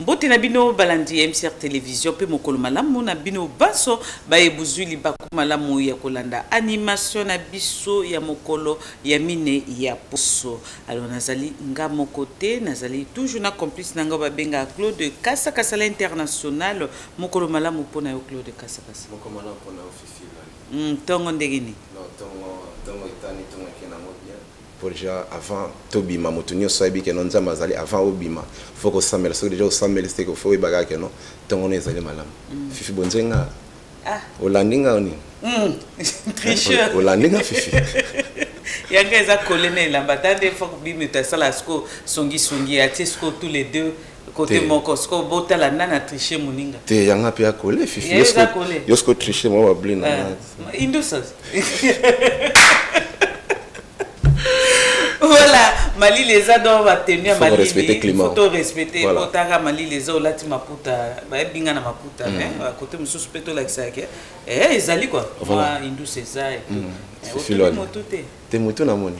Mbote na bino balandi MCR télévision pe mokolo malamu na bino baso baye buzuli bakumalamu ya kolanda animation na biso ya mokolo ya mine ya poso. Alors nazali nga mokote nazali toujours na complice nanga babenga Claude Kassa Kasala international mokolo malamu pona yo Claude Kassa Kassa. Mokolo malamu pona officiel. Tongo ndegini. Non, tongo itani tongo kena mobia. Pour déjà avant Tobima Motunio Soibi que non zamazali avant Obima faut que ça mêle, déjà au samel c'est que faut ibaga que non tongo ne zali malam. Fifi bonzenga. Ah. Olandinga oni. Tricheur. Olandinga Fifi. Yanga eza colonel la batande faut que bimeta sala sko songi atisco tous les deux côté mon kosko botala nana tricher moninga. Te yanga pia coller Fifi. Yosko tricher moi blina. Indusas. Voilà, Mali les a dans va tenir Mali. Respecter climat. Faut respecter. Kotara Mali les a olati maputa, ba binga na maputa, à côté musu speto like ça que. Ezali quoi. Moi Indus c'est ça et tout. C'est mototé. Te moto na moni.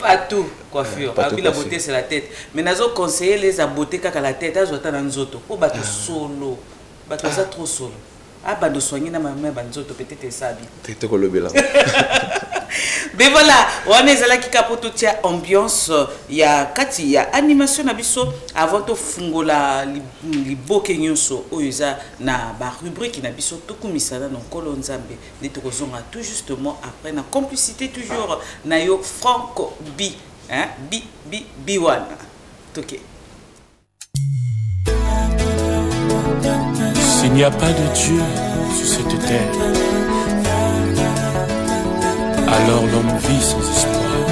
Pas tout coiffure. Abi la beauté c'est la tête. Mais nazo conseiller les a beauté kaka la tête, azota na nzoto. Po bato solo. Bato za trop solo. Ah bando soigner na maman banzoto peut-être ça bi. Te kolobela. Mais voilà, on est là qui capote tia ambiance ya kati ya animation na biso avant to fungola li boke nyonso oyoza na ba rubrique na biso to kumisana na nkolo nzambe ndito kozonga tout justement après na complicité toujours na yo Franco B hein B1 toké. S'il n'y a pas de Dieu sur cette terre, alors l'homme vit sans espoir.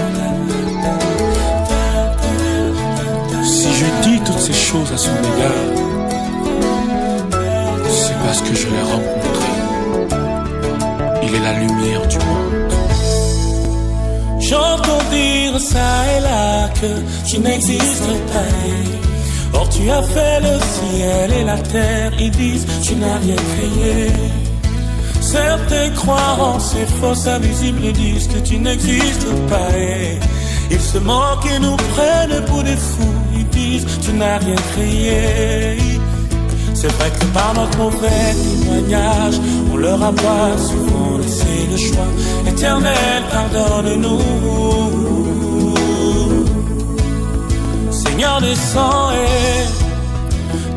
Si je dis toutes ces choses à son égard, c'est parce que je l'ai rencontré. Il est la lumière du monde. J'entends dire ça et là que tu n'existes pas. Or tu as fait le ciel et la terre. Ils disent tu n'as rien créé. Certains croient en ces fausses invisibles et disent que tu n'existes pas. Et ils se moquent et nous prennent pour des fous. Ils disent tu n'as rien créé. C'est vrai que par notre mauvais témoignage, on leur a pas souvent laissé le choix. Éternel, pardonne-nous. Seigneur, descends et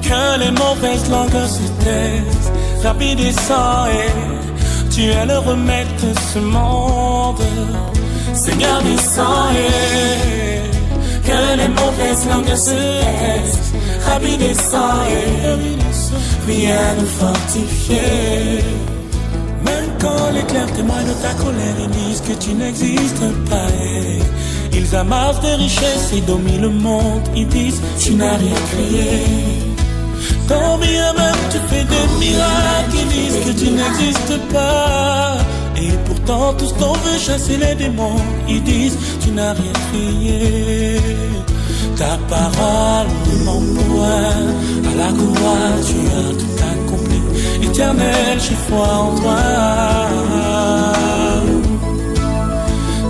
que les mauvaises langues se taisent. Rapide descends et tu es le remède de ce monde. Seigneur, descends et que les mauvaises langues se taisent. Rapide descends et viens nous fortifier. Même quand les clercs témoignent de ta colère, ils disent que tu n'existes pas. Ils amassent des richesses et dominent le monde. Ils disent tu n'as rien créé. Tant bien même tu fais des miracles. Ils disent que tu n'existes pas. Et pourtant tous t'en veulent chasser les démons. Ils disent tu n'as rien créé. Ta parole m'envoie à la croix, tu as tout accompli. Éternel, j'ai foi en toi.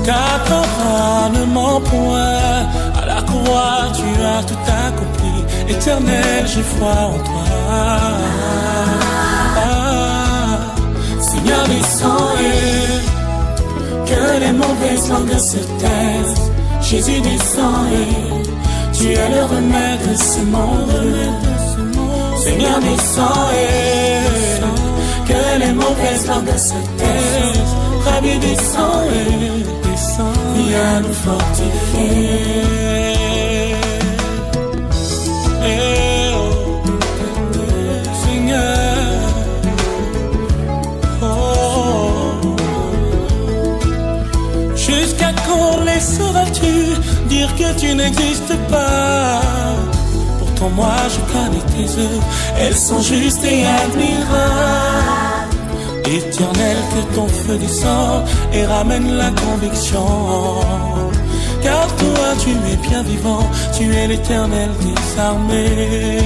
Ta parole m'envoie à la croix, tu as tout accompli. Éternel, j'ai foi en toi. Seigneur, descends et que les mauvaises langues se taisent. Jésus, descends et tu es le remède de ce monde. Seigneur, descends et que les mauvaises langues se taisent. Rabbi, descends et viens nous fortifier. Seigneur, jusqu'à quand laisseras-tu dire que tu n'existes pas? Pourtant moi je connais tes œuvres, elles sont justes et admirables. Éternel, que ton feu descende et ramène la conviction. Car toi tu es bien vivant, tu es l'Éternel des armées.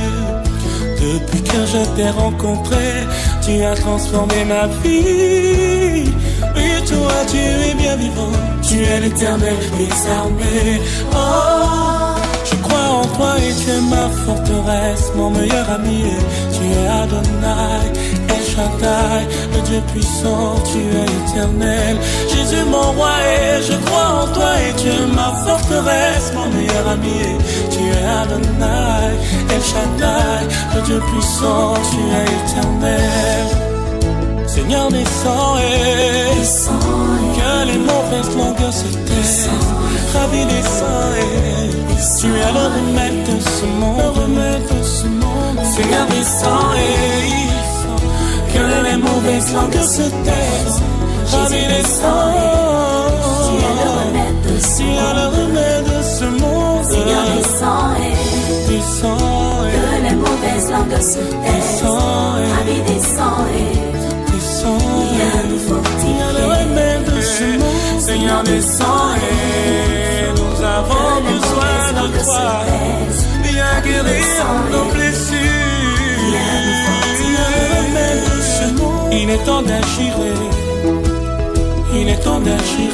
Depuis que je t'ai rencontré, tu as transformé ma vie. Et toi tu es bien vivant, tu es l'Éternel des armées. Oh, je crois en toi et tu es ma forteresse, mon meilleur ami et tu es Adonai, El Shaddai, le Dieu puissant, tu es éternel. Jésus mon roi et je crois en toi et tu es ma forteresse, mon meilleur ami et tu es Adonai, El Shaddai, le Dieu puissant, tu es éternel. Seigneur descends et que les mauvaises langues se taisent. Ravi descends et tu es le remède de ce monde. Seigneur descends et que les mauvaises langues se taisent. Ravi descends et tu es le remède de ce monde. Seigneur descends et que les mauvaises langues se taisent. Ravi descends et Seigneur descend et nous avons besoin de toi. Viens guérir nos blessures. Il est temps d'agir. Il est temps d'agir.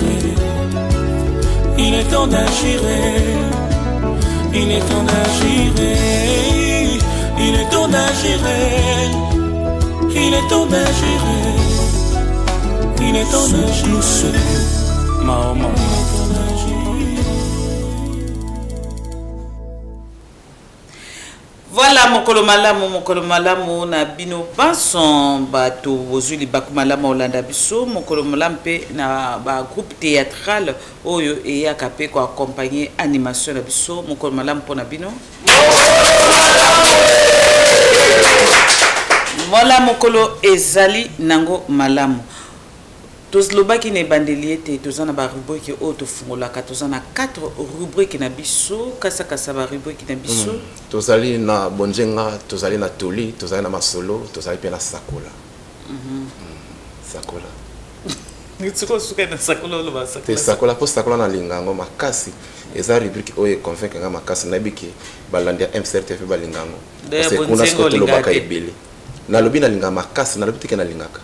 Il est temps d'agir. Il est temps d'agir. Il est temps d'agir. Il est temps d'agir. Il est temps d'agir. Maman. Voilà mokolo malamu na bino banson bato bozuli bakumalamu Olanda biso mokolo malamu pe na ba groupe théâtral oyo eyaka pe ko accompagner animation na biso mokolo malamu pona bino. Voilà mokolo ezali nango malamu. Tozlobaki ne bandeliete tozana ba rubrique o to fungolaka tozana 4 rubriques na biso kasa ba rubrique na biso tozali na bonjenga tozali na toli tozali na masolo tozali pe na sakola sakola nitsiko suka na sakola lo ba sakola te sakola po sakola na lingango makasi eza rubrique o e convaincre nga makasi na biki balandia MCRTF balingango parce que kuna skoto lo baka ebele na lobi na linga makasi na lobi tike na lingaka.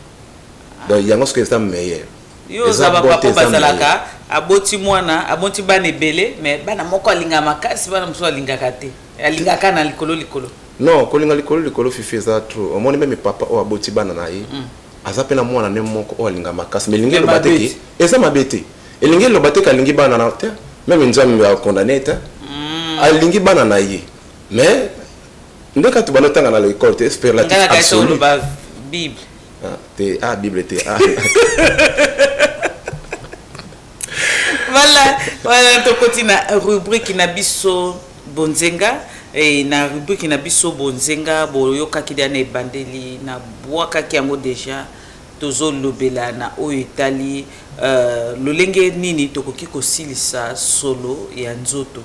Donc il y a un truc qui est meilleur. Yo zaba papa basalaka aboti mwana aboti bana ebele mais bana moko alinga makasi bana muso alinga kate alingaka na likolo non kolinga likolo fifi za trop au moins même papa o aboti bana na ye azape na mwana ne moko o alinga makasi mais lingi lo bateki eza mabete elingi lo bateka lingi bana na te même nzambe ya condamné te alingi bana na ye mais ndeka tu bana tanga na l'école te espère la absolue Bible. Bible te voilà to kotina rubrique na biso bonzenga et na rubrique na biso bonzenga boyoka kidane bandeli na bwaka kiango déjà tozo lobela na oyetali lolenge nini tokoki kosilisa solo ya nzoto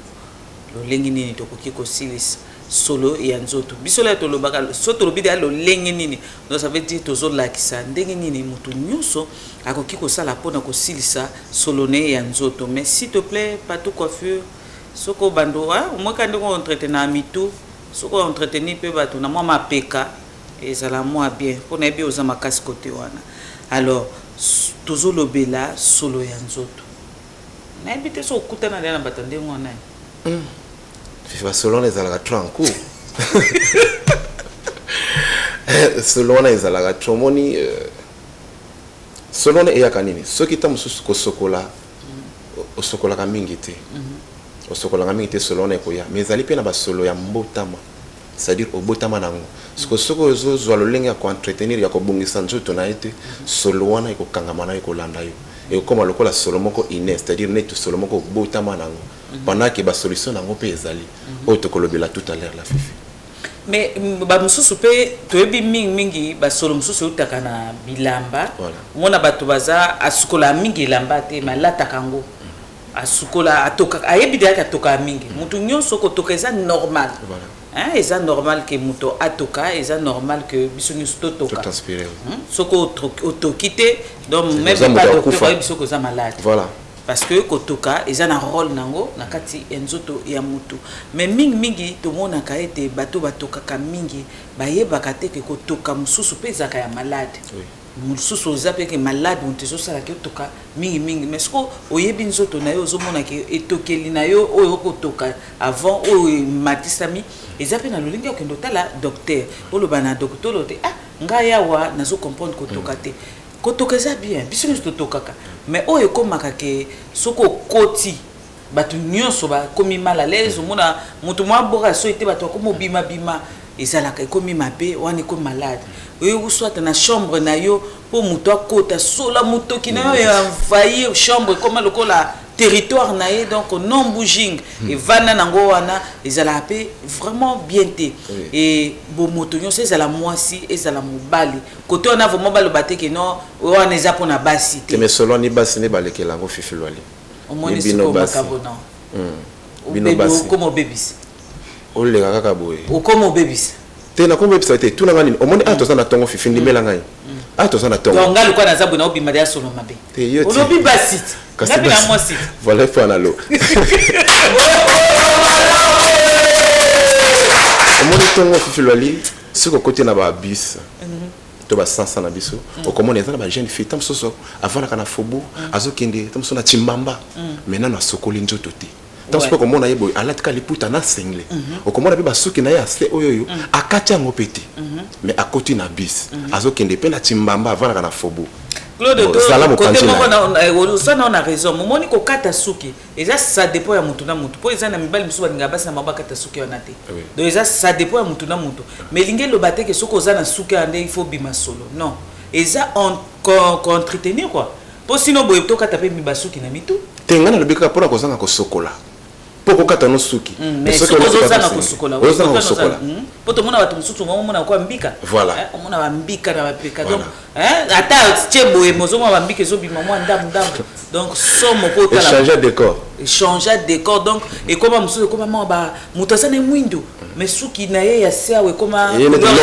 lolenge nini tokoki kosilisa solo ya nzoto biso la tolobaka soto lobide alo lenge nini donc ça veut dire tozo lakisa ndenge nini mutu nyuso akoki ko sala pona ko silisa solo ne ya nzoto mais s'il te plaît pas tout coiffure soko bando au moins quand on entretenir mitu soko entretenir pe bato na moi mapeka ezala moi bien pona ebi oza makasi côté wana alors tozo lobela solo ya nzoto na ebite so kutana na batande ngwana selon les alaka tranquille selon les alaka tromoni selon ya kanini ce qui tam susu ko sokola o sokola ka mingite o sokola ka mingite selon ne ko ya mais ali pe na ba solo ya mbotama c'est-à-dire au botama nango ce que soko zo zo lo lenga ko entretenir ya ko bungisa nzoto na ete solo wana iko kangamana iko landa yo et comme lokola solo moko ine c'est-à-dire net solo moko botama nango pendant que ba solution nango pe ezali o to kolobela tout à l'heure la fifi mais ba mususu pe toyebi mingi ba solo mususu utaka na bilamba mona bato baza asukola mingi lamba te malata kango asukola atoka ayebi de atoka mingi mutu nyonso ko toka eza normal hein eza normal que muto atoka eza normal que biso nyonso to toka soko otokite donc même pas docteur biso ko za malade voilà parce que kotoka eza na rôle nango na kati enzoto ya mutu mais mingi to mona ka ete bato batoka ka mingi bayeba ka te ke kotoka mususu pe zaka ya malade mosusu oza pe ke malade moto ezosalaka otoka mingi mais siko oyebi nzoto na yo ozomona ke etokeli na yo oyo okotoka avant oyo matisami eza pe na lolenge okende otala docteur oloba na docteur olote ngai awa nazocomprendre kotoka te kotoka eza bien biso nyonso totokaka mais oyo ekomaka ke soko okoti bato nyonso bakomi mal à l'aise omona moto mwa aboka so ete bato bakoma obimabima ezalaka ekomi mabe wana ekomi malade oyo soit na chambre na yo po moto akota sola motoki na yo envahir chambre ekoma lokola territoire na ye donc non bouging et vana nango wana ezala pe vraiment bien te et bo moto nyonso ezala mwasi ezala mobali kote wana vraiment baloba te ke non wana eza mpona basi te mais selon ni basi ne balekela ngo Fifi Lwali omoni siko makabo non comme obebisi oleka kaka boye okoma obebisi te na kombe ebisa te tuna ngani omoni atoza na tongo Fifi ndimela ngai atoza na tongo donc ngali kwa na zabu na obima ya solo mabe te yo ti olobi basi ngapi na mwasi voilà fa na lo omoni tongo Fifi Lwali siko kote na ba bus to ba sansa na biso okomona eza na ba jeune fille tamsoso avant na fobo azokende tamso na Chimbamba maintenant na sokoli nzoto te tamso pe komona yebo alatika liputa na single okomona pe basuki na ya se oyoyo akatia ngopete mais akoti na bis azokende pe na Chimbamba avant na fobo Claude côté moko na on a raison momoni ko kata suki eza ça dépend ya mutu na mutu po eza na mibali musu balinga basi na mabaka kata suki wana te donc eza ça dépend ya mutu na mutu mais linge lo bateke soko za na suki ande il faut bima solo non eza on entretenir quoi po sino boye to kata pe mibasuki na mitu tengana lo beka pona ko zanga ko sokola poko kata no suki mais soko zanga ko sokola ozanga ko sokola po to mona watu mususu mona kwa mbika voilà mona ba mbika na bapeka donc ata tchebo emozomo ba mbika zo bima mwa ndam donc somo ko tala changer décor donc et comme mususu comme ba mutosa na mwindo mais suki na ye ya sia we comme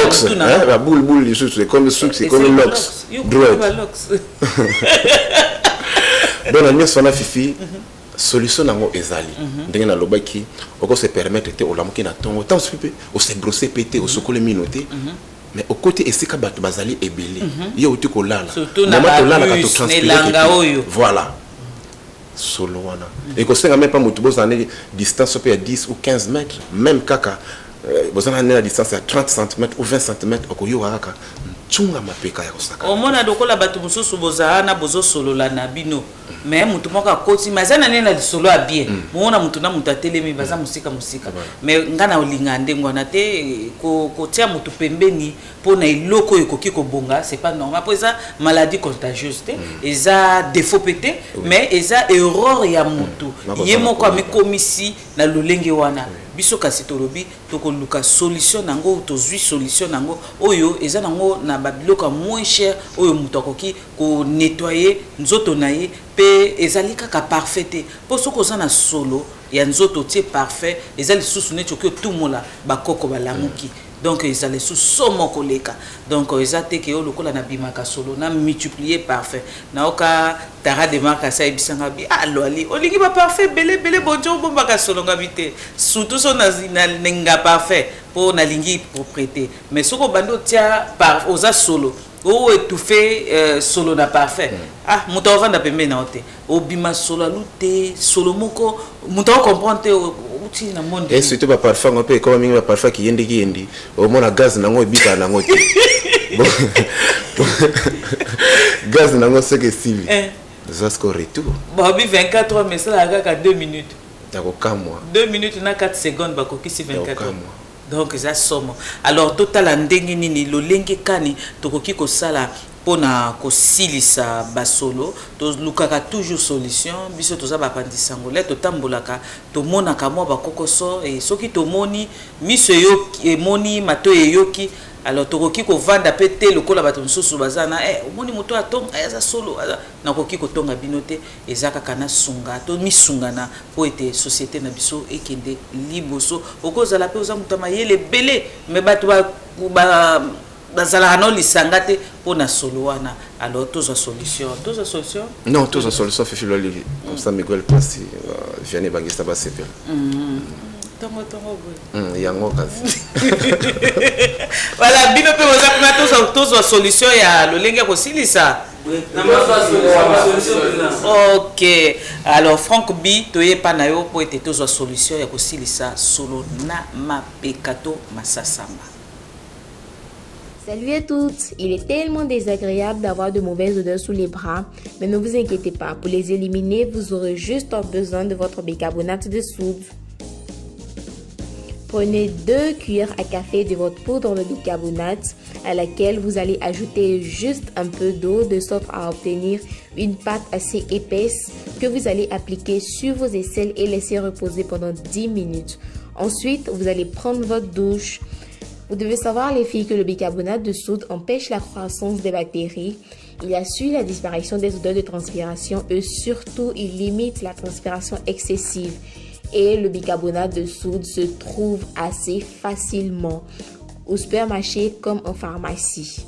lox ba boule lisusu comme suki c'est comme lox droit donc la nyonso na Fifi solution nango ezali ndenge na lobaki oko se permettre te olamuki na tongo tant supe o se brosser pété o sokole minoté mais au côté esika bato bazali ebele yo uti ko lala na lala ka to transpirer voilà solo wana et ko senga même pas mutu bozane distance pe à 10 ou 15 mètres même kaka bozana na distance à 30 cm ou 20 cm oko yo kaka chunga mapeka ya kosaka omona dokola bato mususu bozana bozo solola na bino mais mutu moko akoti mazana nena lisolo a bien mona mutu na mutu atelemi baza musika mais ngana olinga ndengo na te ko tia mutu pembeni pona iloko ekoki ko bonga c'est pas normal po eza maladie contagieuse te eza défaut pété mais eza erreur ya mutu yemoko amikomisi na lolenge wana biso kasi tolobi tokoluka solution nango tozwi solution nango oyo eza nango na babiloka moins cher oyo mutu akoki ko nettoyer nzoto na ye pe ezali kaka parfait po soko za na solo ya nzoto tie parfait ezali susu neti oki otumola bakoko balamuki donc ezali susu somo koleka donc ezate ke lokola na bimaka solo na multiplier parfait na oka tara de marque ça ebisanga bi Lwali olingi ba parfait belé bonjo bombaka solo ngabite surtout so na nenga parfait po na lingi propriété mais soko bando tia par oza solo o étouffé solo na parfait muto vanda pembe na ote obima solo lute solo moko muto comprendre te uti na monde et surtout ba parfum on peut comme mingi parfum qui yendi au mona gaz nango ebika nango te gaz nango c'est que Sylvie jusqu'au retour babi 24 heures mais ça la ka 2 minutes d'accord comme moi 2 minutes na 4 secondes ba kokisi 24 heures donc ça somme alors total ndenge nini lolenge kani tokoki ko sala pona ko silisa basolo to lukaka toujours solution biso toza ba pandisangole to tambolaka to monaka mwa bakokoso et soki to moni miso yoki moni mato yoki alors tokoki ko vanda pété lokola bato mususu bazana omoni moto atonga eza solo na koki ko tonga binote ezaka kana sunga to misungana po ete société na biso ekende liboso okozala pe oza mutama yele belé mais bato ba bazala no lisanga te pona solo wana alors toza solution non toza solution Fifi Lwali comme ça Miguel Passi vianney bangista ba sepel Tongo boy. Yango kasi. Voilà, bino pe oza kuna tozo solution ya lolenge kosilisa. Ok. Alors Franck B toye pa na yo po ete tozo solution ya kosilisa solo na mapekato masasamba. Salut à toutes! Il est tellement désagréable d'avoir de mauvaises odeurs sous les bras, mais ne vous inquiétez pas, pour les éliminer, vous aurez juste besoin de votre bicarbonate de soude. Prenez 2 cuillères à café de votre poudre de bicarbonate à laquelle vous allez ajouter juste un peu d'eau de sorte à obtenir une pâte assez épaisse que vous allez appliquer sur vos aisselles et laisser reposer pendant 10 minutes. Ensuite, vous allez prendre votre douche. Vous devez savoir les filles que le bicarbonate de soude empêche la croissance des bactéries. Il assure la disparition des odeurs de transpiration et surtout il limite la transpiration excessive. Et le bicarbonate de soude se trouve assez facilement au supermarché comme en pharmacie.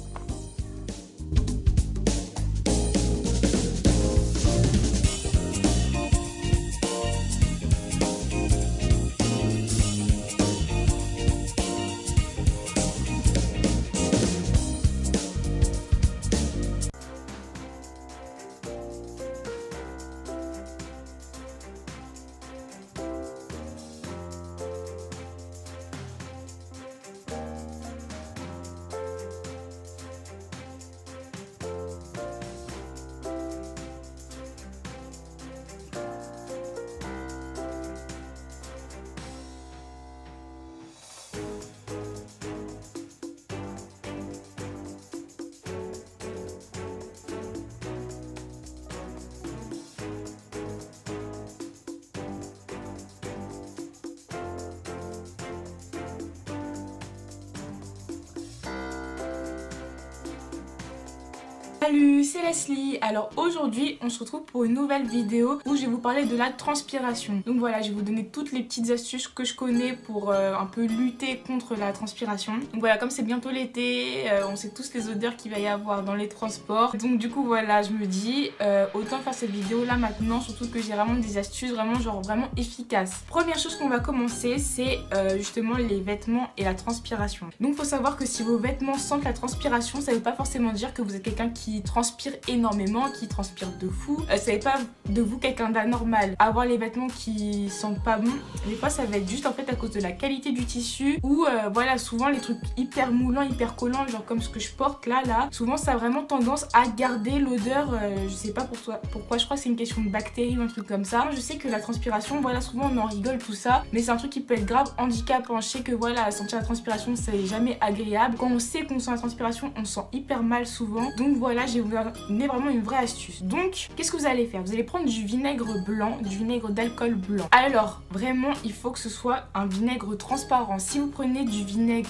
Salut, c'est Leslie. Alors aujourd'hui, on se retrouve pour une nouvelle vidéo où je vais vous parler de la transpiration. Donc voilà, je vais vous donner toutes les petites astuces que je connais pour un peu lutter contre la transpiration. Donc voilà, comme c'est bientôt l'été, on sait tous les odeurs qu'il va y avoir dans les transports. Donc du coup voilà, je me dis autant faire cette vidéo là maintenant, surtout que j'ai vraiment des astuces vraiment efficaces. Première chose qu'on va commencer, c'est justement les vêtements et la transpiration. Donc faut savoir que si vos vêtements sentent la transpiration, ça veut pas forcément dire que vous êtes quelqu'un qui transpire énormément, qui transpire de fou. Ça n'est pas de vous quelqu'un d'anormal. Avoir les vêtements qui sentent pas bon, des fois ça va être juste en fait à cause de la qualité du tissu ou voilà, souvent les trucs hyper moulants, hyper collants, genre comme ce que je porte là, souvent ça a vraiment tendance à garder l'odeur. Je sais pas pourquoi, je crois que c'est une question de bactéries ou un truc comme ça. Je sais que la transpiration, voilà, souvent on en rigole tout ça, mais c'est un truc qui peut être grave handicapant. Je sais que voilà, sentir la transpiration c'est jamais agréable. Quand on sait qu'on sent la transpiration, on sent hyper mal souvent. Donc voilà, j'ai vous donné vraiment une vraie astuce. Donc qu'est-ce que vous allez faire? Vous allez prendre du vinaigre blanc, du vinaigre d'alcool blanc. Alors vraiment il faut que ce soit un vinaigre transparent. Si vous prenez du vinaigre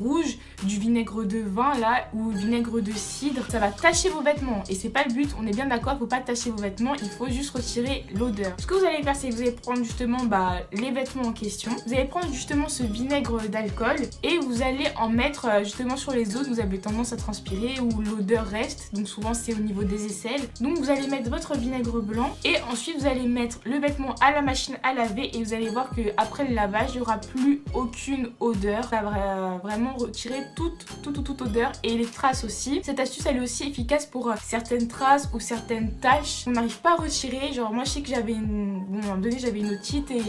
rouge, du vinaigre de vin là ou vinaigre de cidre, ça va tacher vos vêtements et c'est pas le but. On est bien d'accord, il faut pas tacher vos vêtements, il faut juste retirer l'odeur. Ce que vous allez faire, c'est que vous allez prendre justement les vêtements en question. Vous allez prendre justement ce vinaigre d'alcool et vous allez en mettre justement sur les zones où vous avez tendance à transpirer, où l'odeur reste. Donc souvent c'est au niveau des aisselles. Donc vous allez mettre votre vinaigre blanc et ensuite vous allez mettre le vêtement à la machine à laver et vous allez voir que après le lavage il n'y aura plus aucune odeur. Ça va vraiment retirer toute odeur et les traces aussi. Cette astuce elle est aussi efficace pour certaines traces ou certaines taches qu'on n'arrive pas à retirer. Genre moi je sais que j'avais à un moment donné j'avais une otite et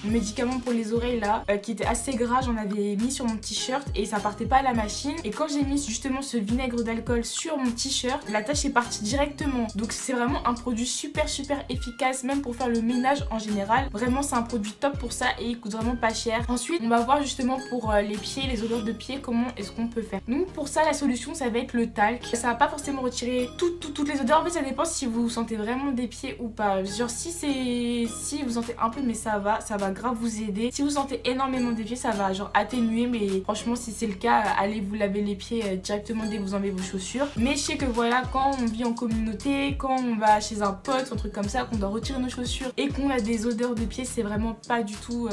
un médicament pour les oreilles là qui était assez gras, j'en avais mis sur mon t-shirt et ça partait pas à la machine. Et quand j'ai mis justement ce vinaigre d'alcool sur mon t-shirt, la tache est partie directement. Donc c'est vraiment un produit super efficace, même pour faire le ménage en général. Vraiment c'est un produit top pour ça et il coûte vraiment pas cher. Ensuite on va voir justement pour les pieds, les odeurs de pieds, comment est-ce qu'on peut faire. Donc pour ça la solution ça va être le talc. Ça va pas forcément retirer toutes les odeurs. En fait ça dépend si vous sentez vraiment des pieds ou pas. Genre si vous sentez un peu, mais ça va grave vous aider. Si vous sentez énormément des pieds, ça va genre atténuer, mais franchement si c'est le cas, allez vous laver les pieds directement dès que vous enlevez vos chaussures. Mais je sais que voilà, quand on vit en communauté, quand on va chez un pote, un truc comme ça, qu'on doit retirer nos chaussures et qu'on a des odeurs de pieds, c'est vraiment pas du tout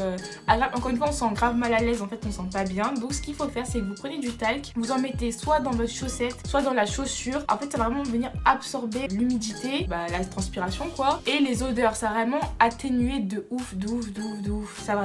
agréable. Encore une fois, on se sent grave mal à l'aise, en fait, on se sent pas bien. Donc ce qu'il faut faire, c'est que vous prenez du talc, vous en mettez soit dans votre chaussette, soit dans la chaussure. En fait, ça va vraiment venir absorber l'humidité, la transpiration quoi, et les odeurs. Ça va vraiment atténuer de ouf.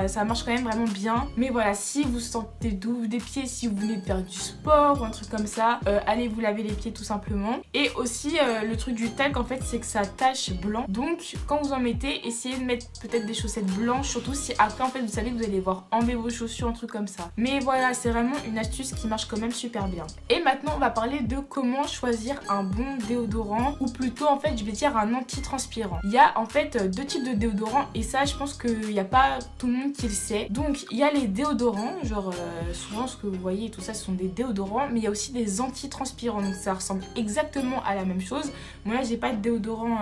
Ça marche quand même vraiment bien. Mais voilà, si vous sentez d'ouf des pieds, si vous venez de faire du sport ou un truc comme ça, allez vous laver les pieds tout simplement. Et aussi le truc du talc en fait, c'est que ça tache blanc. Donc quand vous en mettez, essayez de mettre peut-être des chaussettes blanches, surtout si après en fait vous savez que vous allez voir enlever vos chaussures, un truc comme ça. Mais voilà, c'est vraiment une astuce qui marche quand même super bien. Et maintenant on va parler de comment choisir un bon déodorant, ou plutôt en fait je vais dire un anti-transpirant. Il y a en fait deux types de déodorants, et ça je pense qu'il n'y a pas tout le monde qui le sait. Donc il y a les déodorants, genre souvent ce que vous voyez tout ça ce sont des déodorants, mais il y a aussi des anti-transpirants, donc ça ressemble exactement à la même chose. Moi là j'ai pas de déodorant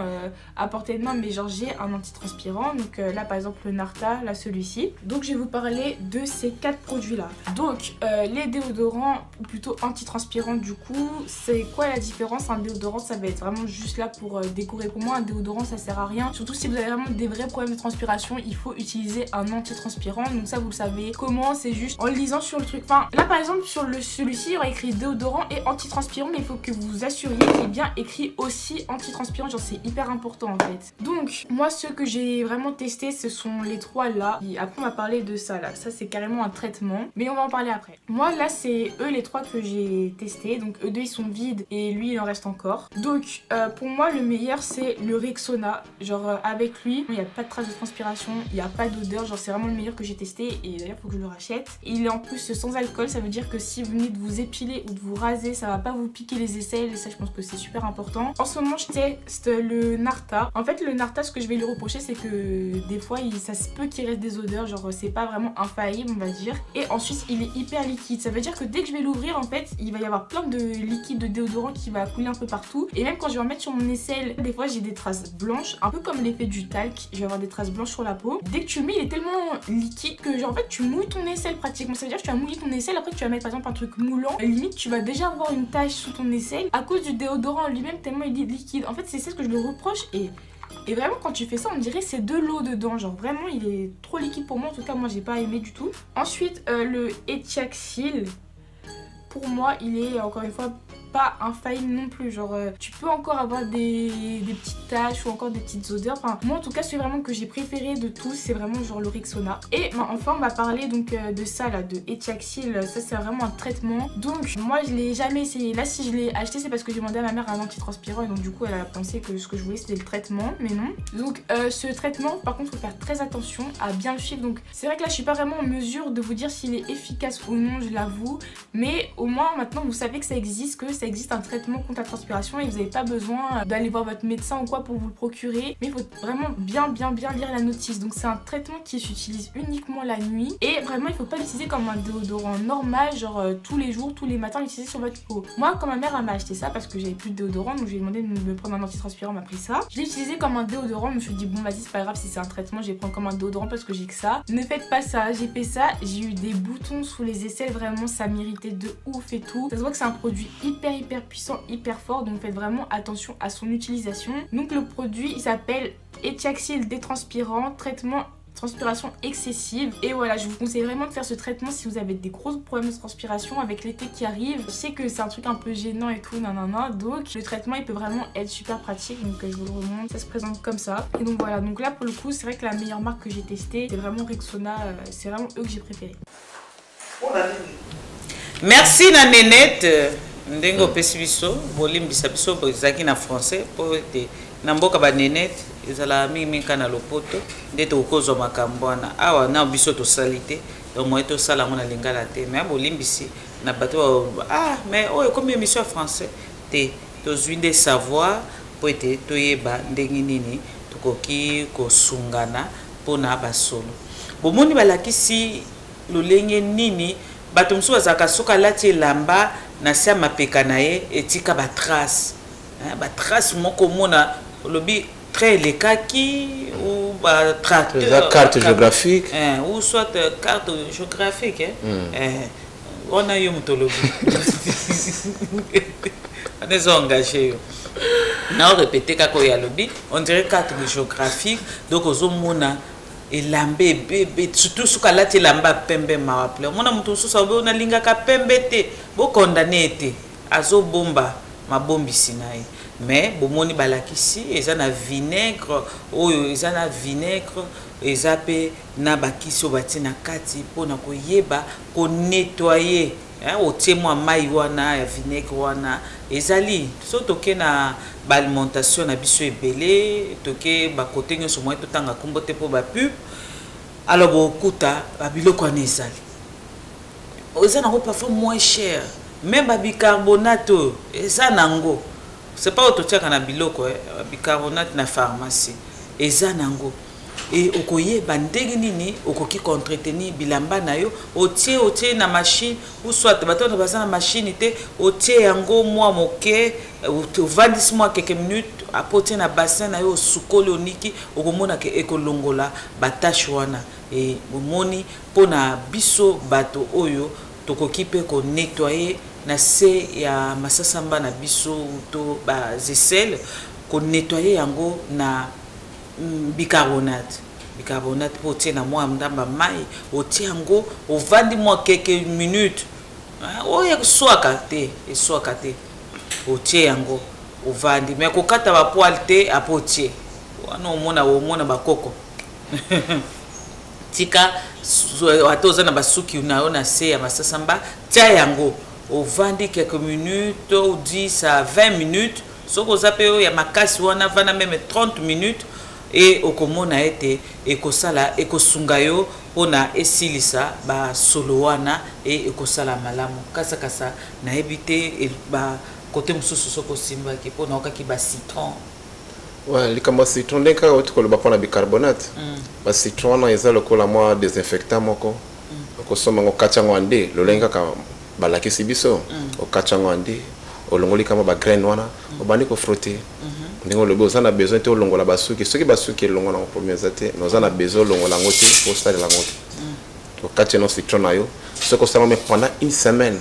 à portée de main, mais genre j'ai un anti-transpirant. Donc là par exemple le Narta, là celui-ci. Donc je vais vous parler de ces 4 produits là. Donc les déodorants, ou plutôt anti-transpirants, du coup c'est quoi la différence? Un déodorant ça va être vraiment juste là pour décorer. Pour moi un déodorant ça sert à rien, surtout si vous avez vraiment des vrais problèmes de transpiration, il faut utiliser un anti-transpirant. Donc ça vous le savez comment, c'est juste en lisant sur le truc. Enfin là par exemple sur celui-ci il y aura écrit déodorant et anti-transpirant, mais il faut que vous vous assuriez qu'il est bien écrit aussi anti-transpirant, genre c'est hyper important en fait. Donc moi ceux que j'ai vraiment testé ce sont les 3 là. Et après on va parler de ça là, ça c'est carrément un traitement, mais on va en parler après. Moi là c'est eux les 3 que j'ai testé, donc eux 2 ils sont vides et lui il en reste encore. Donc pour moi le meilleur c'est le Rexona, genre avec lui il n'y a pas de traces de transpiration, il n'y a pas d'odeur, genre c'est vraiment le meilleur que j'ai testé, et d'ailleurs faut que je le rachète. Et il est en plus sans alcool, ça veut dire que si vous venez de vous épiler ou de vous raser, ça va pas vous piquer les aisselles, et ça je pense que c'est super important. En ce moment je teste le Narta. En fait le Narta, ce que je vais lui reprocher c'est que des fois ça se peut qu'il reste des odeurs, genre c'est pas vraiment infaillible on va dire. Et ensuite il est hyper liquide, ça veut dire que dès que je vais l'ouvrir en fait il va y avoir plein de liquide de déodorant qui va couler un peu partout, et même quand je vais en mettre sur mon aisselle, des fois j'ai des traces blanches, un peu comme l'effet du talc, je vais avoir des traces blanches sur la peau. Dès que tu le mets il est tellement liquide que genre en fait tu mouilles ton aisselle pratiquement, ça veut dire que tu vas mouiller ton aisselle, après tu vas mettre par exemple un truc moulant, limite tu vas déjà avoir une tache sous ton aisselle à cause du déodorant lui-même tellement il est liquide. En fait c'est ça que je le reproche, et vraiment quand tu fais ça on dirait c'est de l'eau dedans, genre vraiment il est trop liquide pour moi, en tout cas moi j'ai pas aimé du tout. Ensuite le Etiaxil, pour moi il est encore une fois pas infaillible non plus, genre tu peux encore avoir des petites taches ou encore des petites odeurs. Enfin moi en tout cas celui vraiment que j'ai préféré de tous c'est vraiment genre le Rexona. Et enfin on va parler donc de ça là, de Etiaxil. Ça c'est vraiment un traitement, donc moi je l'ai jamais essayé. Là si je l'ai acheté c'est parce que j'ai demandé à ma mère un anti-transpirant, et donc du coup elle a pensé que ce que je voulais c'était le traitement, mais non. Donc ce traitement par contre faut faire très attention à bien le suivre. Donc c'est vrai que là je suis pas vraiment en mesure de vous dire s'il est efficace ou non, je l'avoue, mais au moins maintenant vous savez que ça existe, ça existe un traitement contre la transpiration, et vous n'avez pas besoin d'aller voir votre médecin ou quoi pour vous le procurer, mais il faut vraiment bien lire la notice. Donc c'est un traitement qui s'utilise uniquement la nuit, et vraiment il faut pas l'utiliser comme un déodorant normal, genre tous les jours, tous les matins l'utiliser sur votre peau. Moi quand ma mère elle m'a acheté ça parce que j'avais plus de déodorant, donc je lui ai demandé de me prendre un anti-transpirant, elle m'a pris ça. Je l'ai utilisé comme un déodorant, je me suis dit bon vas-y c'est pas grave si c'est un traitement, je vais prendre comme un déodorant parce que j'ai que ça. Ne faites pas ça, j'ai fait ça, j'ai eu des boutons sous les aisselles, vraiment ça m'irritait de ouf et tout. Ça se voit que c'est un produit hyper puissant, hyper fort, donc faites vraiment attention à son utilisation. Donc le produit il s'appelle Etiaxil détranspirant, traitement transpiration excessive, et voilà je vous conseille vraiment de faire ce traitement si vous avez des gros problèmes de transpiration avec l'été qui arrive. Je sais que c'est un truc un peu gênant et tout nanana, donc le traitement il peut vraiment être super pratique, donc je vous le remontre, ça se présente comme ça. Et donc voilà, donc là pour le coup c'est vrai que la meilleure marque que j'ai testée c'est vraiment Rexona, c'est vraiment eux que j'ai préféré. Merci na Nénette ndenge opesi biso bolimbisa biso ezalaki na français po ete na mboka ba Nénette ezala mingi kana lopoto nde tokozwa makambo wana awa na biso tosali te, donc moi tosala ngo na lingala te, mais bolimbisi na bato mais oyo comme émission français te tozwi nde savoir po ete toyeba ndenge nini tokoki kosungana mpona basolo. Bomoni balakisi lolenge nini bato mosusu bazalaka soki alati elamba na se ya mapeka na ye etika batrace moko omona olobi trait elekaki ou batracteur carte géographique ou soit carte géographique wana yo moto olobi On est engagé. On répété kako ya lobby, on dirait cadre géographique. Donc aux mona et lambé bébé surtout sous kalati lamba pembe mawaple. Mona mutu susa on a linga ka pembe te, bo condamné te. Azo bomba ma bombi sinai. Mais bomoni balakisi eza na vinaigre oyo eza na vinaigre eza pe na bakisi obati na kati pona koyeba ko nettoyer au témoin mai wana ya vinaigre wana ezali so toke na alimentation na biso ebele toke ba côté nyonso mo totanga kombo te po ba pub alors bokuta ba biloko wana ezali eza na parfois moins cher même ba bicarbonate eza nango c'est pas autotiaka na biloko bicarbonate na pharmacie eza nango et okoye bandenge nini okoki contretenir bilamba na yo otie na machine ou soit bato na baza na machine te otie yango mwa moke ovandisi mwa quelques minutes apotie na bassin na yo sukoli oniki okomona ke ekolongola batache wana et omoni pona biso bato oyo tokoki pe ko nettoyer na se ya masasamba na biso to ba zesel ko nettoyer yango na bicarbonate pour tirer na moi ndamba mai otie yango ovandi moi quelques minutes oya swaka te otie yango ovandi mais kokata ba poil te apotie wana omona bakoko tika atoza na basuki na yo na se ya masasamba tia yango ovandi quelques minutes ou 10 à 20 minutes soko zape ya makasi wana vana même 30 minutes et okomona ete ekosala ekosunga yo pona esilisa ba solo wana et ekosala malamu kasa na ebite ba côté mususu soko simba ki pona okaki ba citron ouais likamba citron ndeka otiko lo ba pona bicarbonate ba citron na eza lokola moi désinfectant moko okosoma ngokacha ngwande lolenga ka balakisi biso okacha ngwande olongoli kama ba graine wana obandi ko frotter ndingo lobo osana besoin te olongola basuki soki basuki elongola en premier zate nozana besoin olongola ngote pour ça la ngote okacha no citron na yo soko sama mais pendant une semaine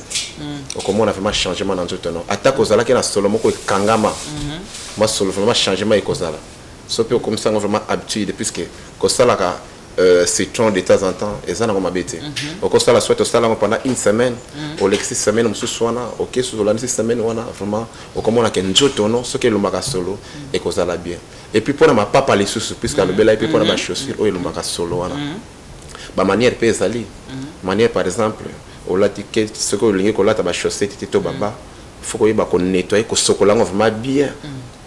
okomona vraiment changement dans tout non attaque ozala ke na solo moko ekangama moi solo vraiment changement ekozala sopi comme ça vraiment habitude puisque ko sala ka citron de temps en temps et ça n'a pas bête au cours de la souhaite au salon pendant une semaine au l'exis semaine monsieur soana ok sur la 6 semaines on a vraiment au comment on a qu'un jour non ce que le maga solo et cause la bien et puis pour ma papa les sous puisque le bel et puis pour ma chaussure oh le maga solo wana ba manière pèse ali manière par exemple au la ticket ce que le lien qu'on a ta chaussette tito baba faut qu'on y ba qu'on nettoyer qu'on sokola vraiment bien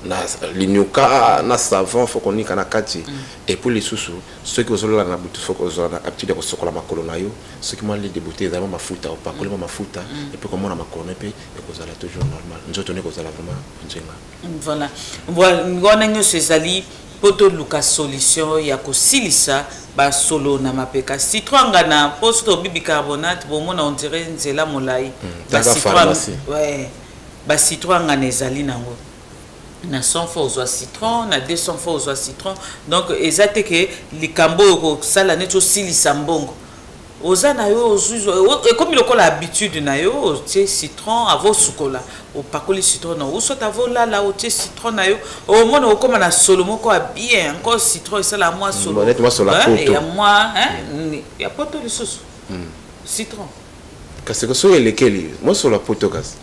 na linyuka na savon faut qu'on y kana kati et pour les sous ceux qui ont la boutique faut qu'on a habitude de sokola makolo na yo ceux qui m'ont les débouter vraiment mafuta ou pas coller mafuta et puis comme on a makolo et puis qu'on a toujours normal nous autres qu'on a vraiment voilà ngona nyo sezali poto luka solution ya ko silisa ba solo na mapeka citron ngana posto bicarbonate bon mona on dirait nzela molai ba citron ouais ba citron ngana ezali nango na 100 fois aux citron na 200 fois aux citron donc ezate que likambo ko sala neto silisa mbongo ozana yo et comme il a l'habitude na yo tie citron avo sukola o pakoli citron na o sota vo la o tie citron na yo au moins o comme na solo moko bien encore citron et ça la moi solo honnêtement sur la et moi il y a poto le sauce citron parce que sur lesquels moi sur la poto gas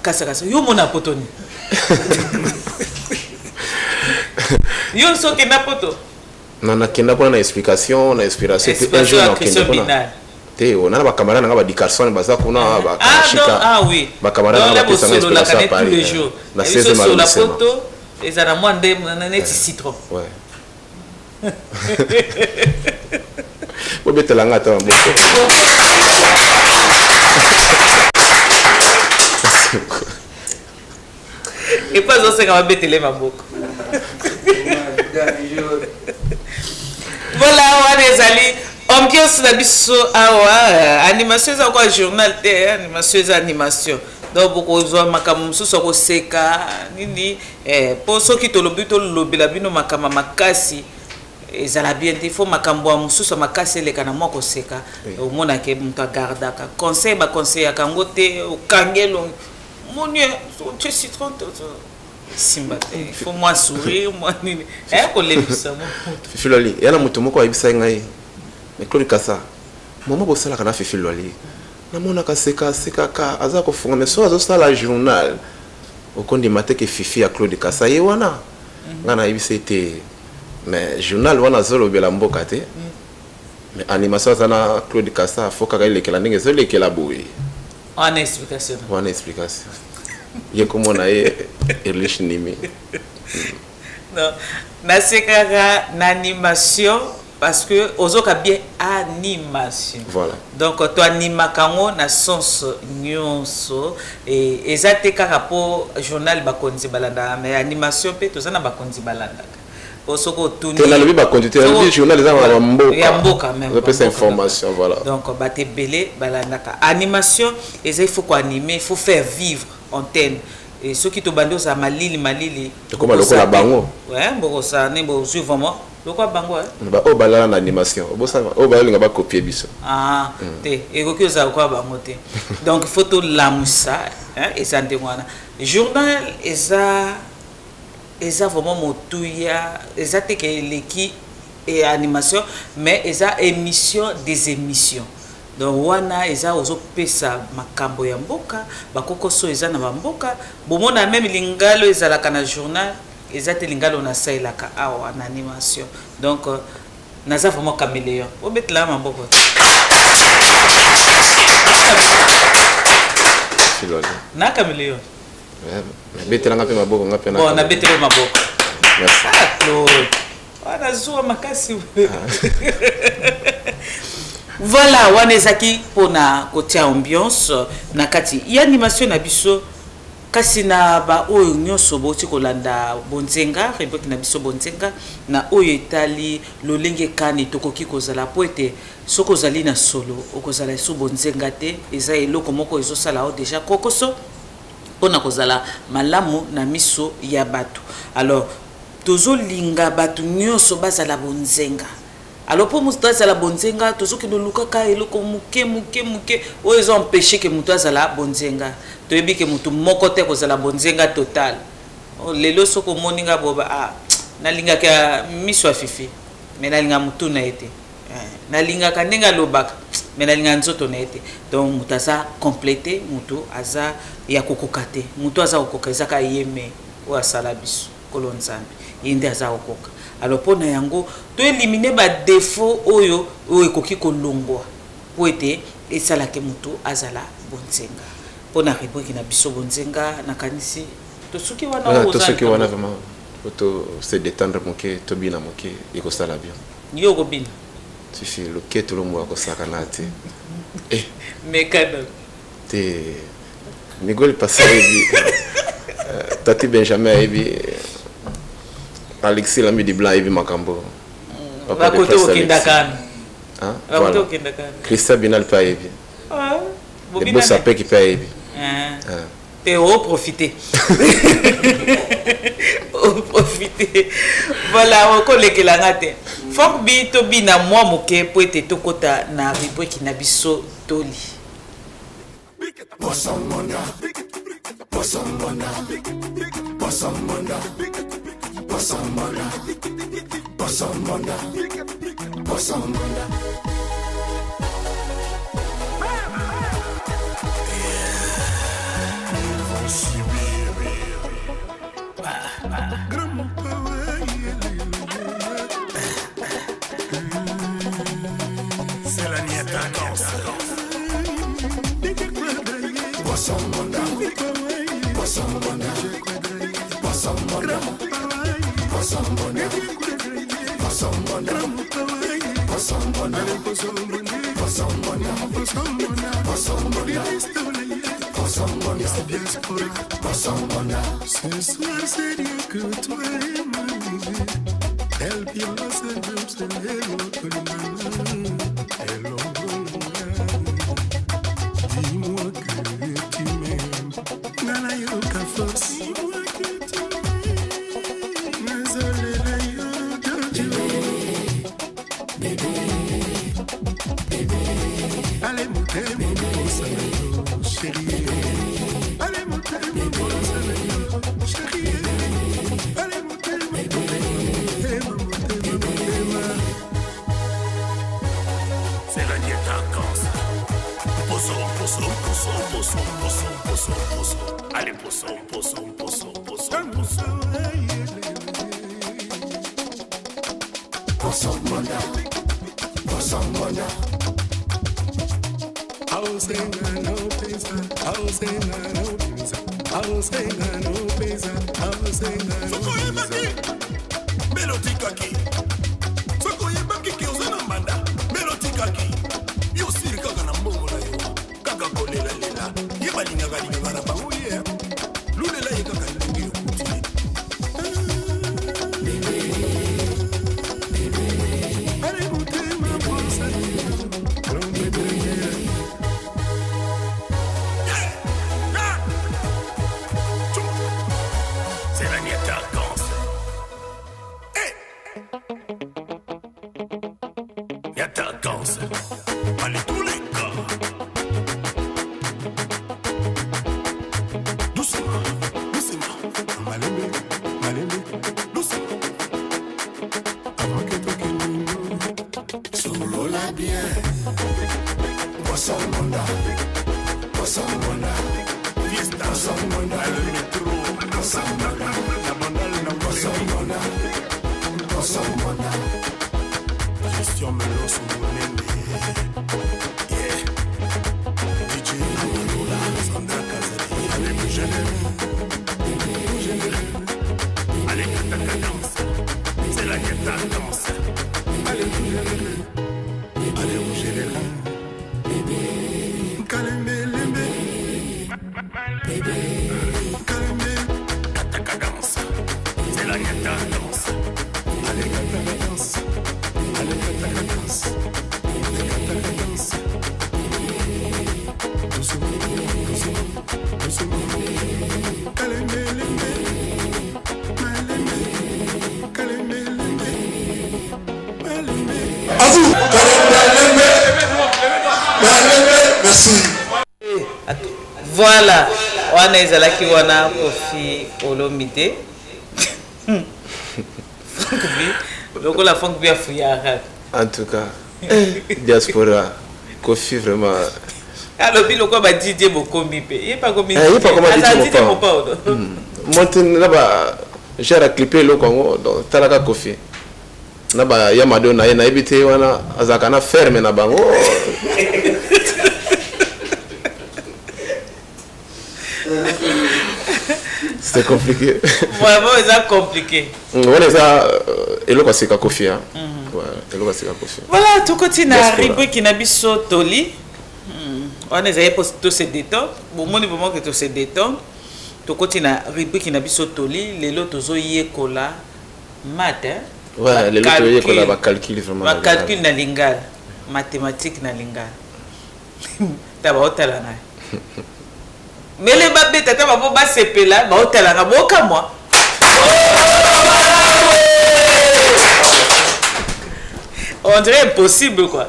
kasa yo mona potoni yo so ke na poto na kenda pona na explication na inspiration puis un jour na kenda pona te on a ba camarade na ba dicarson baza kuna ba shika ah oui ba camarade na pesa na explication tous les jours na 16e sur la poto et ça na moi ndem na net citron ouais bo betelanga ta mboko et pas on sait qu'on va mettre les maboko voilà on les ali ambiance na biso awa animation za quoi journal te animation donc beaucoup zo makamu mususu ko seka nini po soki to lobi la bino makama makasi ezala bien il faut makambo mususu makasi le kana moko seka omona ke mtu agardaka conseil ba conseil ya kango te okangelo mon Dieu, tu citron, Simba, il faut moi sourire, moi nini. Qu'on l'a vu ça, mon pote. Fifi Loli, il y a un mouton qui a vu ça, mais Claude Kassa, maman bosse là quand a Fifi Loli. Na mona ka seka aza ko fonga mais so azo sala journal. Au compte de matin que Fifi a Claude Kassa ye wana. Ngana ibi c'était mais journal wana zolo bela mboka te. Mais animation ça na Claude Kassa faut ka ile kela ndenge zo le kela boui. On explication. On explication. Ye comment na ye Erlich Nimi. Non, na sekara na animation parce que ozoka bien animation. Voilà. Donc toi animakango na sens nyonso et ezate kaka po journal bakonzi balanda mais animation pe to sana bakonzi balanda. Osoko tuni. Que na lebi bakonzi te le journal za ba mboka. Ya mboka même. On peut cette information voilà. Donc baté belé balanda ka animation il faut quoi animer, il faut faire vivre antenne. Et ceux qui te bandent ça malili. Comme le la bango. Ouais, bon ça ne bon vraiment. Le quoi bango hein? Ba o balala na animation. Bo ça o balala nga ba copier biso. Ah, té et que ça quoi bango té. Donc photo lamusa hein et ça ndengwana. Journal eza vraiment motuya, eza te que l'équipe et animation mais eza émission des émissions. Donc wana eza ozo pesa makambo ya mboka bakokoso eza na mboka bomona même lingalo eza la kana journal eza te lingalo na sailaka awa na animation donc naza vraiment caméléon obetla mamboko na caméléon mais betela ngape maboko ngape na bon na betela maboko merci Claude wana zuwa makasi voilà wanezaki pona kotia ambiance na kati ya animation na biso kasi na ba oyo nyonso boti kolanda bonzenga reboki na biso bonzenga na oyo etali lolenge kani tokoki kozala po ete soko zali na solo okozala so bonzenga te eza eloko moko ezosala o déjà kokoso pona kozala malamu na miso ya bato alors tozolinga bato nyonso bazala bonzenga. Alors pour moutouaz à la bonzenga, tout ce qui nous lukaka et le muke, ou ils ont empêché que moutouaz à la bonzenga. Tu veux dire que moutou mon côté que la bonzenga total. Les lois sont comme moninga boba ah, na linga ka miswa fifi, mais na linga moutou na été. Na linga ka nenga lobak, mais na linga nzoto na été. Donc moutaza complété, moutou aza ya kokokate, moutou aza okoka zaka yeme ou asala biso kolonzambi, yende aza okoka. Alors pour yango to éliminer ba défaut oyo ekoki kolongwa po ete esalake mutu azala bonzenga pona reboki na biso bonzenga na kanisi to suki wana to suki wana vraiment to se détendre moke to bina moke iko sala bien yo ko bina suffit le ke to lo mo ko saka na te eh mekano te Miguel passé Tati Benjamin ebi Alexis Lami di Blanc ebi makambo papa de presse Alexis hein voilà Christian Binal pa ebi le boss appel qui pa ebi et au profiter voilà on collègue la ngate fok bi to bi na moi moke po ete to kota na ribo ki na biso toli C'est la nieta danse. Ce soir c'est Dieu que toi et moi elle pilote le dis-moi que tu m'aimes Nana yoka force dis-moi que tu m'aimes Nazole la yoka bébé allez monter mon chéri allez monter Allez, poisson. Voilà, on est là qui wana Kofi Olomide. Donc la funk bien fouillard. En tout cas, diaspora, Kofi vraiment. Alors puis le quoi va Didier Bokombi pe. Il est pas comme il est pas comme Didier Bokombi. Monte là-bas, j'ai clippé le Congo dans Talaka Kofi. Là-bas, Yamado na yena ebité wana azakana ferme na bango. C'était compliqué. Vraiment, c'est compliqué. Voilà, ça, et le c'est Kofi. Voilà, tout continue à rubrique qui n'a pas Toli. On est allé pour tout se détendre. Bon, moi, moment que tout se détendre. Tout continue à rubrique qui n'a pas Toli. Les lots tous y cola maths. Ouais, les lots y cola va calcul vraiment. Va calcul na lingala, mathématique na lingala. T'as pas autant là. Mais les babés, tata va pas se là, bah autant là, boka moi. On dirait impossible quoi.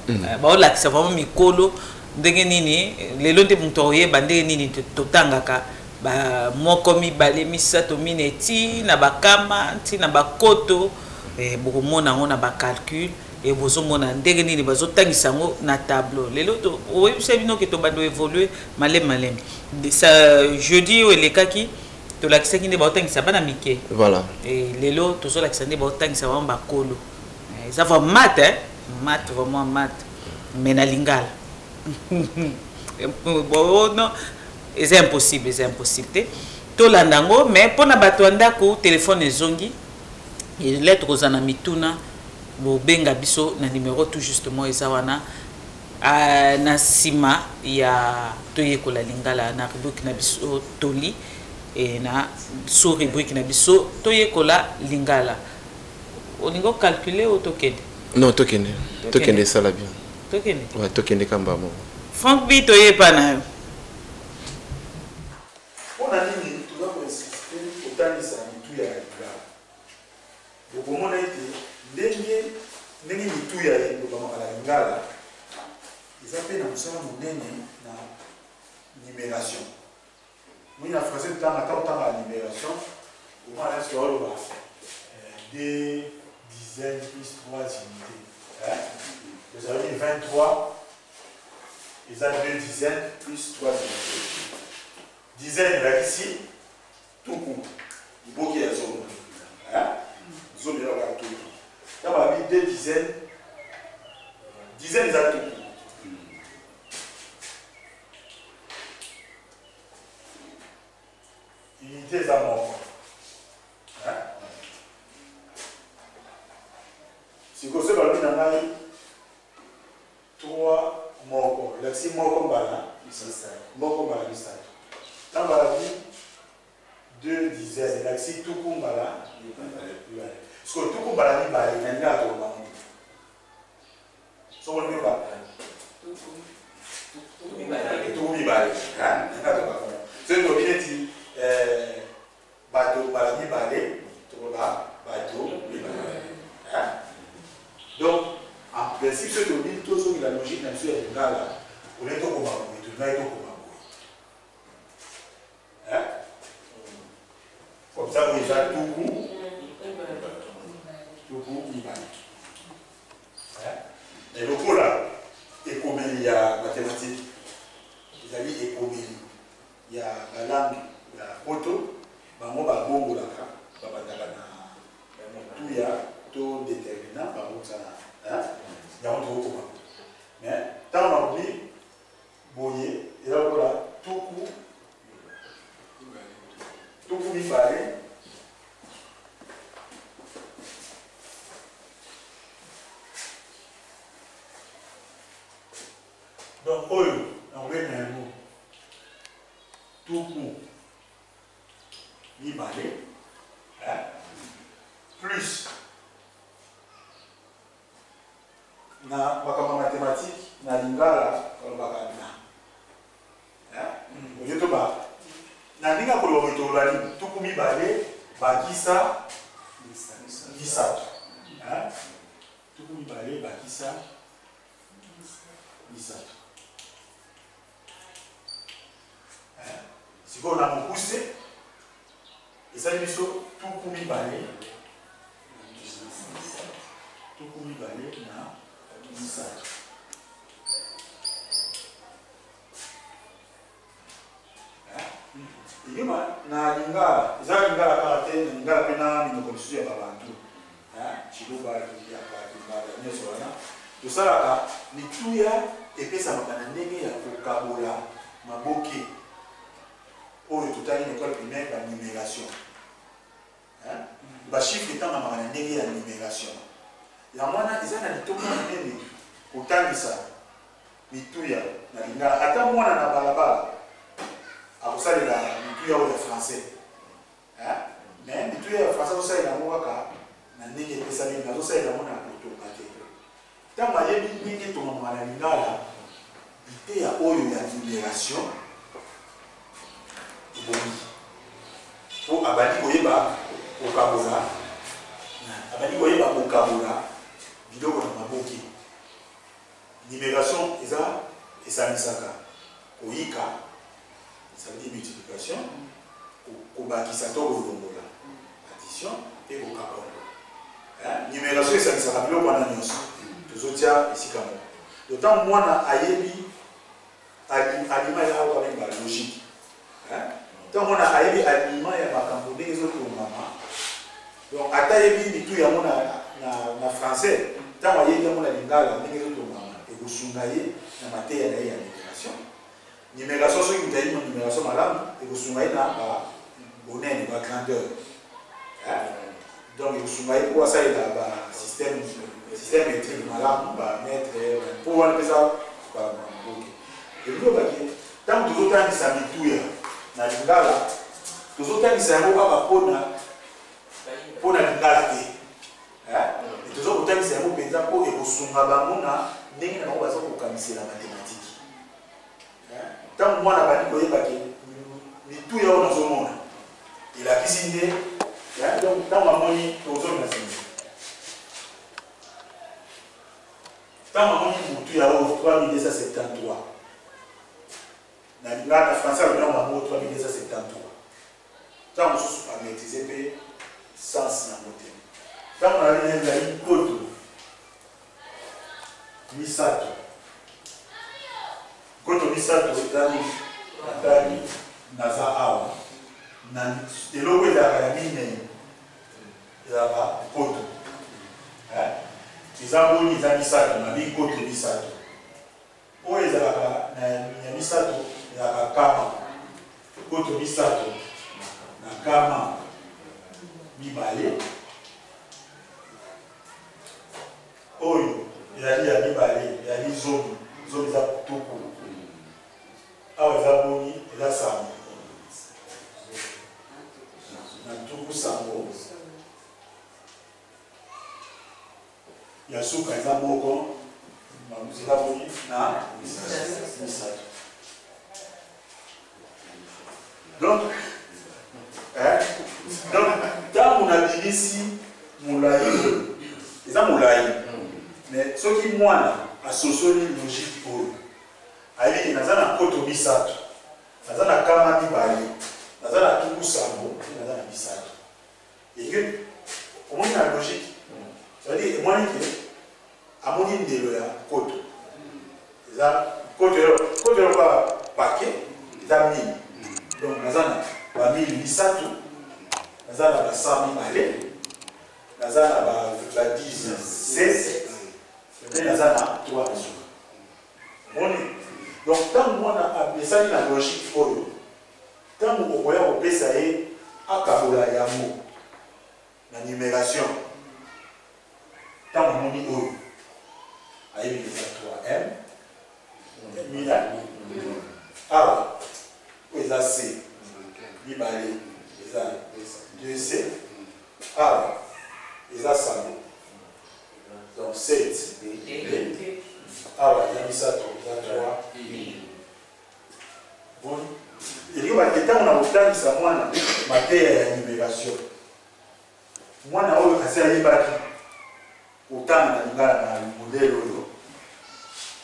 Bah là c'est vraiment mikolo ndenge nini lelo nte mutoye bande nini totangaka ba moko mibale misato mineti na bakama ti na bakoto beaucoup mona on a ba calcul et bozo mona ndenge nini bazotangisa ngo na tableau lelo to oui c'est bino que to bando évoluer malem ça jeudi ou les kaki to la kisaki ne ba otangisa bana mike voilà et lelo to so la kisande ba otangisa ba bakolo ça va maths maths vraiment maths mais na lingala bon non c'est impossible to landango mais pona bato ndako téléphone ezongi et lettre kozana mituna bo benga biso na numéro tout justement ezawana na sima ya toyekola lingala na rubrique na biso toli et na sous rubrique na biso toyekola lingala olingo calculer au tokende non tokende ça la bien tokende ouais tokende kamba mo Franck bi toye pa na yo on a dit tout ça pour insister autant de ça tout ya lingala donc on a été ndenge mitu ya lingala ils appellent na musala monene na libération oui na français tant la libération au moins là sur le des dizaines plus 3 unités vous avez dit 23 Ils ont 2 dizaines plus 3 unités. Dizaine là ici, tout coup. Il faut qu'il y ait zone. Zone là, tout coup. Là, on a mis 2 dizaines. Dizaines, ils ont tout coup. Unité, ils ont mort. Si vous avez 3 morts, il y a 6 morts comme ça. Mort comme ça. Là, on a 2 dizaines. Il y a 6 tout comme ça. Parce que tout comme ça, il y a un gars qui est tout comme ça. C'est le dit bateau, balani, balé, bateau, donc, en principe, ce que nous disons, tout la logique, même si elle est là, on est au Comabo, tout le monde est au Comabo. Comme ça, vous avez tout coup, il va. Et le coup là, écomélie, il y a mathématiques, vous avez écomélie, il y a la langue, la photo, il y a bongo là, tout il y a tout déterminant par contre ça. Il y a un truc comme mais tant on a oublié, boyer, et là voilà, tout coup, il fallait. Donc, on met un mot. Tout coup, il fallait. Plus. Na mathématique, na lingala, na linga kolobitolani tukumi bale bakisa gisatu. Tukumi bale bakisa gisatu. Si on a poussé, et ça dit tukumi bale. Tukumi bale na gisatu. Igema na lingala, izali lingala karate, na lingala pena ni komisiyo ya babantu. Chiluba ya kakimala nyoso wana. Tosalaka mituya epesa makana ndenge ya kokabola maboke. Oyo totali na école primaire ba numération. Ba chiffre étant makana ndenge ya numération. Ya mwana izana litoko nene kotangisa mituya na lingala ata mwana na balabala. Ça c'est la mituya ya français. Mais mituya ya français ça ila mwaka na ndenge pesa mingi na ça ila mwana kutoka te. Tama yebi mingi to mwana lingala ite ya oyo ya numération. Boni. Pour abadi koyeba okabola. Abadi koyeba okabola biloko na maboki. Numération eza esamisaka koyika. Ça veut dire multiplication, addition et au numération, ça ne sera plus au Pananios. Tous autres, ici, comme d'autant moi, na ayebi, aliment et la logique. Tant on a ayebi, aliment et la cambourne, les autres maman. Donc, à tayebi, tout y a mon français. Tant on ayebi, mon lingala, les autres maman. Et vous sounaillez, la matière, la numération. Numération, c'est une numération malade, et vous soumettez à bonnet, à grandeur. Donc, vous soumettez pour ça, il y a un système métrique malade, mettre, pour voir ça, et vous voyez, tant que vous avez des habitudes, dans le Lingala, vous avez des habitudes pour la Lingala. Et vous avez des habitudes pour vous soumettez à la mathématique. Tant que moi, je n'ai pas dit que tout est dans ce monde. Il a cuisiné. Donc, dans ma monnaie, tout est dans ce monde. Tant que moi, tout est dans 3273. Dans la France, on a 3273. Tant que je suis pas maîtrisé, sans moteur. Tant que je suis Koto, Misato. koto misato ezali atali naza awa na eloko ezalaka ya minei ezalaka koto eza boni eza misato na bikoto misato oyo ezalaka ya misato ezalaka kama koto misato na kama mibale oyo ezali ya mibale ezali zomi eza tuku awa eza boni eza sango na tuku sango ya suka eza moko eza boni na misato donc ntango nabilisi molai eza molai mais soki mwana asosoli logique oyo ayebiki naza na koto misato naza na kama mibale naza na tuku sango naza na misato eke omoni na logique cetadire emwani ke amoni ndelo ya koto eza koto yoka pake eza mili donc naza na bamili misato naza na basa mibale naza na ba 10 16 mais naza na 3 asuka moni donc ntango mwana apesani na logique oyo ntango okoya kopesa ye akabola yango na numération ntango moni oyo ayebi eza 3m mina awa oyo eza c mibale eza 2c awa eza sango donc 7 awa eza misato eza 3 boni elingi bake ntango na kotangisa mwana mateya ya numération mwana oyo asi ayebaki kotanga na lingala na modele oyo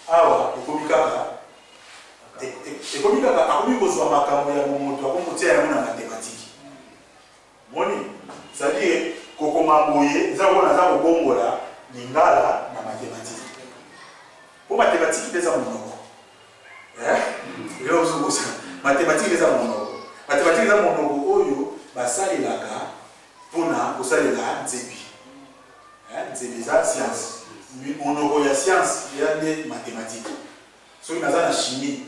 awa ekomi kaka akomi kozwa makambo ya momoto akomotia yango na mathématique moni c'est-à-dire kokoma boye eza kona aza kobongola lingala na mathématique po mathématique eza monoko mathématique eza monoko mathématique eza monoko oyo basalelaka mpona kosalela nzebi nzebi eza science monoko ya science eza nde mathématique soki naza na chimie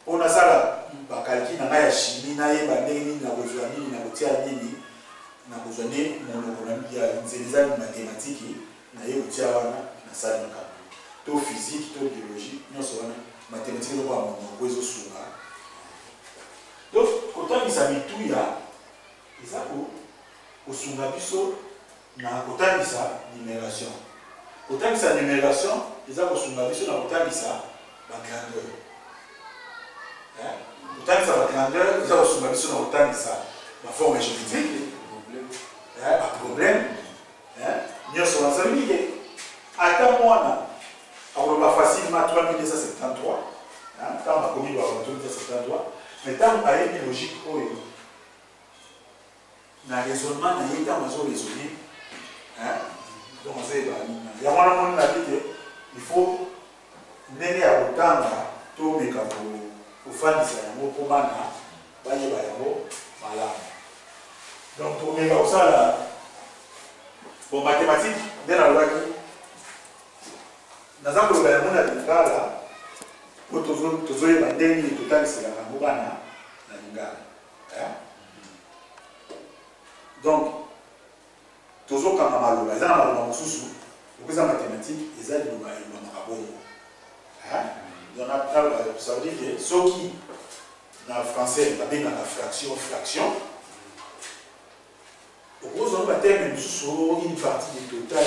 mpo nasala bakalki na ngai ya chimie nayeba ndenge nini nakozwa nini nakotia nini nakozwa nde monoko ya nzela eza mathématique naye kotia wana nasala makambo to physique to biologie nyonso wana mathématique ezoko ya monoko ezosunga donc kotangisa mituya eza kosunga biso na kotangisa numération kotangisa numération eza kosunga biso na kotangisa bagrandeur kotangisa bagrandeur eza kosunga biso na kotangisa baforme géométrique baproblème nyonso nazali ke ata mwana akoloba facilement 3273 ntango bakomi bakona 3273 mais ntango ayebi logique oyo na raisonnement na ye ntango azoraisonne donc azoyeba yango wana moni na bi te il faut ndenge ya kotanga tomeka kofandisa yango mpo bana bayeba yango malamu donc tomeka kosala bon mathématique nde nalobaki naza koloba yango na lingala po tozoyeba ndenge nini totangiselaka yango bana na lingala donc tozokanga maloba eza na maloba mosusu okoza mathématique eza liloba elobamaka bongo ça veut dire que soki na français babengaka fraction okozwa baterme mosusu une partie du total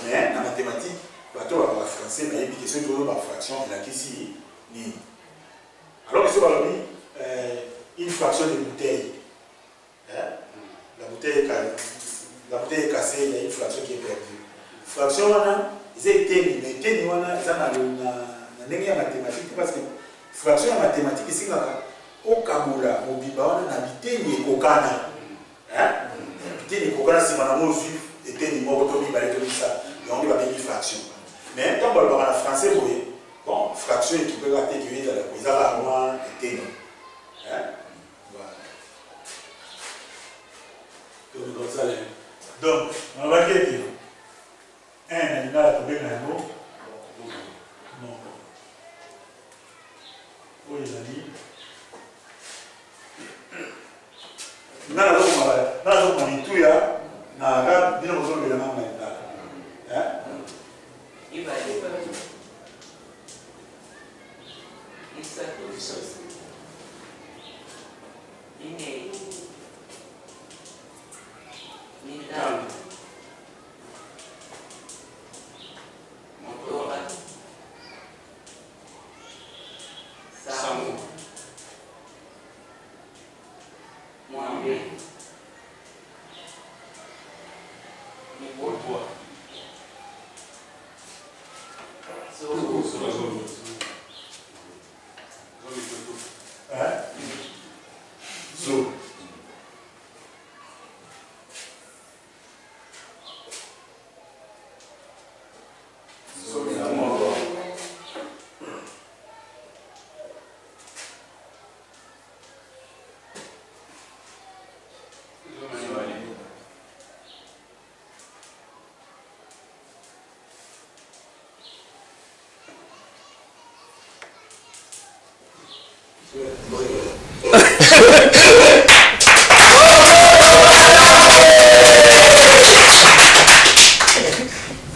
mais na mathématique bato bakaka français bayebi ke soki tozoba fraction elakisi nini alors que so balobi une fraction de bouteille la bouteille est cassée, il y a une fraction qui est perdue. Fraction, c'est éteni, mais éteni, c'est une mathématique parce que fraction en mathématique, c'est au Kamoula, au Biba, on a biteni et kokana. Biteni et kokana, c'est mon juif, éteni, motobi, balétobi, ça. Et on dit une fraction. Mais quand on parle en français, Bon, fraction qui peut rater qui est dans la prise à la main et ténon. Voilà. Donc, on va dire un animal a trouvé un mot. Non. Oui, les amis.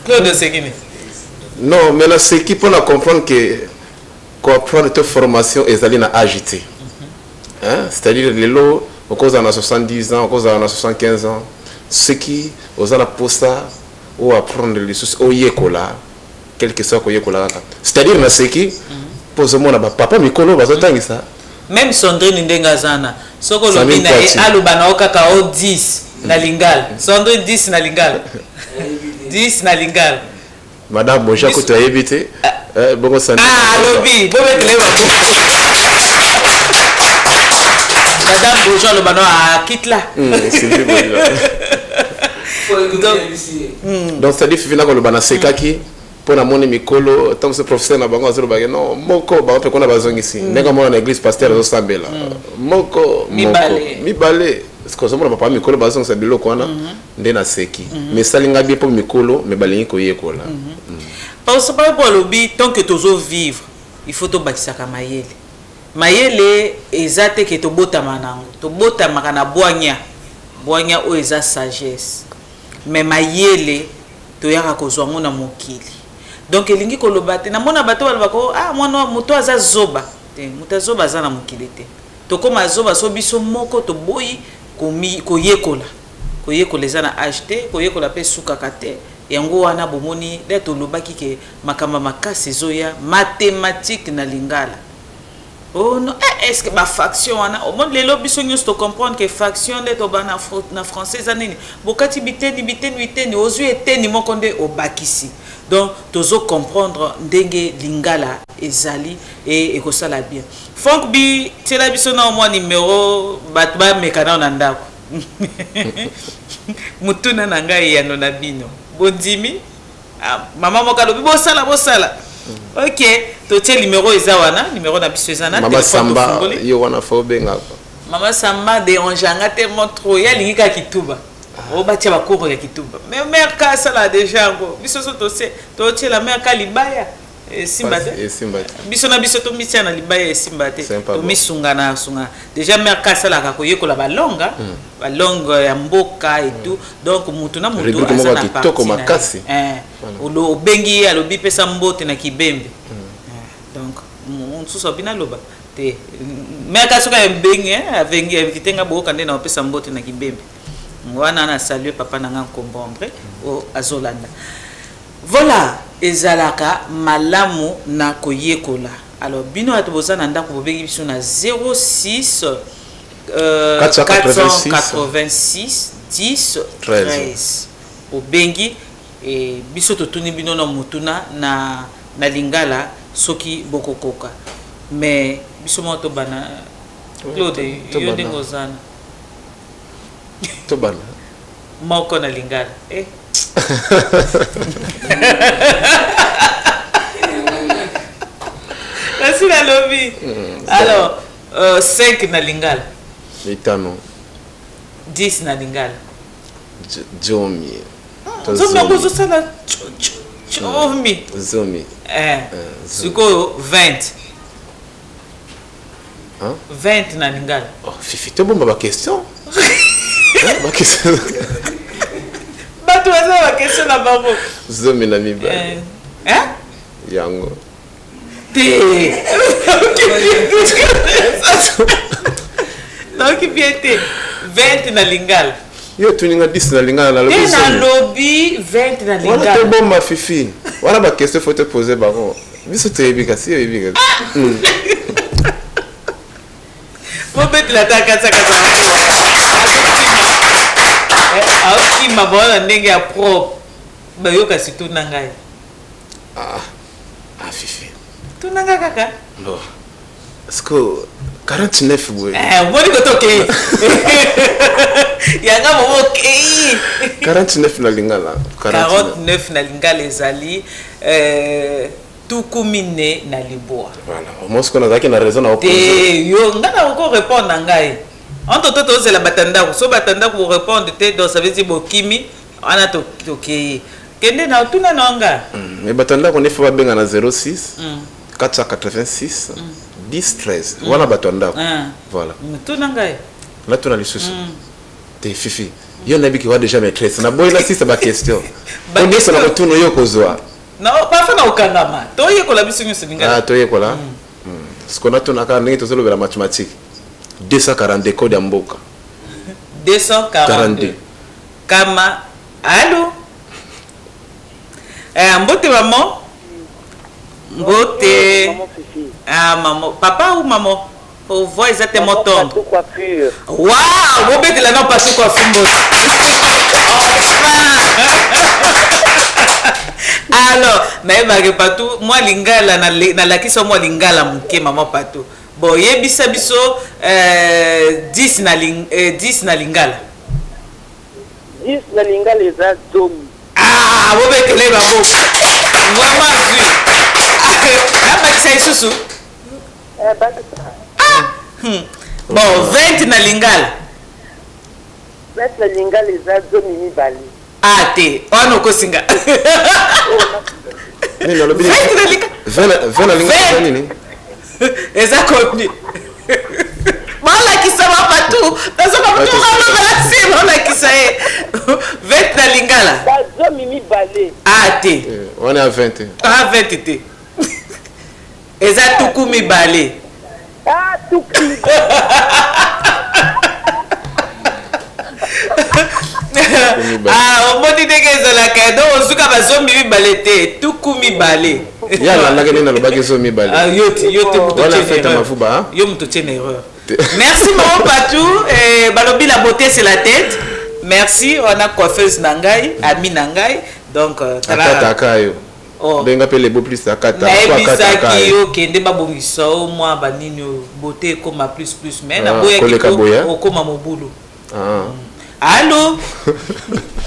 Claude Sekine. Non, mais là, c'est qui pour comprendre que comprendre toute formation est allé à agiter. C'est-à-dire les lots, au cause en a 70 ans, au cause en a 75 ans, ceux qui osent la posta ou apprendre les choses au yekola, quel que soit au yekola. C'est-à-dire na ceux qui posent moi là papa mikolo bazotanga ça. Même Sandrine Ndengazana, soko lobina e alobana okaka o 10 na lingala. Sandrine 10 na lingala. 10 na lingala. Madame Bonja ko tu as évité. Bon santé. Ah lobi, bo metele ba. Madame Bonja lobana a kitla. Donc c'est-à-dire fina ko lobana sekaki pour na moni mikolo tant ce professeur na bango azolo bagé non moko ba pe kona bazongi ici. Ndeka mona na église pasteur zo sambela. Moko mibale. Parce que sommes papa mikolo bazongi sa biloko wana ndena seki. Mais salinga bien pour mikolo mais balingi ko yekola. Parce que pour lobby tant que tozo vivre, il faut to bakisaka mayele. Mayele ezate ke to bota manango. To bota makana boanya. Boanya o eza sagesse. Mais mayele to yaka kozwa ngona mokili. Donc elingi kolobate na mona bato balobako ah mwana moto aza zoba. Te mutazoba za na mokili te. To koma zoba so biso moko to boyi koyekola. Koyekola eza na acheter, koyekola pe sukaka te. Yango wana bomoni leto lobaki ke makamba makasi zoya mathématique na lingala. Oh non, est-ce que ma faction wana au monde les lobby sont nous to comprendre que faction de tobana na français anini bokati biteni ozu eteni mokonde obakisi. Donc tozo comprendre ndenge lingala ezali et ekosala bien. Fonk bi tela biso na mo numéro batba mekana na ndako. Mutuna na ngai ya nona bino. Bondimi maman mokalobi bosala. OK, to tie numéro ezawana, numéro na biso ezana Mama Samba yo wana fo benga. Mama Samba de onjanga tellement trop ya lingika kituba. O batia bakoko ya kituba. Mais mère ka sala déjà ngo. Biso so to tie la mère ka libaya. Simbate. Biso na biso to mitia na libaya simbate. To misungana sunga. Déjà mère ka sala ka koyekola balonga, balonga ya mboka et tout. Donc mutu na mutu azana parti. Olo bengi alobi pesa mbote na kibembe. Donc on so bina loba te mère ka soka bengi avengi invité nga boka ndena pesa mbote na kibembe. Wana na saluer papa nanga Kombombre o azolanda. Voilà, ezalaka malamu na koyekola. Alors bino atoboza na ndako bobengi biso na 06 486 10 13. Obengi e biso totuni bino na mutuna na lingala soki bokokoka. Mais biso moto bana Claude yo ndengozana. Tobana. Moko na lingala. aussi la lobby. Alors, 5 na lingala. Itano. 10 na lingala. Jomi. Zomi ozosala chomi. Zomi. Suko 20. Hein? 20 na lingala. Oh, Fifi, tu as bon ma question. Ma question. Bato aza ma question na bango. Zomi na mi ba. Hein? Yango. Té. Donc bien té. 20 na lingala. Yo tuninga 10 na lingala na lobby. Na lobby 20 na lingala. Voilà te bon ma Fifi. Voilà ma question faut te poser baron. Biso te ebika si ebika. Faut mettre la tête à ça. Ah, qui m'a bon ndenge ya propre. Ba yo kasi tout nangai. Fifi. Tout nanga kaka. Bon. Est-ce que 49 boy. Moi ni koto ke. Yanga mo ke. 49 na lingala. 49 na lingala ezali tukumine na liboa. Voilà. Au moins qu'on a zaki na raison na opposer. Yo ngana encore répondre ngai. En tout temps c'est la batanda. So batanda pour répondre te donc ça veut dire bokimi ana to ke. Kende na tuna nanga. Mais batanda qu'on est faut benga na 06 486 10 13. Voilà batanda. Voilà. Tuna ngai. Là tu as les soucis. T'es Fifi. Yo nabi ki wa déjà maîtresse. Na boy là si c'est ma question. On est sur la retourne yo kozwa. Non, pas fait okangama. Toye ko la biso nyo seninga. Ah, toye ko la. Ce qu'on a tona ka ndenge to solo la mathématique. 242 code ya mboka. 242. Kama allô? Mbote maman. Mbote. Ah maman, papa ou maman? Pour voir exactement ton. Waouh, vous bête là non pas sur coiffure mbote. Alors, naïba patou, moi lingala na lakisa moi lingala muke maman patou. Bon, yebisa biso 10 na lingala. 10 na lingala eza zomi. Ah, vous bête là babo. Vraiment vu. Ah, bakisa isusu. Bon, 20 na lingala. 20 na lingala eza zomi mibali. Ah, te, on a kosinga. 20 na lingala nini? Exactement. Voilà qui ça va pas tout. Dans ce moment tout on a qui ça est. 20 na lingala. Zomi mibali. Ah, te. On est à 20. Ah, 20 te. Exactement mibali. Ah, tout. Ah, on m'a dit que c'est la cadeau, on se casse zombie balete, tout kumi balé. Ya la la gagné dans le baguette zombie balé. Ah, yo voilà fait ma fouba. Yo me touche une erreur. Merci maman Patou, balobi la beauté c'est la tête. Merci, on a coiffeuse Nangai, ami Nangai. Donc Akata yo. Oh. Benga pe les beaux plus akata. Akata ki yo kende ba bongisa au moi ba nini beauté comme plus mais na boya ki ko koma mobulu. Ah. Allô?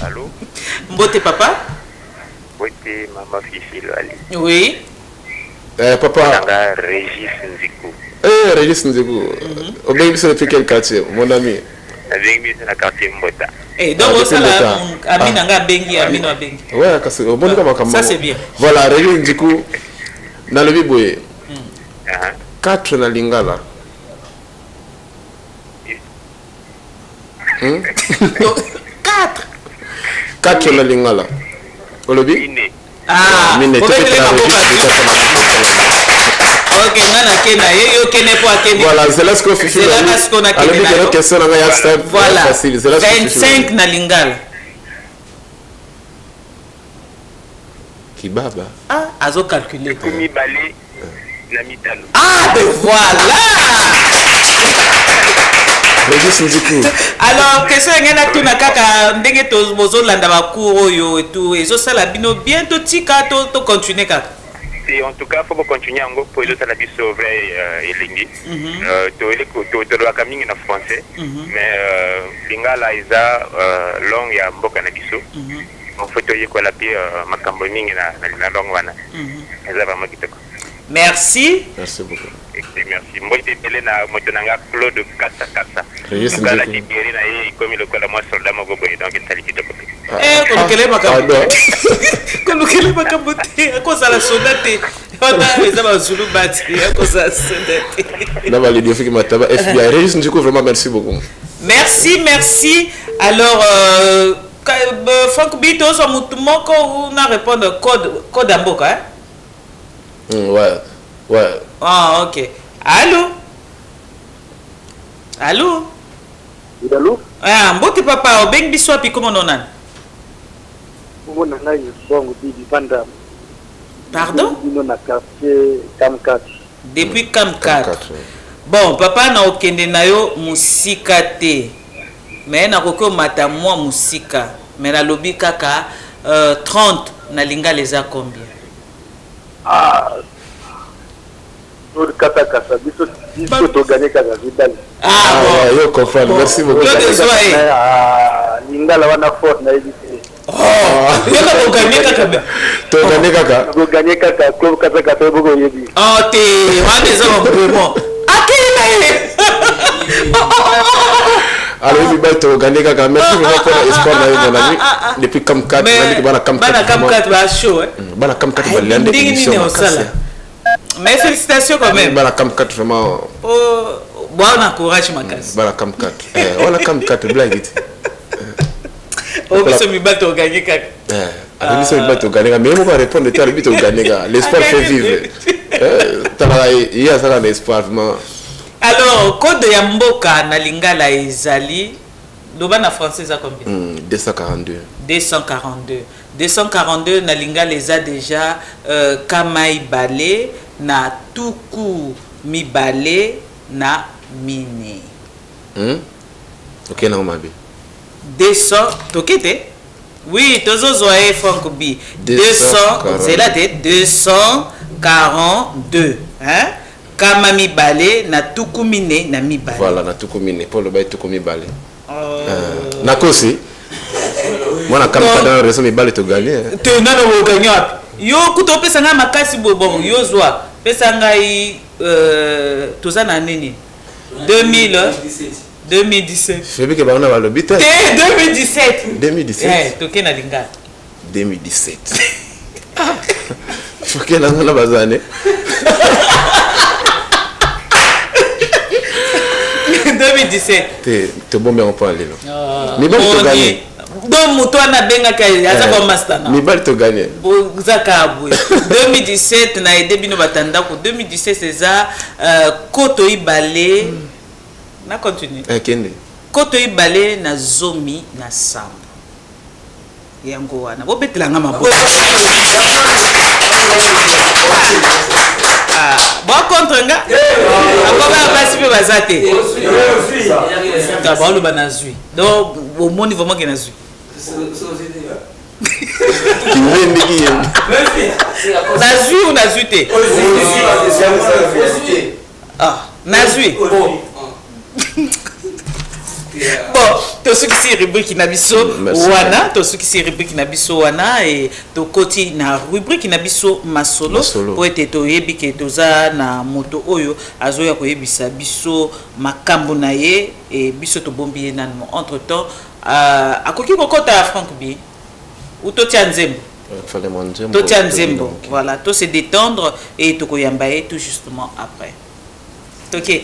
Allô? Mbote papa? Mbote maman Fifi Loali. Oui. Papa. Régis Nzikou. Régis Nzikou. Obengi biso depuis quel quartier, mon ami? Obengi biso na quartier Mbota. Donc ça là, Amina nga bengi, Amina bengi. Ouais, parce que bon comme ça c'est bien. Voilà, Régis Nzikou. Na le biboye. 4 na lingala. 4 na lingala. Olobi? Ah, mine ok, nana kena yo kene po akene. Voilà, c'est là ce qu'on fait. C'est là ce qu'on a kene. Alors question na ya step. Voilà. 25 na lingala. Kibaba. Ah, azo calculer. Kumi balé na mitalo. Ah, ben voilà. Alors, question ngena tuna kaka ndenge to bozolanda bakuru oyo et tout ezosala bino bientôt tika to continuer kaka. Et en tout cas, il faut continuer à pour les autres sauver et lingi. Tu dois caminer en français, mais lingala isa long ya mboka na biso. On fait toi quoi la pire macamboni na langue wana. Ça vraiment kitoko. Merci. Merci beaucoup. Merci. Moi, je suis na motonanga Claude Kassa. Régis Ndjeko. Ndjeko. Libéré na ye comme le cola moi soldat moko boy donc ça likito kopi. Kolukele makambo. Kolukele makambo te. Akoza la soldate. On a les Zulu bati. Akoza soldate. Na bali dio fiki mataba FBI. Régis Ndjeko, vraiment merci beaucoup. Merci. Alors Franck Bito so mutu moko una répondre code amboka hein? Ouais. Ah, ok. Allô? Allô? Ah, mbote papa, obeng biso api comment on a? Pardon? Depuis Cam 4. Bon, papa na okende na yo musika te. Mais na koko mata moi musika. Mais na lobi kaka 30 na linga les a combien? Ah. Biso to gagner kaza vidal. Ah bon, yo comprends. Merci beaucoup. Lingala wana fort na edité. Yo gagner kaka be. To gagner kaka. Go gagner kaka ko kaka boko yebi. Oh te, wana za vraiment. Alors, il va te gagner kaka. Merci beaucoup pour l'espoir dans mon ami. Depuis Cam 4, on dit bana Cam 4. Bana Cam 4 va chaud hein. Bana Cam 4 va l'année d'émission. Mais félicitations quand même. Bana Cam 4 vraiment. Oh, bon encourage ma casse. Bana Cam 4. On a Cam 4 blague. Oh, biso mi bato gagner kaka. Biso mi bato gagner mais on va répondre de biso gagner kaka. L'espoir fait vivre. Il y a ça l'espoir vraiment. Alors, code ya mboka na lingala ezali loba na français za combien? 242. 242 na lingala eza déjà kamai balé na tuku mi balé na mini. OK na mabe. 200 tokete? Oui, tozo zoé Franck B. 200 c'est là 242 hein? Kama mi balé na tuku mine na mi balé. Voilà, na tuku mine pour le bail tuku mi balé. Na kosi. Moi na kama dans raison mi balé to gagner. Te na no gagner. Yo kuto pesa nga makasi bon yo zwa. Pesa nga toza na nini? 2017. Febi ke ba na ba lo bita. 2017. Toke na lingala. 2017. Foke na na bazane. 2017. Te bon mais on peut aller là. Mais bon to gagner. Donc muto na benga ka aza ba master na. Mais bal to gagner. Zaka abwe. 2017 na ede bino batanda ko 2017 c'est ça koto ibale na continue. Kende. Koto ibale na zomi na sambo. Yango wana bo betelanga mabo. Bon contre nga akoma basi pe bazate ta ba lo banazui donc au monde vraiment que nazui nazui ou nazui te ah nazui bon to suki si rubrique na biso wana to suki si rubrique na biso wana et to koti na rubrique na biso masolo po ete to yebi ke toza na moto oyo azoya ko yebisa biso makambo na ye et biso to bombi nanmo entre temps akoki kokota Franck B ou to tia nzembo to tia nzembo voilà to se détendre et to koyamba et tout justement après OK.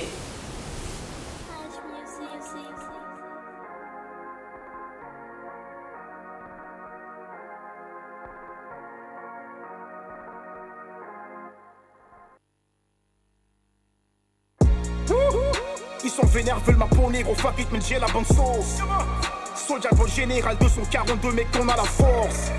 Ils sont vénères, veulent ma peau négro, fuck it, mais j'ai la bonne sauce. Soldier bon général 242, mec, on a la force.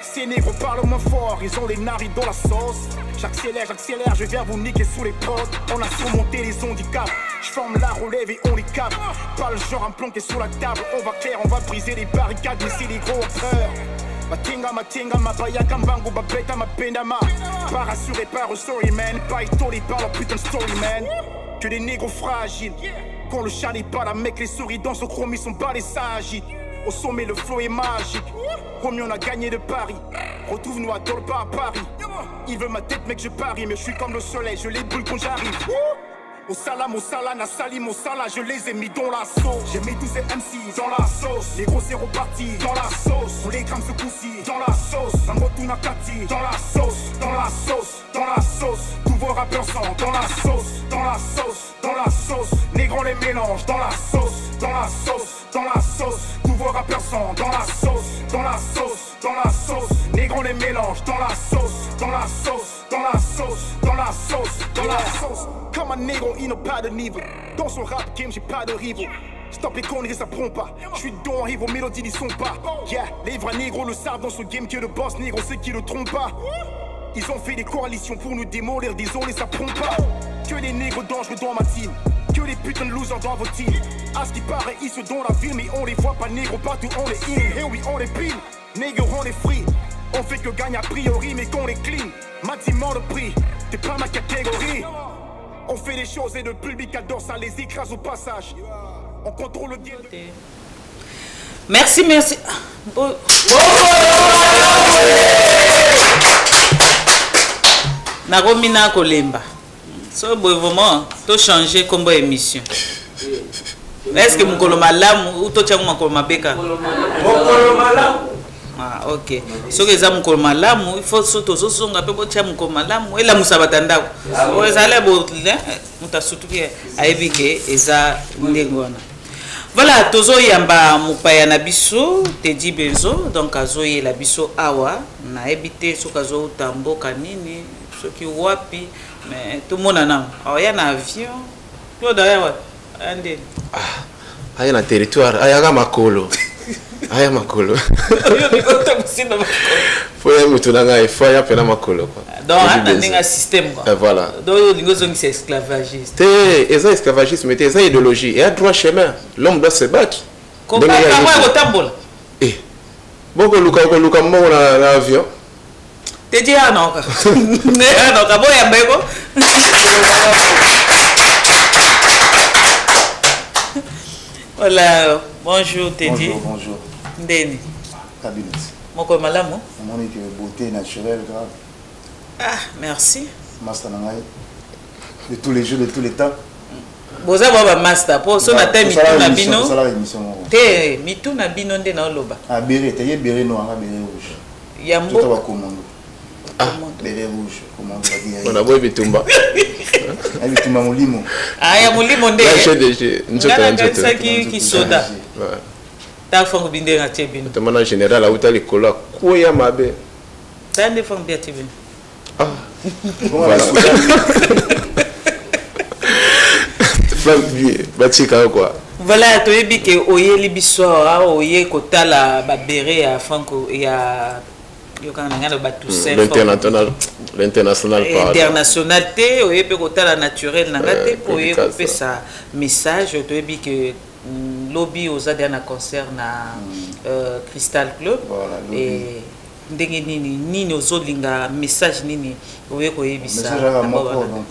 Ces négros parlent moins fort, ils ont les narines dans la sauce. J'accélère, je viens vous niquer sous les potes. On a surmonté les handicaps, je forme la relève et on les capte. Pas le genre à me planquer sur la table, on va clair, on va briser les barricades, mais c'est les gros frères. Matinga, ma baya, kambango, babeta, ma pendama. Pas rassuré, pas sorry man, pas étonné par leur putain de story man. Que des négros fragiles, quand le chat n'est pas là, mec, les souris dans son chrome, ils sont bas, les s'agitent. Au sommet, le flow est magique. Combien on a gagné de Paris, retrouve-nous à Dolba à Paris. Il veut ma tête, mec, je parie, mais je suis comme le soleil, je les brûle quand j'arrive. Au salam, na sali, mon salat, je les ai mis dans la sauce. J'ai mis tous ces MC dans la sauce. Les gros c'est reparti dans la sauce. On les crame ce coup-ci dans la sauce. Mamotou Nakati dans la sauce, dans la sauce, dans la sauce. Tous vos rappeurs sont dans la sauce, dans la sauce, dans la sauce. Négro les mélange dans la sauce, dans la sauce, dans la sauce. Tous vos rappeurs sont dans la sauce, dans la sauce, dans la sauce. Négro les mélange dans la sauce, dans la sauce, dans la sauce, dans la sauce, dans la sauce. Comme un négro, il n'a pas de niveau. Dans son rap game, j'ai pas de rival. Stop les conneries, ça prend pas. Je suis dedans, arrive aux mélodies, ils sont pas. Yeah, les vrais négros le savent dans ce game que le boss négro, ceux qui le trompent pas. Ils ont fait des coalitions pour nous démolir, désolé, ça prend pas. Que les négros dangereux dans ma team. Que les putains de losers dans vos teams. À ce qui paraît, ils sont dans la ville, mais on les voit pas négros partout, on les in. Here we on les pile. Négros, on les free. On fait que gagne a priori, mais qu'on les clean. Maximum de prix, t'es pas ma catégorie. On fait des choses et le public adore ça, les écrase au passage. On contrôle le game. Merci, merci. Naromina Kolemba. So, vraiment, tu changer comme émission. Est-ce que mon colomalamu ou tu as mon colomabeka? Ah, ok. So que ça mon malamu, il faut surtout so nga pe botia mon malamu ela musabatanda. O ezale bo muta surtout que aibike eza ndengona. Voilà, tozo yamba mupaya na biso te di benzo donc azoye la biso awa na ebité so kazo utamboka nini soki wapi mais tout monde na aya na avion. To d'ailleurs ande. Ah, aya na territoire, aya ga makolo. Aya makolo. Faut y aller, faut y aller makolo quoi. Donc on a un système quoi. Voilà. Donc c'est esclavagiste. Et ça esclavagisme, mais ça idéologie. Et à droit chemin, l'homme doit se battre. Comment on tambola? Eh. Boko luka mo na avion. Te dis ah non. Non, kabo ya bego. Voilà, bonjour Teddy. Bonjour. Ndeni. Cabinet. Moko malamu. On dit que beauté naturelle grave. Ah, merci. Master Nangai. De tous les jours, de tous les temps. Boza baba master pour so na time mitu na bino. Ça la émission. Te mitu na bino nde na loba. Ah béré, te yé béré noir, béré rouge. Yambo. Tout va commando. Ah, béré rouge, commando va dire. On a beau bitumba. Ah bitumba molimo. Ah ya molimo nde. Là j'ai ça qui soda. Ouais. Ta fongo binde na tebino. Te mana général a utali kola koya mabe. Ta nde fongo bia tebino. Ah. Voilà. Voilà, tu es que oye libisoa, oye kotala babere à Franco et à l'international té, oye pe kotala naturel nangate pour oye couper sa message, tu es que lobby aux adhérents concert na Crystal Club et ndenge nini ozolinga message nini oye koyebisa message à moko donc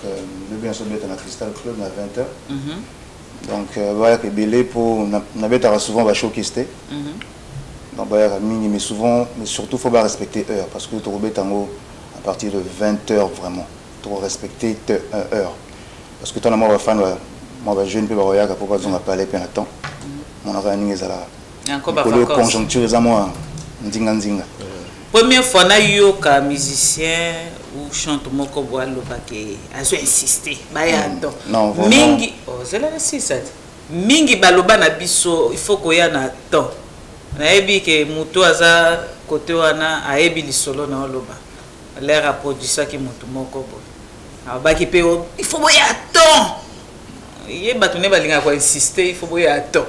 le bien sûr d'être na Crystal Club na 20h donc voilà que belé pour na beta souvent va showcaster donc voilà mini mais souvent mais surtout faut pas respecter heure parce que tu rebet tango à partir de 20h vraiment tu respecter heure parce que ton amour fan moi jeune peu ba pour pas on parler plein temps on a rien ezala encore ba conjoncture za moi ndinga première fois na yoka musicien ou chante moko boalo bake azo insister bayado mingi zela si ça mingi baloba na biso il faut koya na temps na ebi ke muto aza côté wana aebi lisolo na loba l'air a produit ça ki muto moko bo abaki pe il faut boya temps ye batune balinga ko insister il faut boya temps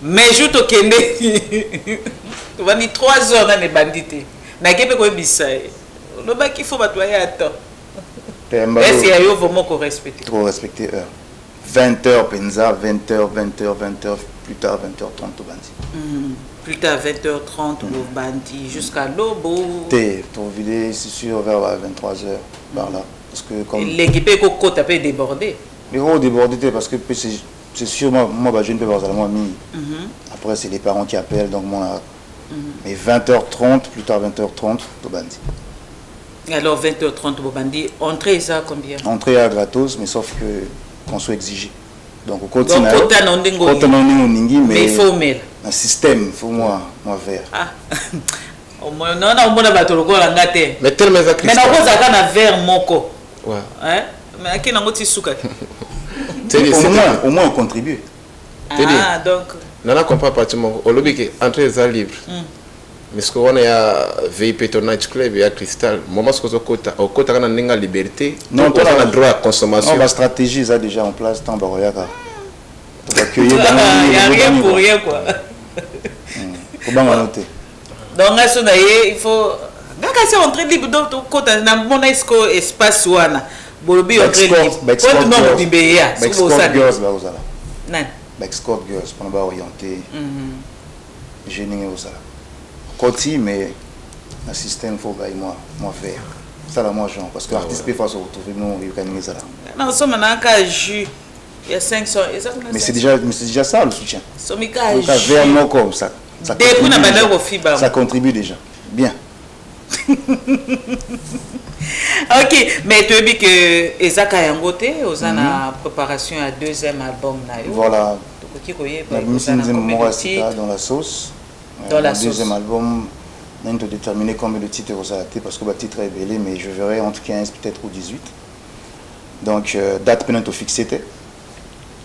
mais je to kende tu vas ni 3 heures na ne bandité na kepe ko bisa le bac il faut batoyer à temps est-ce qu'il y a eu vraiment qu'on respecte trop respecter heure 20h penza 20h plus tard 20h30 au bandi plus tard 20h30 au bandi jusqu'à l'aube t'es pour vider c'est sûr vers 23h par là parce que comme l'équipe ko côté peut déborder mais on déborder parce que c'est sûr moi je ne peux pas avoir mis après c'est les parents qui appellent donc moi mais 20h30 plus tard 20h30 au bandi Alors 20h30 Bobandi, entrée ça combien? Entrée à gratos, mais sauf que qu'on soit exigé. Donc au continent, mais il faut mettre un système, il faut moi faire. Ah. Non, on a battu le corps en gâte. Mais tellement ça. Mais on a un verre moko. Ouais. Hein? Mais à qui n'a pas de souka? Au moins on contribue. Ah donc. Non, on comprend pas tout le monde. Au lobby qui entrée est libre. Mais ce qu'on a VIP Night Club et à Cristal, moment ce qu'on a au côté on a une liberté. Non, on a droit à consommation. La stratégie est déjà en place tant baroyaka. Il n'y a rien pour rien quoi. Faut bien noter. Donc il faut. Quand c'est entrée libre donc côté na mon espace ouana. Bolobi entrée libre. Quand non bibéya. Escort girls ba uzala. Nan. Escort girls pour ba orienter. Génie uzala. Côté mais un système faut ba moi faire. Ça là moi genre parce que l'artiste peut faire se retrouver nous organiser ça là. Non, ça maintenant cas jus. Il y a 500. Mais c'est déjà ça le soutien. Somika jus. Comme ça. Ça contribue déjà. Bien. Ok, mais tu as dit que Ezaka Yangote, aux en préparation à deuxième album. Voilà. La musique dans la sauce. Dans la deuxième album, on a déterminé combien de titres vous avez parce que le titre est belé, mais je verrai entre 15 peut-être ou 18. Donc, date peut-être fixée.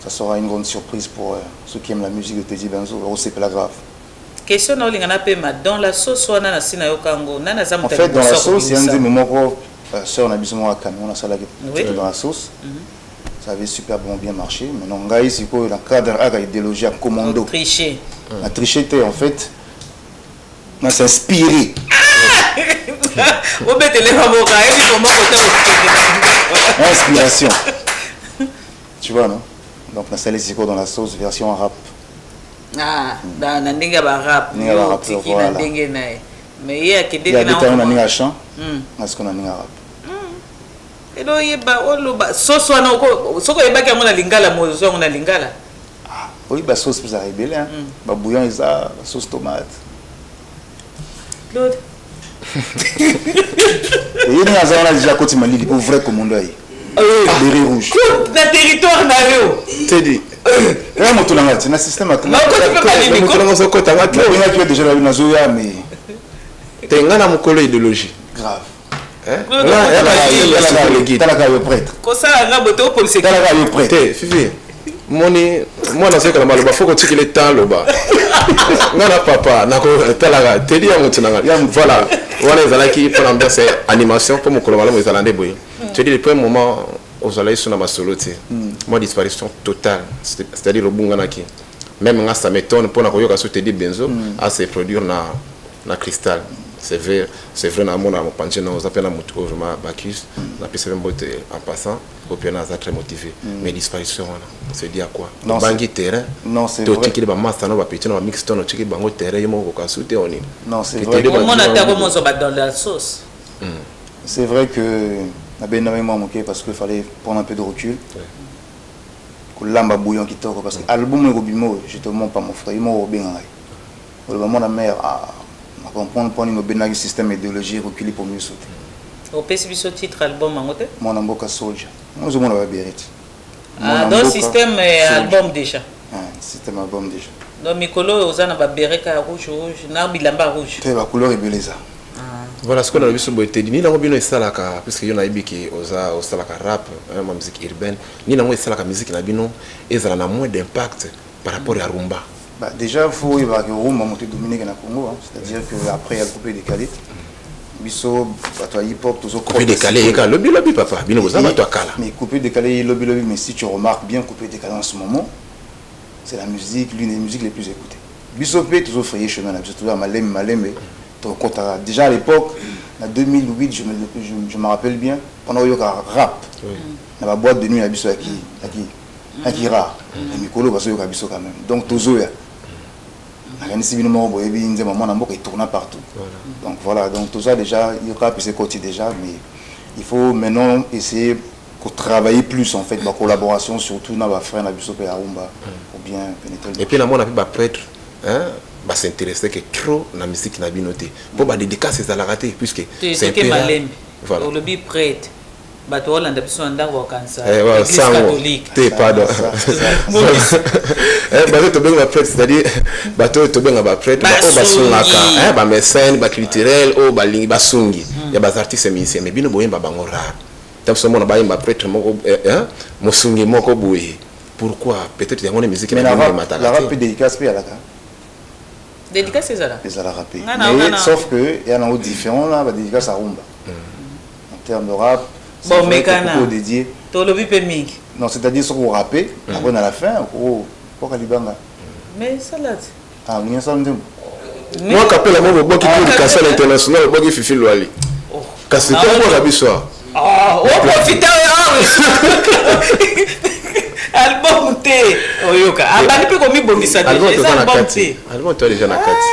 Ça sera une grande surprise pour ceux qui aiment la musique de Teddy Benzo. C'est pas grave. Question dans la sauce, on a en fait, dans la sauce, il y a un moment où sœur a besoin de camion, on a salade dans la sauce. Ça avait super bien marché. Maintenant, on a ici le cadre à idéologie à commando. Tricher. La tricher, en fait, on s'est inspiré. Inspiration. Tu vois, non? Donc, on a salé dans la sauce version rap. Ah, dans la ninga rap. Voilà. Mais il y a des ninga chant. Est-ce qu'on a ninga rap? Et donc, il y a sauce na lingala mozo na lingala. Ah, oui, bah sauce plus arrivé là. Bah bouillon et ça, sauce tomate. Claude. Et il y a déjà côté Mali, au vrai commando aí. Béret rouge. Dans territoire na yo. T'es dit. Là mon toulanga, c'est un système à. Non, tu peux pas dire mon toulanga so kota ngati. Il y a déjà la nazoya mais tenga mon colo idéologie. Grave. Hein? Là, il y a le prêtre. Comme ça, la beauté au policier. Il y a le prêtre. Fifi. Moi, dans ce cas, il faut que tu aies le temps là-bas. Non, papa, t'es dit à mon toulanga. Voilà. On est allé qui pour l'ambiance animation pour mon collaborateur, mais ils allaient débrouiller. Tu dis le premier moment aux allées sur ma solo, moi disparition totale, c'est-à-dire le bunganaki. Même quand ça m'étonne pour n'avoir que Teddy Benzo à se produire na cristal. C'est vrai na mon penché na aux appels à mon vraiment Bacchus, na piste même beauté en passant, au piano ça très motivé. Mais disparition c'est dit à quoi? Bangi terrain. Non, c'est vrai. Tu qui ba master no ba petit no mix ton tu qui bango terrain yemo ko kasute oni. Non, c'est vrai. On a comment ça dans la sauce. C'est vrai que na ben moi moqué parce qu'il fallait prendre un peu de recul. Lamba bouillon qui toko parce que album Robimo, je te montre pas mon frère, il m'a bien ngai. Le moment la mère on comprendre pour nous bien système idéologie reculé pour mieux sauter. Au PCB ce titre album en côté? Mon amboka soldier. Moi je m'en va bien. Ah dans système album déjà. Ah, système album déjà. Donc Mikolo ozana ba bereka rouge na bilamba rouge. C'est la couleur est beleza. Voilà ce qu'on a vu sur le télé. Ni na mobino esalaka parce que yo na ibiki oza osalaka rap, ma musique urbaine. Ni na mo esalaka musique na bino ezala na moins d'impact par rapport à rumba. Bah déjà il faut voir que rumba monter dominique na Congo, c'est-à-dire que après il y a le coupé décalé. Biso bato hip hop toujours coupé décalé et quand lobby papa, bino oza bato akala. Mais coupé décalé lobby mais si tu remarques bien coupé décalé en ce moment, c'est la musique, l'une des musiques les plus écoutées. Biso peut toujours frayer chemin là, toujours malem. Déjà à l'époque, en 2008, je me rappelle bien, pendant qu'il y a rap, dans la boîte de nuit, il y a qui rare. Et Mikolo, parce qu'il y a quand même. Donc, toujours, il tourne partout. Donc voilà, donc tout ça déjà, il y a c'est côté déjà, mais il faut maintenant essayer de travailler plus en fait, la collaboration, surtout dans la frère, et Arumba, pour bien pénétrer. Et puis là, on a vu prêtre. Bah s'intéresser que trop la musique n'a bien noté pour bah dédicace c'est à la rater puisque c'est un peu Voilà. Au lobby prêtre. Bato Hollande biso ndako kansa. L'église catholique. T'es pardon. Bato to benga prêtre, c'est-à-dire bato to benga ba prêtre, ba basungaka, ba mécène, ba culturel, o ba lingi basungi. Ya ba artistes musiciens, mais bino boyemba bango rare. Tam somo na ba yemba prêtre moko mosungi moko boye. Pourquoi? Peut-être yango les musiques mais la rap peut dédicace pe alaka. Dédicace c'est ça là. Les ala rapé. Mais sauf que il y a un autre différent là, ba dédicace à rumba. En termes de rap, bon, mécana. Dédié. Non, c'est-à-dire sur le rappé, après à la fin, pour Kalibanga. Mais ça là. Ah, mais ça me moi, quand la maman qui peut le casser à l'international, le qui fait le Casser quoi la bissoire. Ah, on profite album T. Oyoka. Abani pe komi bongisa déjà. Album T. Album toi déjà na kati.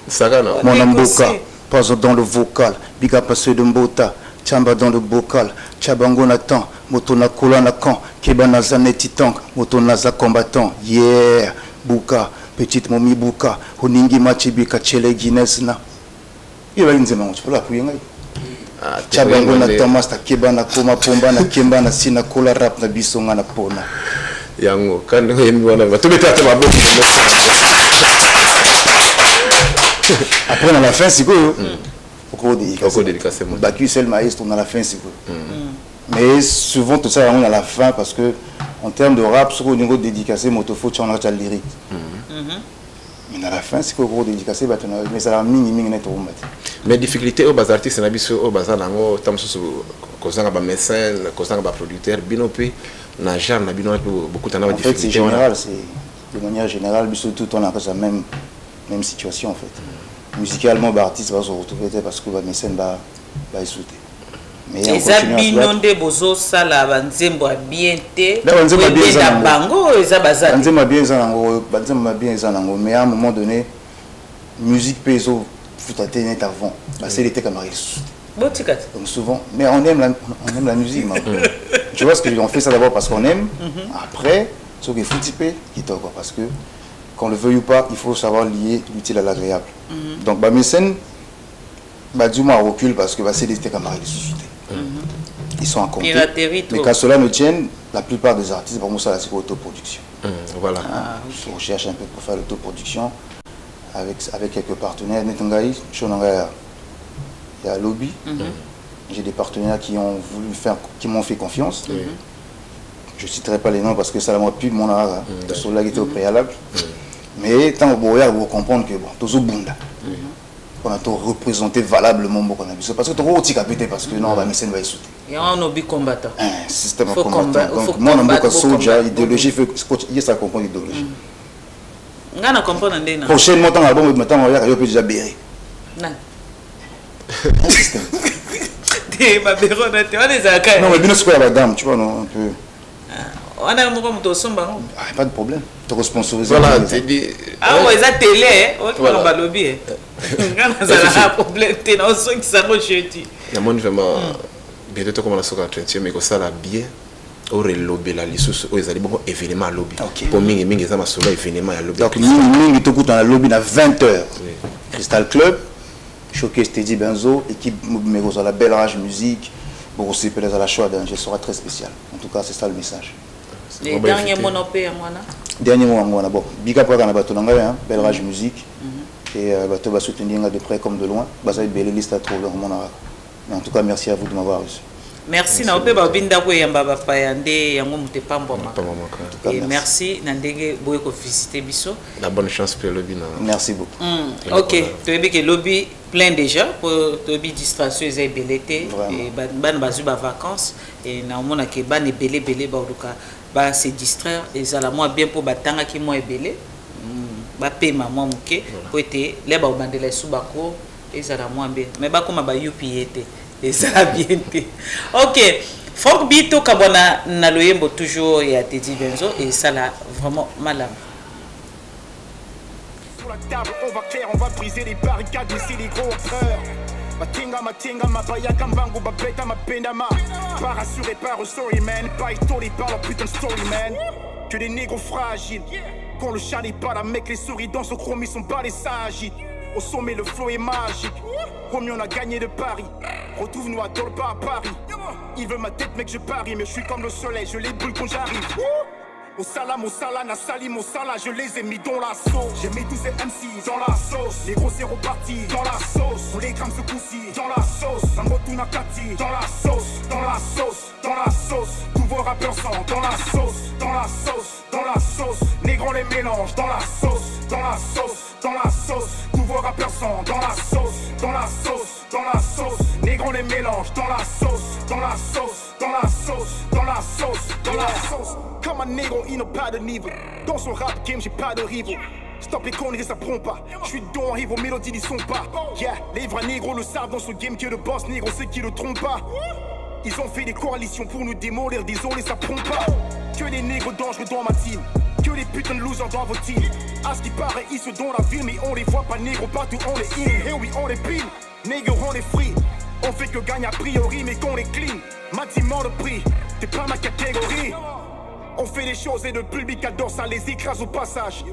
Sagana. Mon amboka, pas dans le vocal, big up à ceux de Mbota. Chamba dans le bocal, Chabango Nathan, Moto Nakola Nakan, Kebana Zaneti Tank, Moto Naza combattant, yeah, Buka, petite momie Buka, Honingi Machibika, Chele Guinness na. Il va y avoir tu peux l'appuyer. Chabango Nathan, Master Kebana Koma Pomba, na Kemba na Sina Kola Rap na Bisonga na Pona. Yango, quand on va tout mettre à ma bouche. Après, à la fin, c'est quoi? Au dédicace. Baku c'est le maestro, on a la fin c'est quoi. Mais souvent tout ça on a la fin parce que en termes de rap sur au niveau dédicacé motofo tu en as le lyrique. Mais à la fin c'est quoi gros dédicacé mais ça la mingi net mais difficulté au bas artiste na biso au bas nango tamso kozanga ba mécène kozanga ba producteur binopi na genre na bino beaucoup de difficultés. En fait c'est général, c'est de manière générale biso tout on a la même situation en fait. Musicalement, l'artiste va se retrouver parce que le mécène va sauter. Mais les abinondé bozo sala banzembo bien te. Banzembo bien zanango mais à un moment donné musique peso futaté net avant. C'est l'été comme il donc souvent mais on aime la musique. Tu vois ce que on fait ça d'abord parce qu'on aime. Après ce qui faut typer qui quoi parce que qu'on le veuille ou pas, il faut savoir lier l'utile à l'agréable. Donc, mes scènes, du moins recule parce que c'est des camarades de société. Ils sont en compte. Mais quand cela me tienne, la plupart des artistes, pour moi, ça c'est l'autoproduction. Voilà. On cherche un peu pour faire l'autoproduction avec quelques partenaires. Il y a Lobby. J'ai des partenaires qui ont voulu faire, qui m'ont fait confiance. Je ne citerai pas les noms parce que ça m'a plus de mon art. Cela qui était au préalable. Mais tant que vous comprendre que bon, tous au bunda, on a tout représenté valablement beaucoup parce que tout le monde parce que non, la mission va sauter. Et on a un combattant. Un système combattant. Donc moi, on a beaucoup de soldiers, idéologie, il faut comprendre l'idéologie. On a comprendre l'idéologie. Prochainement, dans l'album, maintenant, on va déjà bérer. Non. Un système. Non, mais bien sûr, il y a la dame, tu vois, non, un peu. On a pas de problème. Tu as sponsorisé. Voilà, tu dis. Ah, ouais, ça télé, on va lobby. On a un problème, tu as un son qui s'arrange. Il y a vraiment. Bientôt, comme on a 30e, mais ça la bien. Au lobby, la licence, ils allaient beaucoup événement à lobby. Pour Mingi, Mingi, ça m'a sauvé événement à lobby. Donc, Mingi, tu écoutes dans la lobby à 20h. Crystal Club, Showcase Teddy Benzo, équipe Mégos à la Belle Rage Musique, pour aussi peut-être à la choix d'un sera très spécial. En tout cas, c'est ça le message. Les derniers mots à moi. Dernier mot à moi. Bon, big up à Bateau Nanga, Belle Rage Musique. Et Bateau va soutenir de près comme de loin. Ça va être belle liste à trop dans mon art. Mais en tout cas, merci à vous de m'avoir reçu. Merci na ope ba binda ko yamba ba payande yango mutepambo ma. Et merci na ndenge boye ko visiter biso. La bonne chance pour le lobby na. Merci beaucoup. OK, tu veux que lobby plein déjà pour lobby distraction et belete et ban bazu ba vacances et na mona ke ban belé ba luka ba se distraire et ça la moi bien pour batanga ki moi belé. Ba pe maman muke pour été les ba bandela subako et ça la moi bien. Mais ba koma ba UPT. Et ça a bien été. Ok. Franck Bito Kabona Naloyembo toujours et à Teddy Benzo et ça l'a vraiment malade. Sur la table, on va clair, on va briser les barricades, ici les gros frères. Matinga, ma baya, kambango, ma beta, ma pendama. Pas rassuré, pas sorry man. Pas étonné par leur putain de story man. Que des négros fragiles. Quand le chat n'est pas là, mec, les souris dans ce chrome, ils sont pas les sages. Au sommet, le flow est magique. Romy, on a gagné de Paris. Retrouve-nous à Dolba à Paris. Ils veulent ma tête, mec, je parie. Mais je suis comme le soleil, je les brûle quand j'arrive. Au salam, n'a sali, mon salat, je les ai mis dans la sauce. J'ai mis tous ces MC dans la sauce. Les gros c'est reparti dans la sauce. On les crame ce coup-ci dans la sauce. Un retour Nakati dans la sauce, dans la sauce, dans la sauce. Tous vos rappeurs sont dans la sauce, dans la sauce, dans la sauce. Négro les mélange dans la sauce, dans la sauce, dans la sauce. Tous vos rappeurs sont dans la sauce, dans la sauce, dans la sauce. Négro les mélange dans la sauce, dans la sauce, dans la sauce, dans la sauce, dans la sauce. Comme un négro, il n'a pas de niveau. Dans son rap game, j'ai pas de rival. Stop les conneries, ça prend pas. J'suis dedans, arrive aux mélodies, ils sont pas. Yeah, les vrais négros le savent dans ce game que le boss négro, c'est qui le trompe pas. Ils ont fait des coalitions pour nous démolir, désolé, ça prend pas. Que les négros dangereux dans ma team. Que les putains de losers dans vos teams. À ce qui paraît, ils se donnent la ville, mais on les voit pas négros partout, on les in. Et oui, on les pile. Négros, on les free. On fait que gagne a priori, mais qu'on les clean. Maximum de prix, t'es pas ma catégorie. On fait des choses et le public adore ça, les écrase au passage.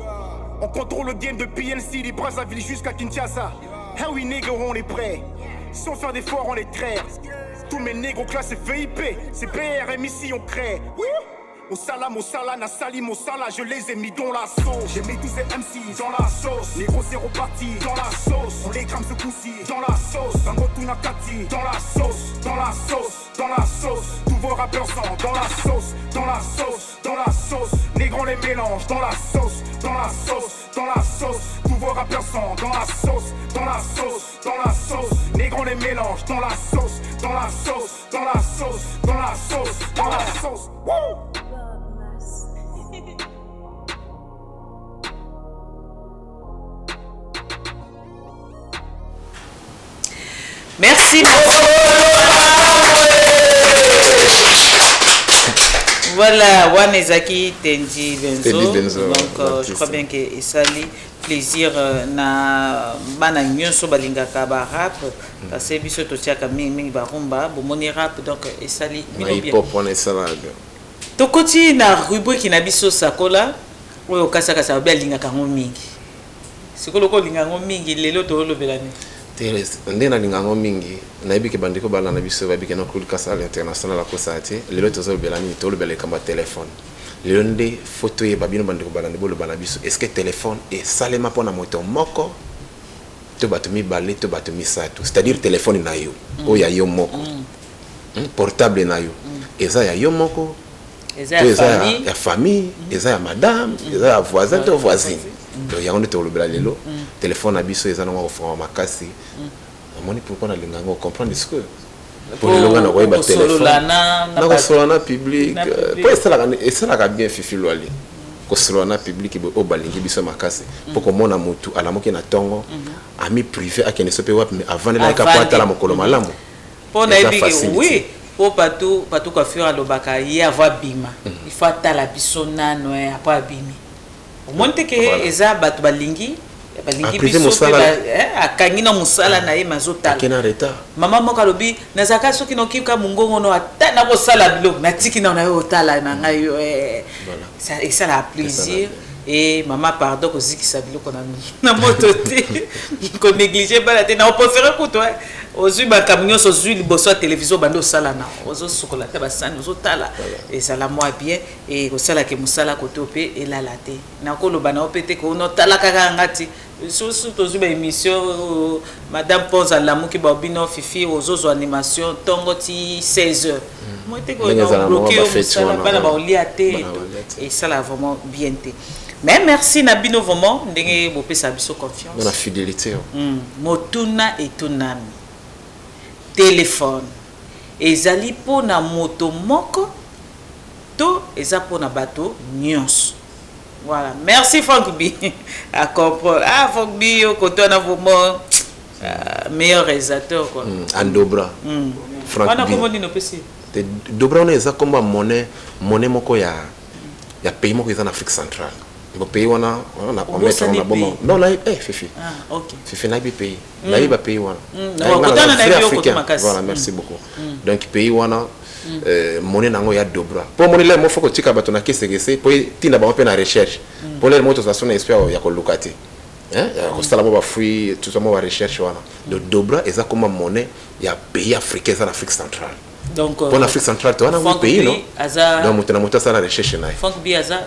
On contrôle le game de PNC, des Brazzaville jusqu'à Kinshasa. Ah oui, négro, on est prêt. Sans faire d'efforts, on les traite. Tous mes négros classés VIP, c'est BRM ici, on crée. Au salam, n'a sali, mon salat, je les ai mis dans la sauce. J'ai mis tous ces MC dans la sauce. Les gros c'est reparti dans la sauce. On les crame ce coup-ci dans la sauce. Un retour Nakati dans la sauce, dans la sauce, dans la sauce. Tous vos rappeurs sont dans la sauce, dans la sauce, dans la sauce. Négro les mélange dans la sauce, dans la sauce, dans la sauce. Tous vos rappeurs sont dans la sauce, dans la sauce, dans la sauce. Négro les mélange dans la sauce, dans la sauce, dans la sauce, dans la sauce, dans la sauce. Woo! Merci. Voilà, Wanezaki Tendi Benzo. Donc, je crois bien que ça lui plaisir na bana nyonso balingaka ba rap parce que biso to tiaka mingi ba rumba bo moni rap donc ça lui bien. To koti na rubrique na biso sakola oyo kasaka sa ba lingaka ngo mingi. Sikolo ko linga ngo mingi lelo to lo belani. Ndena lingango mingi na ibike bandiko bana na biso babike no kul kasal international la kosati lelo tozo belani to lo bele kamba téléphone lelo nde photo ye babino bandiko bana ndebo lo bana biso est-ce que téléphone et salema pona moto moko to batumi balé to batumi sato c'est-à-dire téléphone na yo o ya yo moko portable na yo eza ya yo moko eza ya famille eza ya madame eza ya voisin to voisine. Donc, il y a un autre téléphone à biso, ils ont offert ma casse. On dit pourquoi on a l'ingénieur comprendre ce que pour le long on a eu téléphone. Na solana public. Pour ça la bien fifi loali. Ko solana public au balingi biso ma casse. Pour que mon amutu ala moki na tongo ami privé a kene sope wap mais avant de la kapata la mokolo malamu. Pour na oui. Pour partout quoi faire à l'obaka y avoir bima. Il faut atala biso nano et après bimi. Monte que eza batu balingi biso akangi na musala na ye mazotala mama moko alobi nazaka soki nokika mungongo no ata na kosala biloko natiki na yo otala na ngai yo ça la plaisir et maman pardon kozikisa biloko na moto te ko négliger bala te na préférer ko toi ozui ba camion so zui liboso télévision bando sala na ozo sokola ta basani ozo tala et ça la moi bien et ko sala ke musala ko topé et la laté na ko lo bana opete ko no tala kaka ngati surtout tozui ba émission madame pose à l'amour ki ba bino fifi ozo animation tongo ti 16h moi te ko bloqué au sala bana ba oliaté et ça la vraiment bien té. Mais merci Nabino vraiment ndenge bo pesa biso confiance. Dans la fidélité. Motuna et tunami. Téléphone. Ezali po na moto moko to eza po na bato nyonso. Voilà. Merci Franck B. À comprendre. Ah Franck B au côté on a vraiment meilleur réalisateur quoi. Andobra. Franck B. On a comment dit no PC. Dobra on eza comme monnaie moko ya pays moko en Afrique centrale. Le pays on a mettre on a bon non là fifi OK fifi na bi pays na bi pays on voilà merci beaucoup donc pays on a monnaie nango ya dobra pour monnaie là mo faut que tika bato na kese pour tinda ba pe na recherche pour les motos ça sonne espère ya ko lukati kosala mo bafui tout ça mo ba recherche wana de dobra eza comme monnaie ya pays africain en Afrique centrale. Donc pour l'Afrique centrale tu as un pays non donc mutu na mutu asala recherche naye Frank Bi aza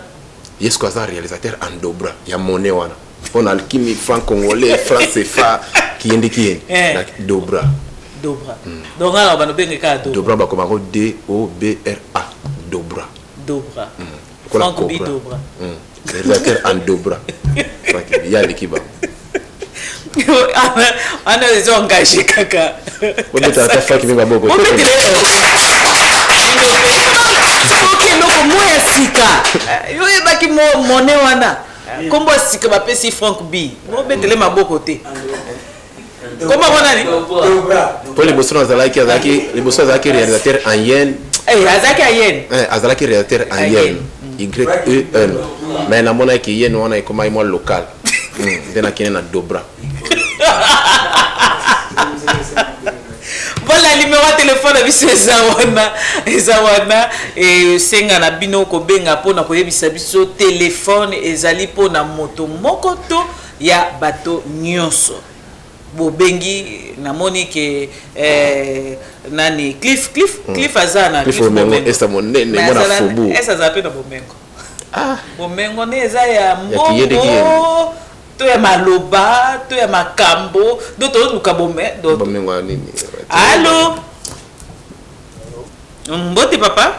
yesko aza réalisateur en dobra ya monnaie wana on a kimi franc congolais franc CFA kiendi na dobra donc alors ba no benga ka dobra ba komako DOBRA dobra Frank Bi dobra réalisateur en dobra Frank Bi ya likiba ana les engagés kaka on est à ta fac mi baboko OK loko moya sika yo yebaki monnaie wana kombo sika ba pesi Frank Bi mo betele maboko te comment wana ni pour les bossons azalaki réalisateur en yen azalaki en yen azalaki réalisateur en yen YEN mais na mona ki yen wana ikoma imo local ndena kine na dobra. Voilà, numéro de téléphone biso ezawana et senga na bino ko benga pona ko yebisa biso téléphone ezali pona moto moko to ya bato nyonso. Bo bengi namoni ke nani Cliff azana Cliff Bomengo esa monene mona fubu. Esa zape na Bomengo. Bomengo ne eza ya mbongo. To ya maloba, to ya makambo, d'autres luka bomé, d'autres. Allô? Mbote papa?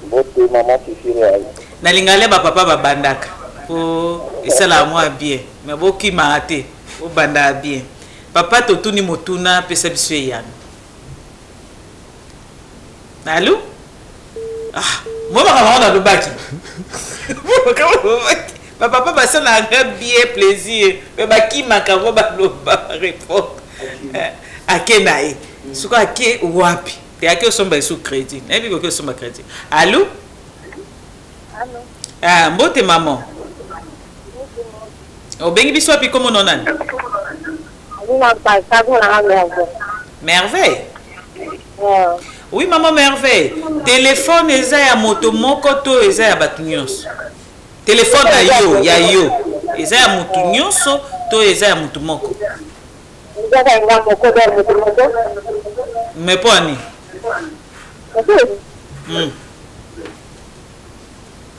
Mbote maman Sifiri. Na lingale ba papa ba bandaka. Po isala moi bien. Mais boki maate, o banda bien. Papa totuni motuna pesa biso yana. Allô? Ah, moi ba na lobaki. Papa ça n'a bien plaisir mais baki makavo ba répondre à kenae suka ke wapi te ake somba sous crédit na bi ko somba crédit. Allô mbote maman o bengi biso api comme non nani Merveille. Oui maman Merveille, téléphone eza ya moto moko to eza ya batu nyonso. Téléphone na yo ya yo eza ya mutu nyonso to eza ya mutu moko. Mais poni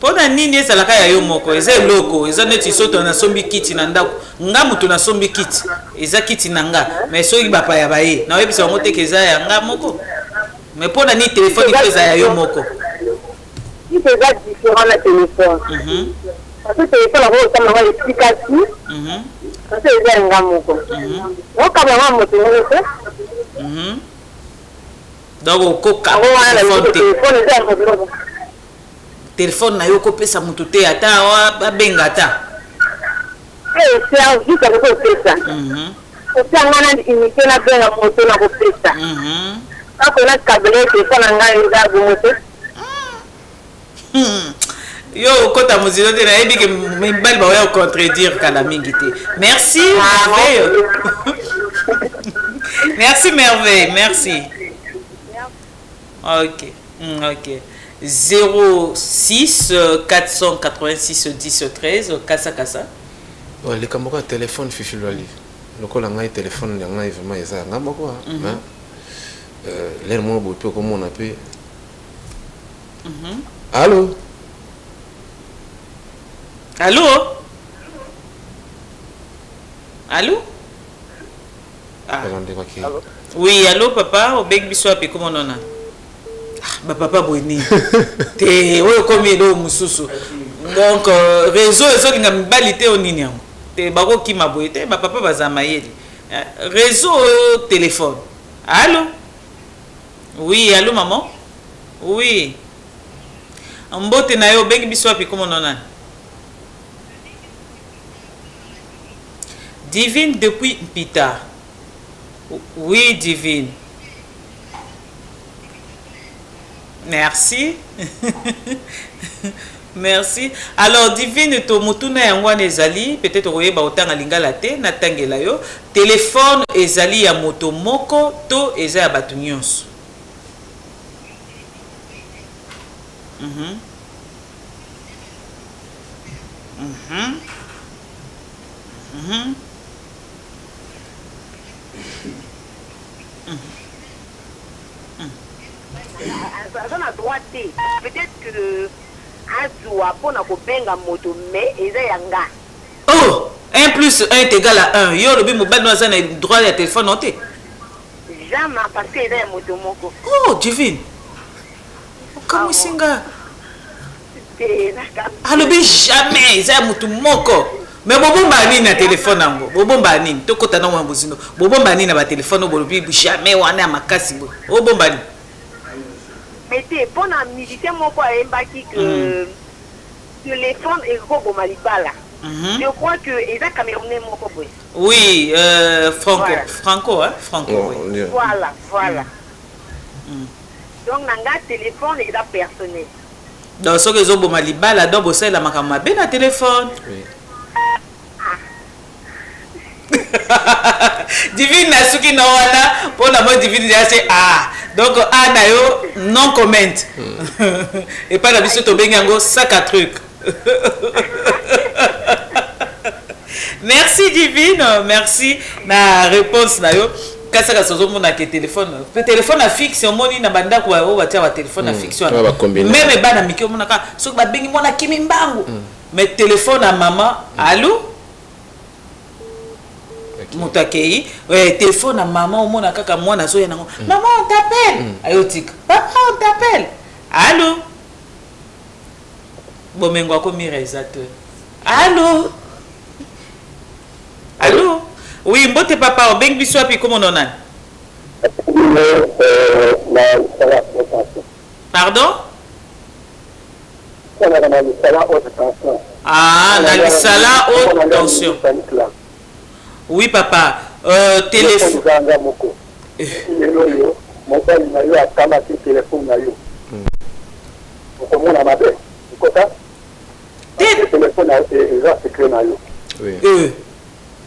pona nini ezalaka ya yo moko eza eloko eza neti soto na sombi kiti na ndako nga mutu na sombi kiti eza kiti na nga mais soki bapaya baye na oyebisa bango teke eza ya nga moko mais pona ni téléphone eza ya yo moko. C'est différent la téléphone. Parce que le téléphone a vraiment une explication. Parce que c'est un grand mot. Donc, quand même, on peut donc, téléphone na yo ko pesa mutu te ata wa benga ata. C'est un juste avec ça. C'est un grand unité na benga moto na ko pesa. Quand on a câblé téléphone na nga moto. Yo kota muzilo te na yebi ke mbali ba wa contredire kala mingi te. Merci Merveille. Merci Merveille, merci. OK. OK. 06 486 10 13 kasa. Ouais, les caméras téléphone fifi loli. Lokola ngai téléphone ya ngai vraiment eza nga moko hein. L'air mo bo pe comme on appelle. Allô? Allô? Allô? Ah. Oui, allô papa, au beg biso api comment on a? Bah papa boni. Te oyo komi do mususu. Donc réseau ezo ki ngambalité onini yango. Te bako ki maboyete ba papa bazama yeli. Réseau téléphone. Allô? Oui, allô maman? Oui. Mbote na yo beg biso api comment on a? Divine depuis Pita. Oui, Divine. Merci. Merci. Alors, Divine, to mutuna yangwa ezali, peut-être oyeba otanga lingala te, na tangela yo. Téléphone ezali ya moto moko, to eza ya batu nyonso. Ça n'a droit peut-être que Azoua pour na kobenga moto mais eza yanga. Oh, 1 plus 1 est égal à 1. Yo le bi mobile no za na droit ya téléphone noté. Jamais parce que eza moto moko. Oh, divine. Comme singa. Ah le bi jamais eza moto moko. Mais bobomba nini na téléphone nango? Bobomba nini? Tokota na mwambo zino. Bobomba nini na ba téléphone bolobi jamais wana makasi bo. Bobomba nini? Mais c'est pour un musicien moko ayembaki que téléphone et Robo Malibala. Je crois que Eza Camerounais moko boy. Oui, Franco, voilà. Franco, hein, Franco. Oh, oui. Voilà, voilà. Donc nanga téléphone et personnel. Donc ce que Zobo Malibala donc bossé la makama ben na téléphone. Oui. Divine na suki na wana pour la mode divine c'est ah donc ah na yo non comment et pas la biso to bengango sac à truc. Merci divine, merci na réponse na yo kasaka sozo mona ke téléphone pe téléphone à fixe on moni na banda ko o batia ba téléphone à fixe même bana miki mona ka so ba bengi mona kimi mbangu mais téléphone à maman allô Motakei, téléphone à maman au monde kaka mwana so yango. Maman on t'appelle. Ayotik. Papa on t'appelle. Allô? Bomengo ko mirezateur. Allô? Allô? Oui, mbote papa o bengi biso api comment on a? Pardon? Ah, na lisala haute tension. Oui, papa. Téléphone.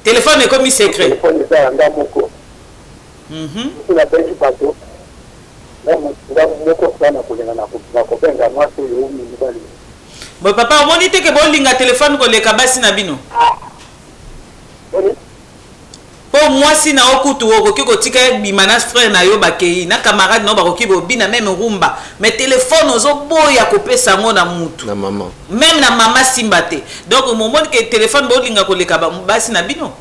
Téléphone est comme secret. Bon, papa, on dit que bon linga téléphone ko le kabasi na bino. Pour moi si na okutu okoki kotika bimana frère na yo bakei na camarade no bakoki bobina même rumba mais téléphone ozo boya kopesa ngo na mutu na maman même na mama simba te donc au moment que téléphone bolinga koleka basi na bino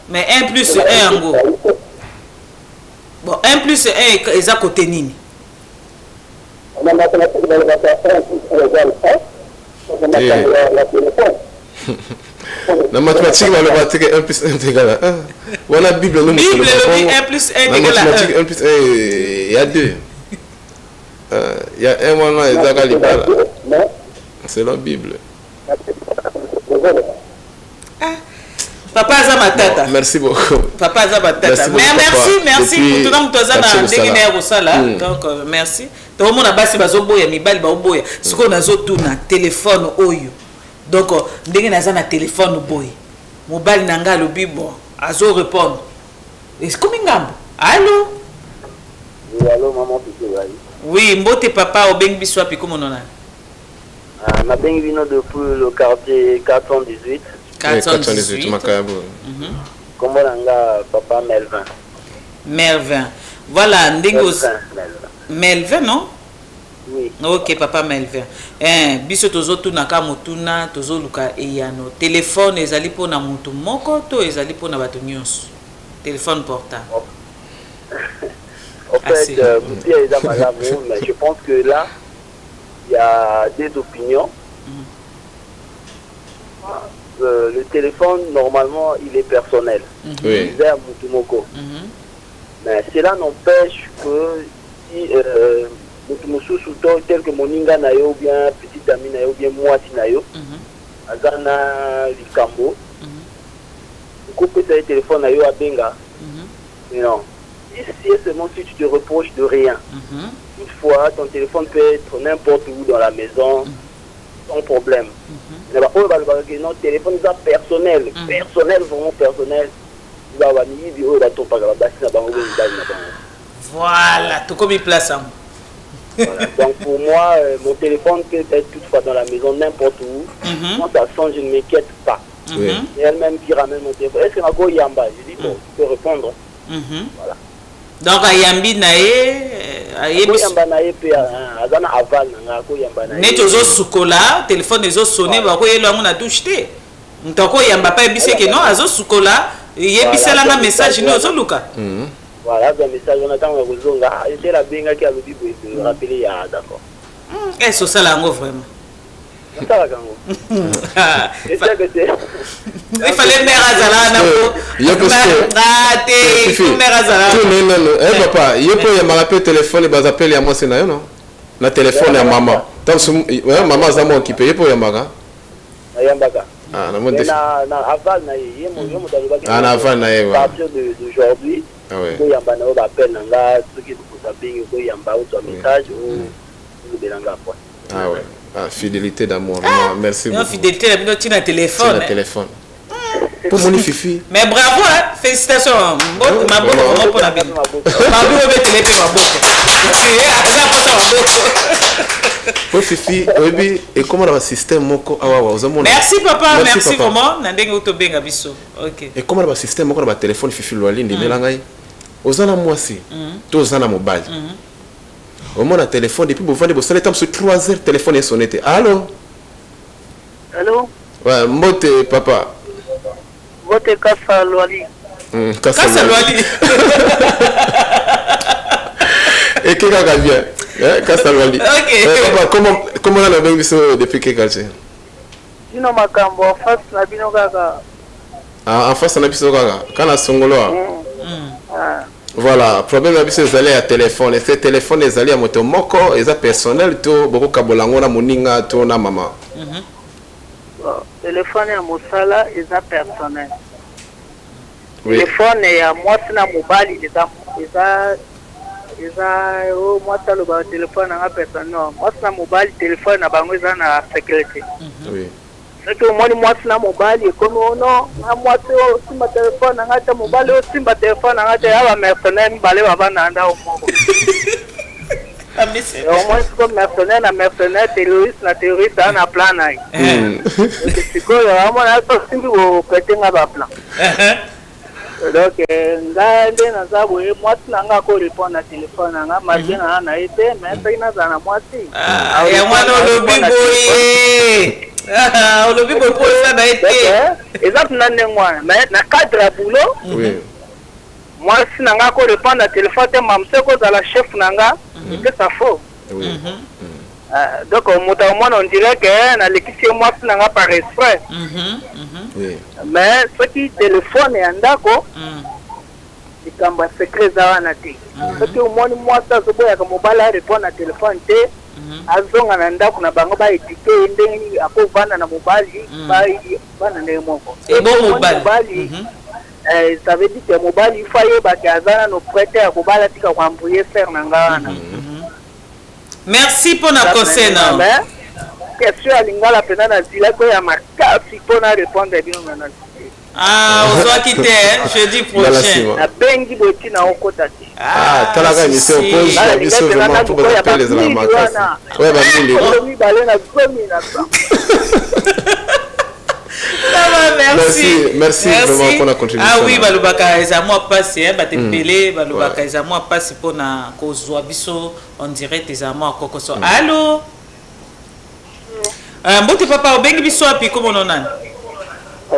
mais 1 plus 1 ngo bon 1 plus 1 eza côté nini na mathématique, on va dire 1 plus 1 est égal à 1. On a la Bible, nous Bible, 1 plus 1 est égal à 1. Mathématique, 1 plus 1, il y a 2. Il y a 1 moment, il y a 2. C'est la Bible. Papa Zamatata. Merci beaucoup. Papa Zamatata. Merci pour tout le monde. Donc, merci. Tout le monde a basé bazoboya, mibali baoboya. Ce qu'on a zotou na téléphone oyo. Donc, ndenge na za na téléphone boy. Mobile nanga lo bibo. Azo répondre. Est-ce que mingambo? Allô? Oui, allô, maman Piqué. Oui, mbote papa au beng biswa pi comment on a? Ma beng vino depuis le quartier 418. 418. Comment on papa Melvin? Melvin. Voilà, ndengos. Melvin, non? Oui. Ok, papa Melvin. Biso tozo tunaka mutuna, tozo luka eyano. Téléphone ezali po na mutu moko to ezali po na bato nyonso. Téléphone portable. En fait, mais je pense que là, il y a des opinions. Le téléphone, normalement, il est personnel. Oui. Mais cela n'empêche que si tel que Moninga Nayo, ou bien Petit Ami Nayo, ou bien Moati Nayo, Azana Likambo, vous coupez le téléphone Nayo à Benga. Mais non. Si seulement si tu te reproches de rien. Toutefois, ton téléphone peut être n'importe où dans la maison, sans problème. Notre téléphone est personnel, vraiment personnel. Voilà, tout comme il place. Voilà. Donc pour moi, mon téléphone peut être toutefois dans la maison, n'importe où. Quand ça sonne, je ne m'inquiète pas. Et elle-même qui ramène mon téléphone. Est-ce que ma go yamba? Je dis bon, tu peux répondre. Voilà. Donc ayambi nae yamba nae pe azana aval na ko yamba nae. Ne tozo sukola, téléphone ezo sonner ba ko yelo ngona touche te. Ntako yamba pa ebise ke non azo sukola, yebisela nga message ni ozo luka. Voilà, le message on attend ko zonga, était la benga qui a le bibo de rappeler ya d'accord. Est-ce ça là vraiment? Ça va gango. Et ça que c'est. Il fallait mère azala na ko. Yo raté, mère azala. Non, eh papa, yo po ya marape téléphone ba appel ya moi c'est na yo non? Na téléphone ya maman. Tant maman za mo occupé yo po ya maga. Ayambaka. Ah, na mo défi. Na aval na ye mo taloba. Ah, na aval na ye. À partir d'aujourd'hui. Ah ouais. Ko yamba na ba appel nga ce qui ko sabingi ko yamba ou ton message ou belanga quoi. Ah ouais. Ah, fidélité d'amour. Merci beaucoup. Non, fidélité d'amour, tu as un téléphone. Tu as un téléphone. Pour mon fifi. Mais bravo, hein? Félicitations. Ma bonne maman pour la vie. Ma bonne pour fifi, oui, et comment le système moko merci papa, merci vraiment. Nandenge utobenga biso. OK. Et comment le système moko na téléphone fifi loali ndimela ngai. Ozana mwasi. To ozana mobile. Au moins, le téléphone, depuis que vous vendez, vous allez sur 3 heures, le téléphone est sonné. Allô? Allô? Ouais, Mbote, papa. Mbote Kassa Loali. Kassa Loali. Et qui a bien? Kassa Loali. Ok. Papa, comment on a bien vu ça depuis quel quartier? Sinon, ma cambo, en face, la bino gaga. Ah, en face, on a vu ça gaga. Quand on a songolo. Voilà, problème là c'est aller à téléphone et ce téléphone les allés à moto moko et ça personnel tout beaucoup kabolango na moninga tout na maman. Téléphone ya mosala et ça personnel. Oui. Téléphone ya moi c'est na mobile et ça oh moi ça le téléphone na personnel. Moi c'est na mobile téléphone na bango ça na sécurité. Oui. C'est que moi na mobile et comme non moi c'est aussi ma téléphone na ngata mobile aussi ma téléphone na ngata ya ba mercenaire balé baba na nda o moko. Ah mais c'est au moins c'est comme mercenaire terroriste na plan na. C'est quoi vraiment là ça simbi au côté nga ba plan. Donc ngande na za boye moi na nga ko répondre na téléphone na margina na été mais ça ina za na moi si. Ah ya mwana lobi boye. Ah, on l'a vu pour ça n'a été. Exemple mais na cadre à boulot. Oui. Moi si nanga ko répondre à téléphone te mamse ko za la chef nanga, c'est ça faux. Oui. Donc on dirait que na l'équipe moi si nanga par exprès. Oui. Mais ce qui téléphone et andako. Ikamba secret za wana te. Ce qui au moins moi ça zo boya ka mobile répondre à téléphone te. Azonga na ndako na bango ba etike ndenge akovanda na mobile bana ndenge moko. Et bon mobile. Ça veut dire que mobile il faut yeba ke azana no prêter à kobala tika ko embrouiller faire nanga wana. Merci pour na conseil na. Question alingala pena na zila ko ya makasi pour na répondre bien maintenant. Ah, on doit quitter jeudi prochain. Na bengi boti na okota ti. Ah, talaga ni se oppose à biso vraiment pour appeler les ramasses. Ouais, bah oui. Balé na gomi na ça. Merci vraiment pour la contribution. Ah oui, balubaka ezamwa passe hein, batepele balubaka ezamwa passe pour na kozwa biso en direct ezamwa kokoso. Allô? Mbote papa obengi biso api comment on a?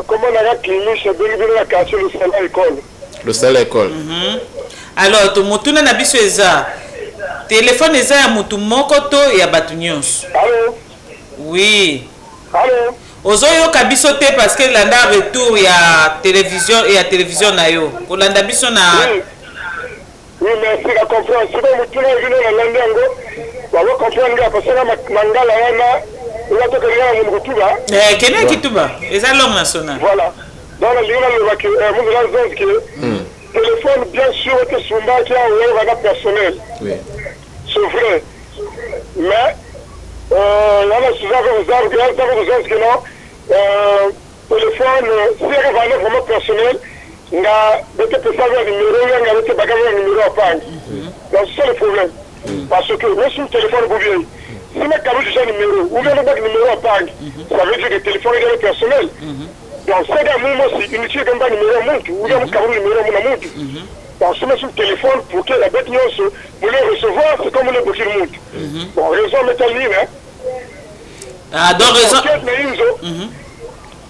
Comment on a clinique chez la quartier le salon école. Le salon école. Alors to mutuna na biso eza téléphone eza ya mutu moko to ya batu nyonso. Allô? Oui. Allô? Ozoyoka biso te parce que landa retour ya télévision na yo. Kolanda biso na Oui, mais c'est la comprendre. Si vous mutuna vino na langango, wa comprendre parce que mangala yana Kenya Kituba, et ça langue nationale. Voilà. Dans la ligne, téléphone, bien sûr, que son qui a un personnel. Oui. C'est vrai. Mais, là, si vous avez que non, téléphone, si vous avez vraiment personnel, il y a des personnes qui ont un numéro, il y a des personnes qui ont un numéro à prendre. Donc, c'est le problème. Parce que même si le téléphone vous vient, si je mets déjà numéro, ou bien le numéro à Pag, ça veut dire que le téléphone est personnel. Donc, c'est un moment aussi, inutile de mettre numéro à montre, ou bien le numéro à mon montre. Donc, si je mets le téléphone pour que la bête vous le recevoir, c'est comme le bloquer le montre. Bon, raison métallique, hein. Ah, donc raison.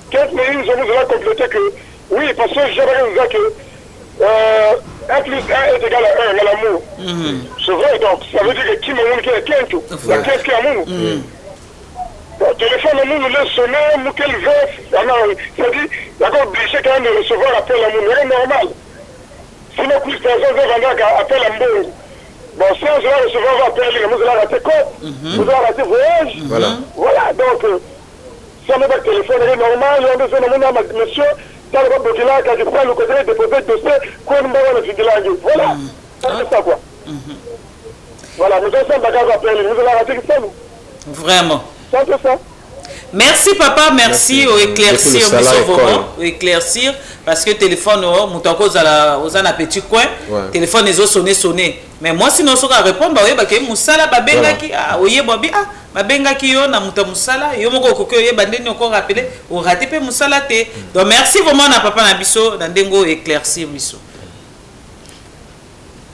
Qu'est-ce que nous allons compléter que, oui, parce que j'aimerais vous dire que 1 plus 1 est égal à 1 dans l'amour. C'est vrai, donc ça veut dire que qui m'a dit qu'il y a 15 tout. Il y a 15 qui est amour. Le téléphone amour nous laisse sonner, nous qu'elle veut. C'est-à-dire, d'accord, obligé quand même de recevoir l'appel amour, mais c'est normal. Sinon, plus personne veut vendre un appel à mbongo. Bon, si on va recevoir l'appel, vous allez rater quoi? Vous allez rater voyage. Voilà, donc, si on n'a pas de téléphone, c'est normal, on a besoin de mon monsieur. Dans le bord de là, quand je prends le côté de déposer le dossier, quoi, nous allons le faire. Voilà, c'est ça quoi. Voilà, nous avons un bagage à appeler, nous allons rater ça, nous. Vraiment. C'est un peu ça. Merci papa, merci au éclaircir, au éclaircir, parce que téléphone, aux un petit coin, téléphone les autres sonné. Mais moi sinon je vais répondre, oui, parce que Moussala babenga qui oui babi babenga qui yo na muta Moussala, yo moko kokyo ye bandeni encore rappeler, au raté pe Moussala te. Donc merci vraiment na papa na biso, na ndengo éclaircir biso.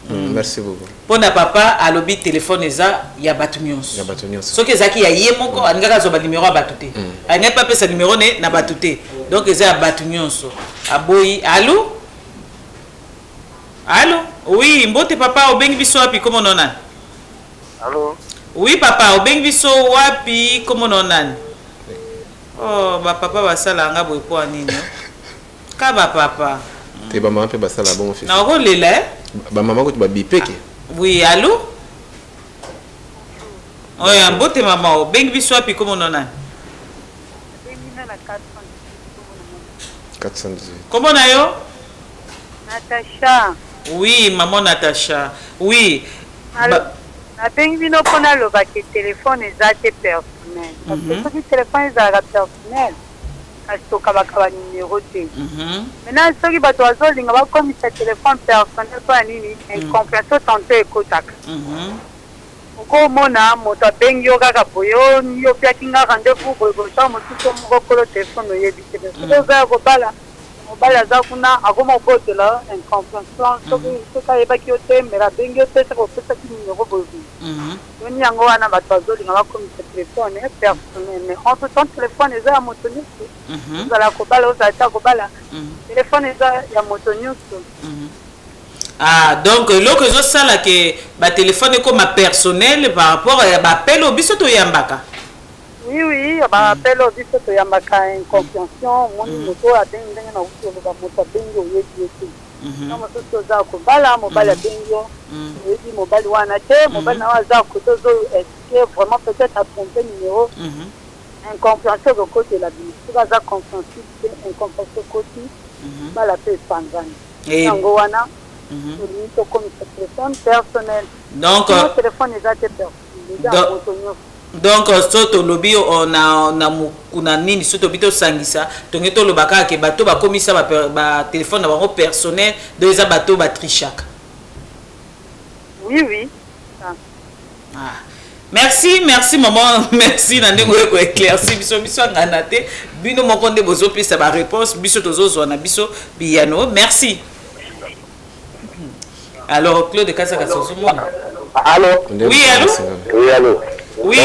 Merci beaucoup. Pour na papa à lobby téléphone eza ya batunyos. Ya batunyos. Ce que zaki ya ye moko angaka zo ba numéro a batuté. Anga pas pe sa numéro ne na batuté. Donc eza ya batunyos. Aboyi, allô? Allô? Oui, mbote papa obengi biso wapi comment nona? Allô? Oui papa obengi biso wapi comment nona? Oh, ba papa basala nga boy po nini? Ka ba papa. Te ba maman pe basala bon fils. Na ko lele? Ba maman ko tu ba bipeke. Oui, allô? Oui, mbote maman obengi biso wapi comment nona? 418. Comment na yo? Natacha. Oui, maman Natacha. Oui. Nabengino pona lo ba ke téléphone ezate personnel. Parce que le téléphone ezala personnel. Kasi to kabaka numéro T. Maintenant soki bato azolinga ba komisa téléphone personnel pa nini incompréhension tante ekotaka. Oko mona moto abengi yo kaka boyo yo piaki nga rendez-vous boyo sa mosusu mokolo téléphone oyebi te. Oza kobala mobala za kuna akoma kotela incompréhension soki ayebaki yo te mera abengi yo te soko opesaki numéro boyo. Yoni yango wana bato bazolinga bakomisa téléphone personnel mais entre temps téléphone eza ya moto nyonso ozala kobala ozala ta kobala téléphone eza ya moto nyonso. Ah, donc, l'autre chose, c'est que le téléphone est comme personnel par rapport à l'appel au biseau de Yambaka. Oui, oui, l'appel au biseau de Yambaka, incompréhension, mon moto a bien une autre chose, la moto a bien une non, je suis à Kobala, mobile a bien eu, mobile one à mobile n'a pas est vraiment peut-être à tromper numéro. Incompréhension au côté de la vie. Si vous avez compréhension, incompréhension côté, la paix est Sangoana. Téléphone personnel. Donc, téléphone donc soto lobby on a nini soto bito sangisa tongeto lobaka ke bato ba komisa ba téléphone na bango personnel de eza bato ba trichaka. Oui oui. Ah. Merci maman, merci na ndeko ko éclairci biso ngana te bino moko nde bozo pesa ba réponse biso tozo na biso biyano. Merci. Alors, Claude Kassaka Sosomona. Allô? Oui, allô? Oui, allô? Oui.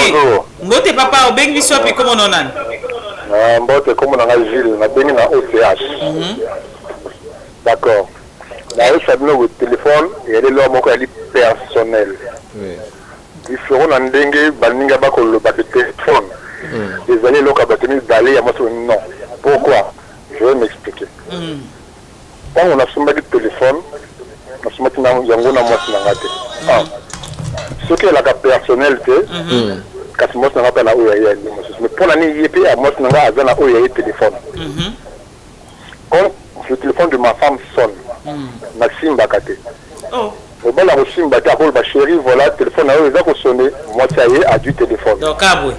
Mbote papa, obengi biso api comment on a? Mbote comme on a Gilles, na bengi na OCH. D'accord. Na eu sabino au téléphone, il y a des lois moko ali personnel. Oui. Ils feront un dengue baninga ba ko le téléphone. Les années loka bateni d'aller ya moi non. Pourquoi? Je vais m'expliquer. Quand on a sommé du téléphone, ce qui est la personnalité, quand moi je n'appelle la OIA, mais pour l'année IEP, moi je n'appelle la OIA téléphone. Quand le téléphone de ma femme sonne, Maxime Bakate. Au bas la Maxime Bakate, ma chérie, voilà, le téléphone a sonné, moi ça y est, a du téléphone. Donc, ah oui.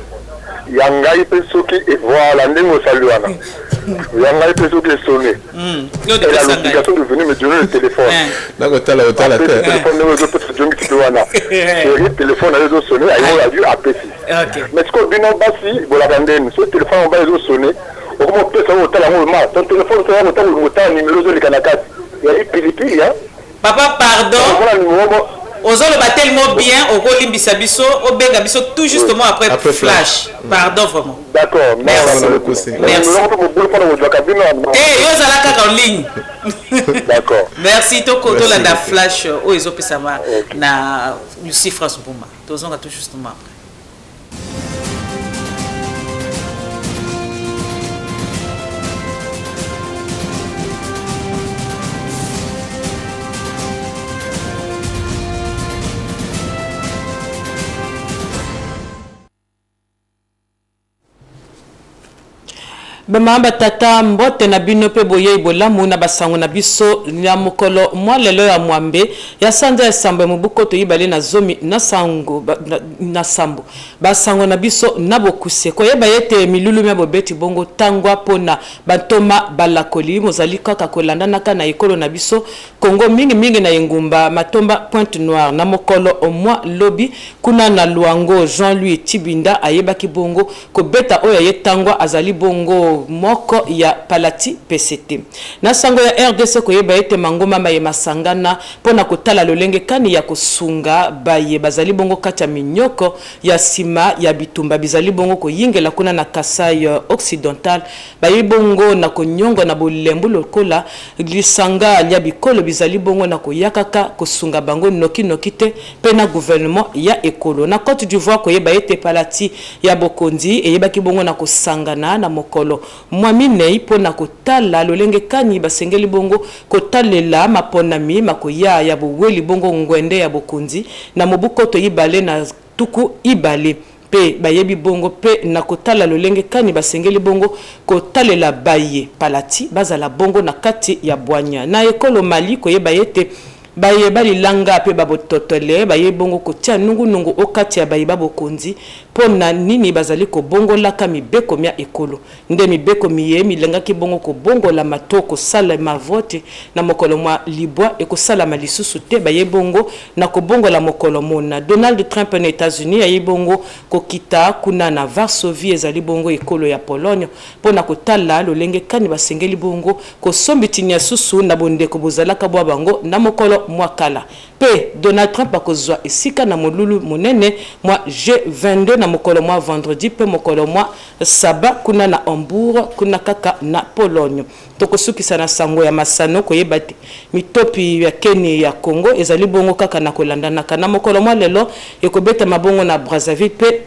Yanga, il peut souki et voilà, n'est-ce pas saluana. Il y a un peu qui est sonné. Elle a l'obligation de venir me donner le téléphone. D'accord, tu as la tête. Le téléphone, le téléphone a sonné, il a dû appeler. Mais ce qu'on dit, non, si, vous l'abandonnez. Ce téléphone, on va sonner. Au moment où tu as ton téléphone, tu as le numéro de l'Ikanakat. Il y a eu pili, hein. Papa, pardon. Ozolo va tellement bien au Golim Bisabiso, au Benga Biso, tout justement après flash. Pardon vraiment. D'accord, merci. Merci. Eh, Yozalaka en ligne. D'accord. Merci. Toko la flash au Ezope Sama na Lucie France Bouma. Tozon a tout justement après. Bamamba tata mbote na bino pe boye ibolamu na basango na biso ya mokolo mwa lelo ya mwambe ya sanza ya sambo mubuko to yibale na zomi na sango na sambo basango na biso na bokuse ko yeba yete milulu me bobeti bongo tangwa pona batoma balakoli mozali kaka kolanda naka na ekolo na biso Kongo mingi na engumba matomba Pointe Noire na mokolo o mwa lobi kuna na Luango Jean-Louis Tibinda ayebaki bongo ko beta oya yetangwa azali bongo moko ya Palati PCT na sango ya RDC ko yeba ete mangoma maye masangana pona kotala lolenge kani ya kosunga baye bazali bongo kata minyoko ya sima ya bitumba bizali bongo ko yingela kuna na Kasai Occidental baye bongo na konyongo na bolembu lokola lisanga ya bikolo bizali bongo na koyakaka kosunga bango noki te pe na gouvernement ya ekolo na Côte d'Ivoire ko yeba ete Palati ya Bokondi e yeba ki bongo na kosangana na mokolo mwamine ipo na kotala lolenge kani basengeli bongo kotalela maponami makoya ya boweli bongo ngwende ya Bokondi na mobuko to yibale na tuku ibale pe bayebi bongo pe na kotala lolenge kani basengeli bongo kotalela baye Palati bazala bongo na kati ya Bwanya na ekolo Mali ko yeba yete baye bali langa pe babototole baye bongo kotia nungu okati ya baye babokonzi pona nini bazali ko bongo la kami beko mia ekolo nde mi beko miye milenga ki bongo ko bongo la matoko sala mavote na mokolo mwa libwa e ko sala malisusu te baye bongo na ko bongo la mokolo mona Donald Trump na États-Unis aye bongo ko kita kuna na Varsovie ezali bongo ekolo ya Pologne pona ko tala lolenge kani basengeli bongo ko sombitinya susu na bondeko bozalaka bwa bango na mokolo mwakala pe Donald Trump akozwa esika na molulu monene mwa G22 na mokolo mwa vendredi pe mokolo mwa saba kuna na Hambourg kuna kaka na Pologne tokosukisa na sango ya masano koyeba te mitopi ya Kenya ya Congo ezali bongo kaka na kolandana kana mokolo mwa lelo ekobeta mabongo na Brazzaville pe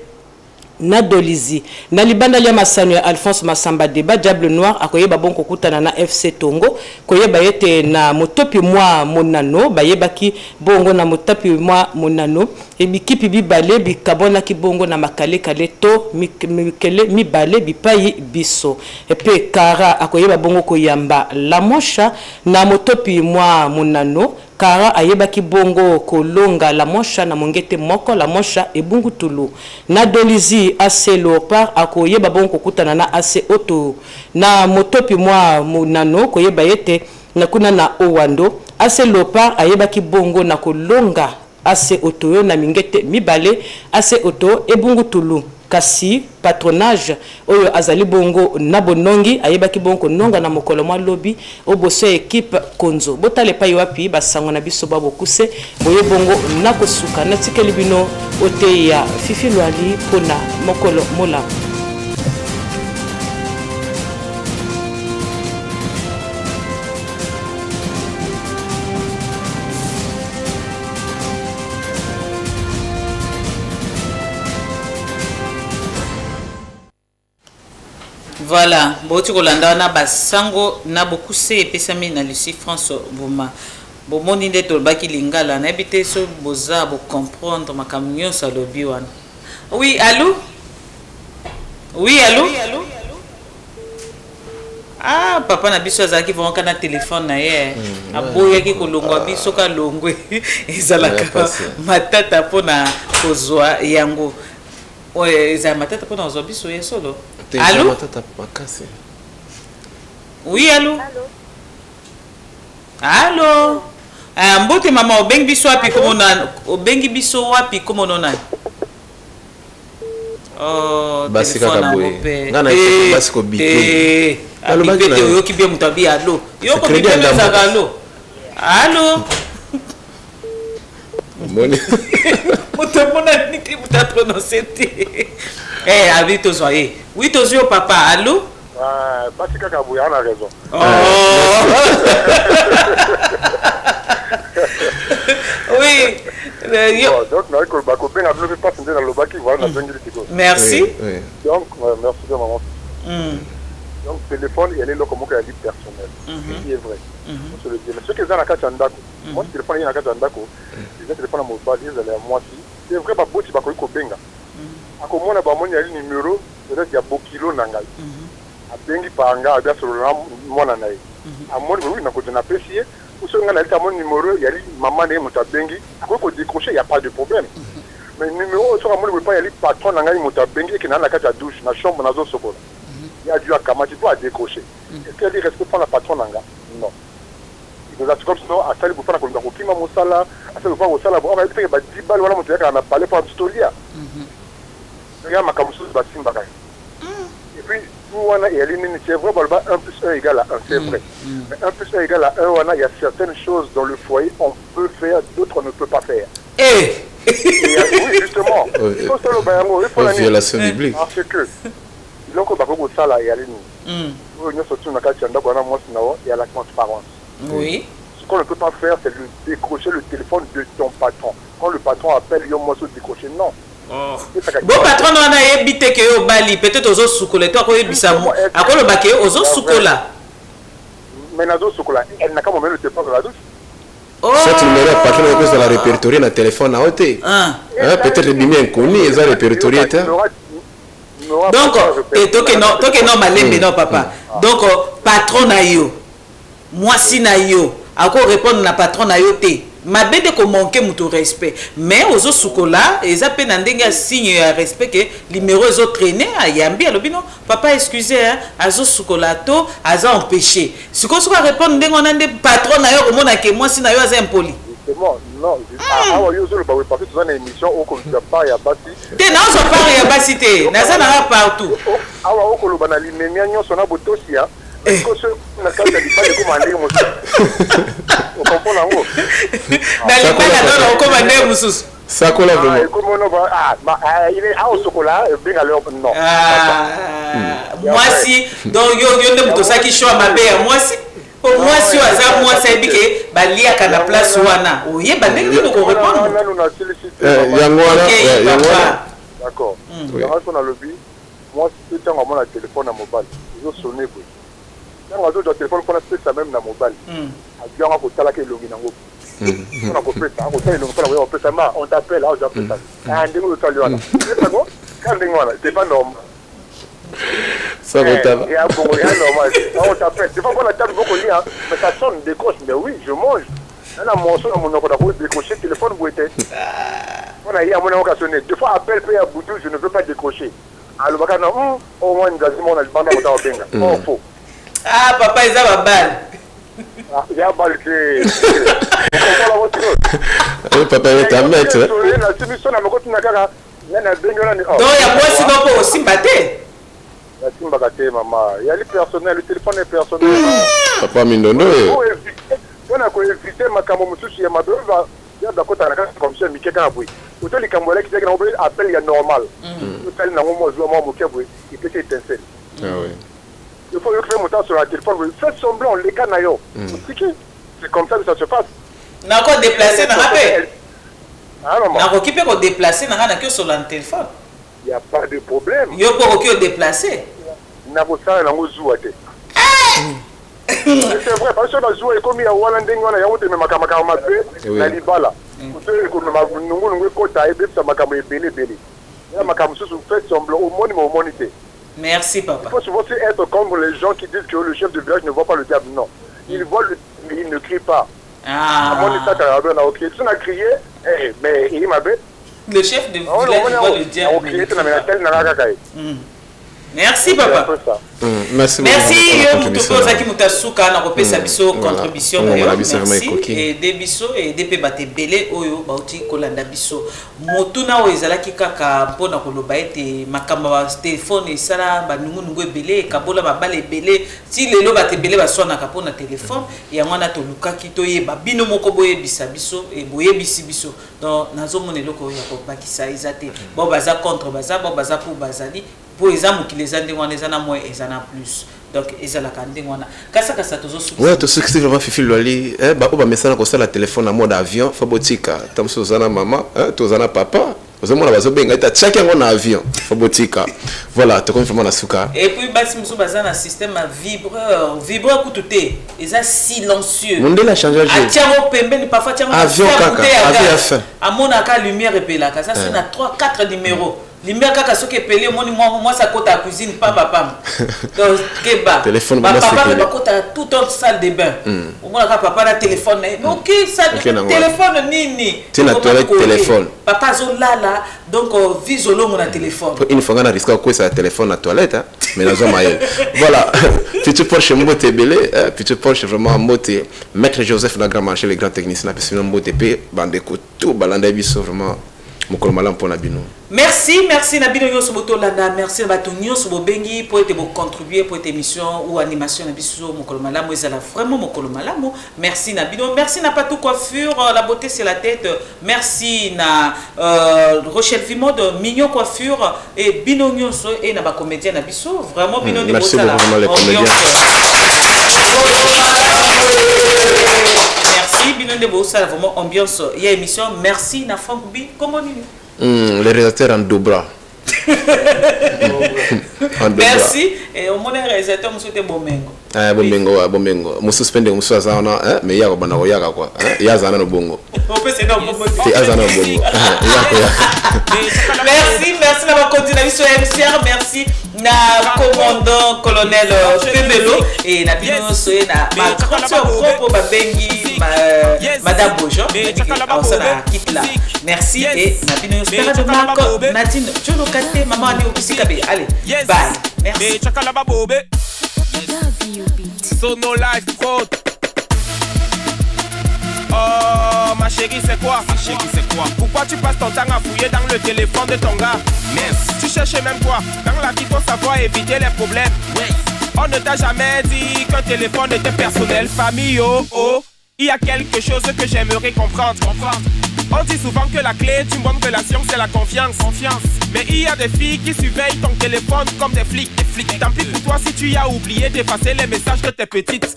na Dolizi na libanda ya masano ya Alphonse Masamba Deba Diable Noir akoyeba bonko kutana na FC Tongo koyeba yete na motopi mwa monano bayebaki bongo na motopi mwa monano ebikipi bibale bikabona ki bongo na makale kale to mikele mibale bipai biso epe kara akoyeba bongo koyamba la mosha na motopi mwa monano kara ayebaki bongo kolonga la mosha na mongete moko la mosha ebungu tulu na Dolizi AC Leopard akoyeba bongo kutana na AC Auto na motopi mwa monano koyeba yete na kuna na Owando AC Leopard ayebaki bongo na kolonga AC Auto na mingete mibale AC Auto ebungu tulu kasi patronage oyo azali bongo na bonongi ayebaki bongo nonga na mokolo mwa lobi oboso équipe konzo botale pa wapi basango na biso babokuse boye bongo na kosuka na tikeli bino ote ya Fifi Lwali pona mokolo mola. Voilà, boti kolanda na basango na bokuse epesami na Lucie France Boma. Bomoni nde tolbaki lingala na ebite so boza bo comprendre makambo nyonso alobi wana. Oui, allô? Oui, allô? Ah, papa na biso azaki vonka na téléphone na ye. Aboyaki kolongwa biso ka longwe ezalaka matata pona kozwa yango. Ouais, ezala matata pona kozwa biso ye solo. Allô? Oui, allô? Allô? Mbote maman, obengi biso wapi komo na obengi biso wapi komo nona? Oh, basi kaka boye. Ngana basi ko bité. Allô, bité oyoki bien mutabi allô. Yoko bité bezaka allô. Allô? Moni. Mutamona niki mutaprononcer. Eh, habito soyez. Oui, tozio papa, allô? Basi kaka boye, on a raison. Oui. Merci. Donc, merci de maman. Donc, téléphone, il y a les locaux qui sont personnels. C'est vrai. Mais ceux qui sont à la carte d'Andako, moi, le téléphone est à la carte d'Andako, les téléphones à mobile, ils allaient à moi aussi. C'est vrai, pas beau, tu vas courir au Benga. À comment on a pas mon numéro, peut-être il y a beaucoup de kilos nangai. À Bengi par un gars, bien sûr, mon anaï. À mon oui, n'a pas apprécié. Ou si on a mon numéro, il y a maman et mon tabengi. À quoi qu'on décroche, il n'y a pas de problème. Mais le numéro, sur mon numéro, il y a patron nangai mon tabengi qui n'a la carte à douche, dans la chambre, dans la zone sokola. Il y a dû à Kamati pour décrocher. Est-ce qu'il y a des respects pour la patron nanga? Non. Il nous a dit comme sinon, à Sali pour faire un climat Moussala, à Sali pour faire au Sala, on va dire que 10 balles, on a parlé pour un pistolia. Regarde ma camouflage, et puis, c'est vrai, 1 plus 1 égale à 1, c'est vrai. Mais 1 plus 1 égale à 1, il y a certaines choses dans le foyer on peut faire, d'autres on ne peut pas faire. Oui, justement. Il faut faire le bayango, il faut la violation biblique. Parce que, donc, on va faire ça là, il y a les nuits. Il y a la transparence. Oui. Ce qu'on ne peut pas faire, c'est de décrocher le téléphone de ton patron. Quand le patron appelle, il y a un morceau de décrocher. Non. Bon patron on a évité que au bali peut-être aux autres soukola toi ko ebisa mo akolo ba ke aux autres soukola mais nazo soukola elle n'a qu'à me mettre le téléphone dans la douche. Cette numéro patron est dans la répertorier na téléphone à hôtel. Peut-être le bimi inconnu ils ont répertorié ta. Donc toi que non malembe non papa. Donc patron na yo moi si na yo ako répondre na patron na yo te. Ma bête ko manquer mon respect mais aux autres soukola ils appellent n'endenga signe de respect que numéro ils ont traîné à yambi à l'obino papa excusez hein azo soukola to aza empêché ce qu'on soit répondre n'denga on a des patrons d'ailleurs au monde que moi si na yo aza impoli justement non ah yo zo le ba parce que tu as une émission au comme tu pas ya basi te non so pas ya basi te na ça na partout ah wa ko lo bana limemia nyonso na botosia ko se na kata di pas de commander mo on comprend là haut dans les pas là on commander mususu ça colle vraiment comme on va il est au chocolat bien à l'heure non moi si donc yo ndem to saki show ma be moi si au moins si waza moi ça bike balia kana place wana oye bandenge ko répondre d'accord on a le but moi si tu as mon téléphone à mobile je sonner quoi quand on a le téléphone qu'on a fait ça même na mobile a bien ko tala ke longi nango on a coupé ça on t'a longi on peut ça on t'appelle là on t'appelle ça ah ndingo to liona c'est pas bon quand ndingo là c'est pas normal ça va ta et à bon rien normal on t'appelle c'est pas bon la table beaucoup lire mais ça sonne décroche mais oui je mange là mon son mon ko da ko décrocher téléphone boité on a eu à mon occasion deux fois appel paye à Boutou je ne veux pas décrocher alors bakana au moins ngazimo na libanda ko ta benga oh faux ah papa ils a balle il y a balle que papa est à mettre la solution na moko tunakaka na benga na donc il y a moi sinon pour aussi battre la simba kate maman il y a le personnel le téléphone est personnel papa mindondo on a ko éviter makambo mususu ya mabe va ya dakota na comme ça mikeka na bui auto les cambolais qui na appel il y a normal appel na mo zo mo mokebwe il peut étincelle ah oui il faut que je monte sur la téléphone faites semblant les canaillots c'est comme ça que ça se passe n'a pas déplacé na rappel n'a pas occupé ko déplacer na que sur le téléphone il y a pas de problème yo pour que déplacer na ko ça na ngozu ate c'est vrai parce que na zo e komi ya wana ndenge wana ya wote me makamaka mabe na libala utele ko me nungu ko ta ebe sa makambo ebele bele ya makambo susu faites semblant au monité. Merci papa. Il faut souvent être comme les gens qui disent que le chef de village ne voit pas le diable. Non. Il voit mais il ne crie pas. Ah. On a crié, mais il m'a bête. Le chef de village voit le diable. Merci papa. Merci beaucoup. Merci Mutasuka na kopesa biso contribution merci et des biso et des pebate belé oyo bauti kolanda biso motuna o ezalaki kaka mpona koloba ete makamba ba téléphone esala ba nungu ebele kabola babala ebele si lelo bate belé basona ka pona téléphone ya mwana to lukaki to yeba bino moko boyebisa biso e boyebisi biso donc nazomona eloko ya kobakisa ezate bo baza contre baza bo baza pour bazali pour exemple qui les andé wana ezana moins ezana plus donc ezala kande wana kasa tozo ouais to ce que c'est vraiment fifi loli ba ba message ko sala téléphone en mode avion fa botika tamso zana maman to zana papa ozomona bazobenga ita chacun en avion fa botika voilà to confirme na suka et puis basi muso bazana système à vibreur kututé eza silencieux monde la changer atiamo pembeni parfois atiamo avion kaka avion amona ka lumière epela ka ça c'est na 3-4 numéros lumière kaka soki epeli omoni moi ça côté à cuisine pas papa donc keba téléphone papa ba côté tout autre salle de bain omona ka papa na téléphone mais OK ça téléphone nini tu na toilette téléphone papa zo là donc visolongo na téléphone une fois na risque quoi ça téléphone na toilette mais na zoma elle voilà petit Porsche Mbote belé petit Porsche vraiment Mbote maître Joseph na grand marché les grands techniciens na petit Mbote pe bande ko tout balanda biso vraiment mokolo malam pona bino. Merci Nabino Nyoso Botolanda, merci Bato Nyoso Bobengi pour être contribuer pour cette émission ou animation Nabiso mokolo malam ezala vraiment mokolo malam. Merci Nabino, merci na Patou Coiffure, la beauté c'est la tête. Merci na Rochelle Vimode, Mignon Coiffure et Bino Nyoso et na ba comédien Nabiso, vraiment Bino de merci beaucoup les comédiens. Merci Bino de Bossa, vraiment ambiance. Il y a émission. Merci na Franck Bi, comment on le réalisateur en deux bras. Merci. Et au moins le réalisateur monsieur te Bomengo. Bomengo. Mo suspendre mo soza na mais ya ko bana ko ya quoi. Ya zana no bongo. On peut c'est non bongo. Ya zana no bongo. Merci na continuation MCR, merci na commandant colonel Pemelo et na bino soye na ma propre babengi madame Bojo na kitla. Merci et na bino spera de Marco Nadine Jolo Kate maman ani okisika be. Allez, bye. Merci. So no life code. Oh ma chérie c'est quoi? Pourquoi tu passes ton temps à fouiller dans le téléphone de ton gars? Tu cherches même quoi? Dans la vie faut savoir éviter les problèmes. On ne t'a jamais dit qu'un téléphone était personnel. Famille oh. Il y a quelque chose que j'aimerais comprendre. On dit souvent que la clé d'une bonne relation c'est la confiance. Mais il y a des filles qui surveillent ton téléphone comme des flics. Tant pis pour toi si tu y as oublié d'effacer les messages de tes petites.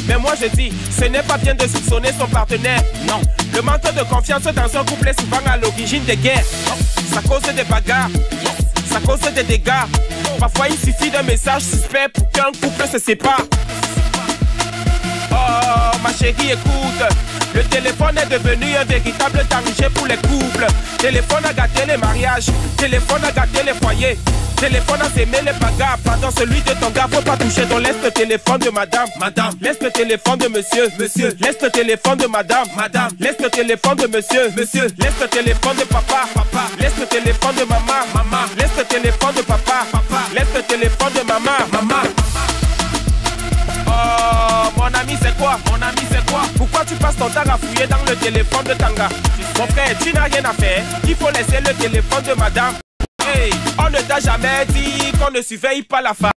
Mais moi je dis, ce n'est pas bien de soupçonner son partenaire. Non. Le manque de confiance dans un couple est souvent à l'origine des guerres. Ça cause des bagarres. Ça cause des dégâts. Parfois il suffit d'un message suspect pour qu'un couple se sépare. Oh ma chérie écoute, le téléphone est devenu un véritable danger pour les couples. Téléphone a gâté les mariages, téléphone a gâté les foyers. Téléphone a sémé les bagarres, pendant celui de ton gars, faut pas toucher. Donc laisse le téléphone de madame, laisse le téléphone de monsieur, laisse le téléphone de madame, laisse le téléphone de monsieur, laisse le téléphone de papa, laisse le téléphone de maman, laisse le téléphone de papa, laisse le téléphone de maman. Oh mon ami c'est quoi? Pourquoi tu passes ton temps à fouiller dans le téléphone de Tanga? Mon frère tu n'as rien à faire, il faut laisser le téléphone de madame. Hey, on ne t'a jamais dit qu'on ne surveille pas la femme.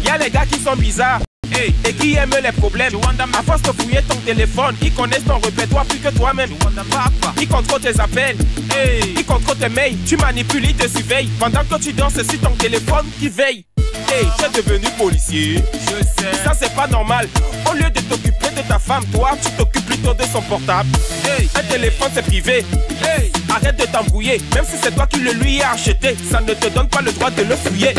Y a les gars qui sont bizarres et qui aiment les problèmes. À force de fouiller ton téléphone, ils connaissent ton répertoire plus que toi-même. Ils contrôlent tes appels, ils contrôlent tes mails. Tu manipules, ils te surveillent. Pendant que tu dors, c'est sur ton téléphone qui veille. Hey, tu es devenu policier. Je sais. Ça c'est pas normal. Au lieu de t'occuper de ta femme, toi tu t'occupes plutôt de son portable. Hey, un téléphone c'est privé. Hey, arrête de t'embrouiller. Même si c'est toi qui le lui as acheté, ça ne te donne pas le droit de le fouiller.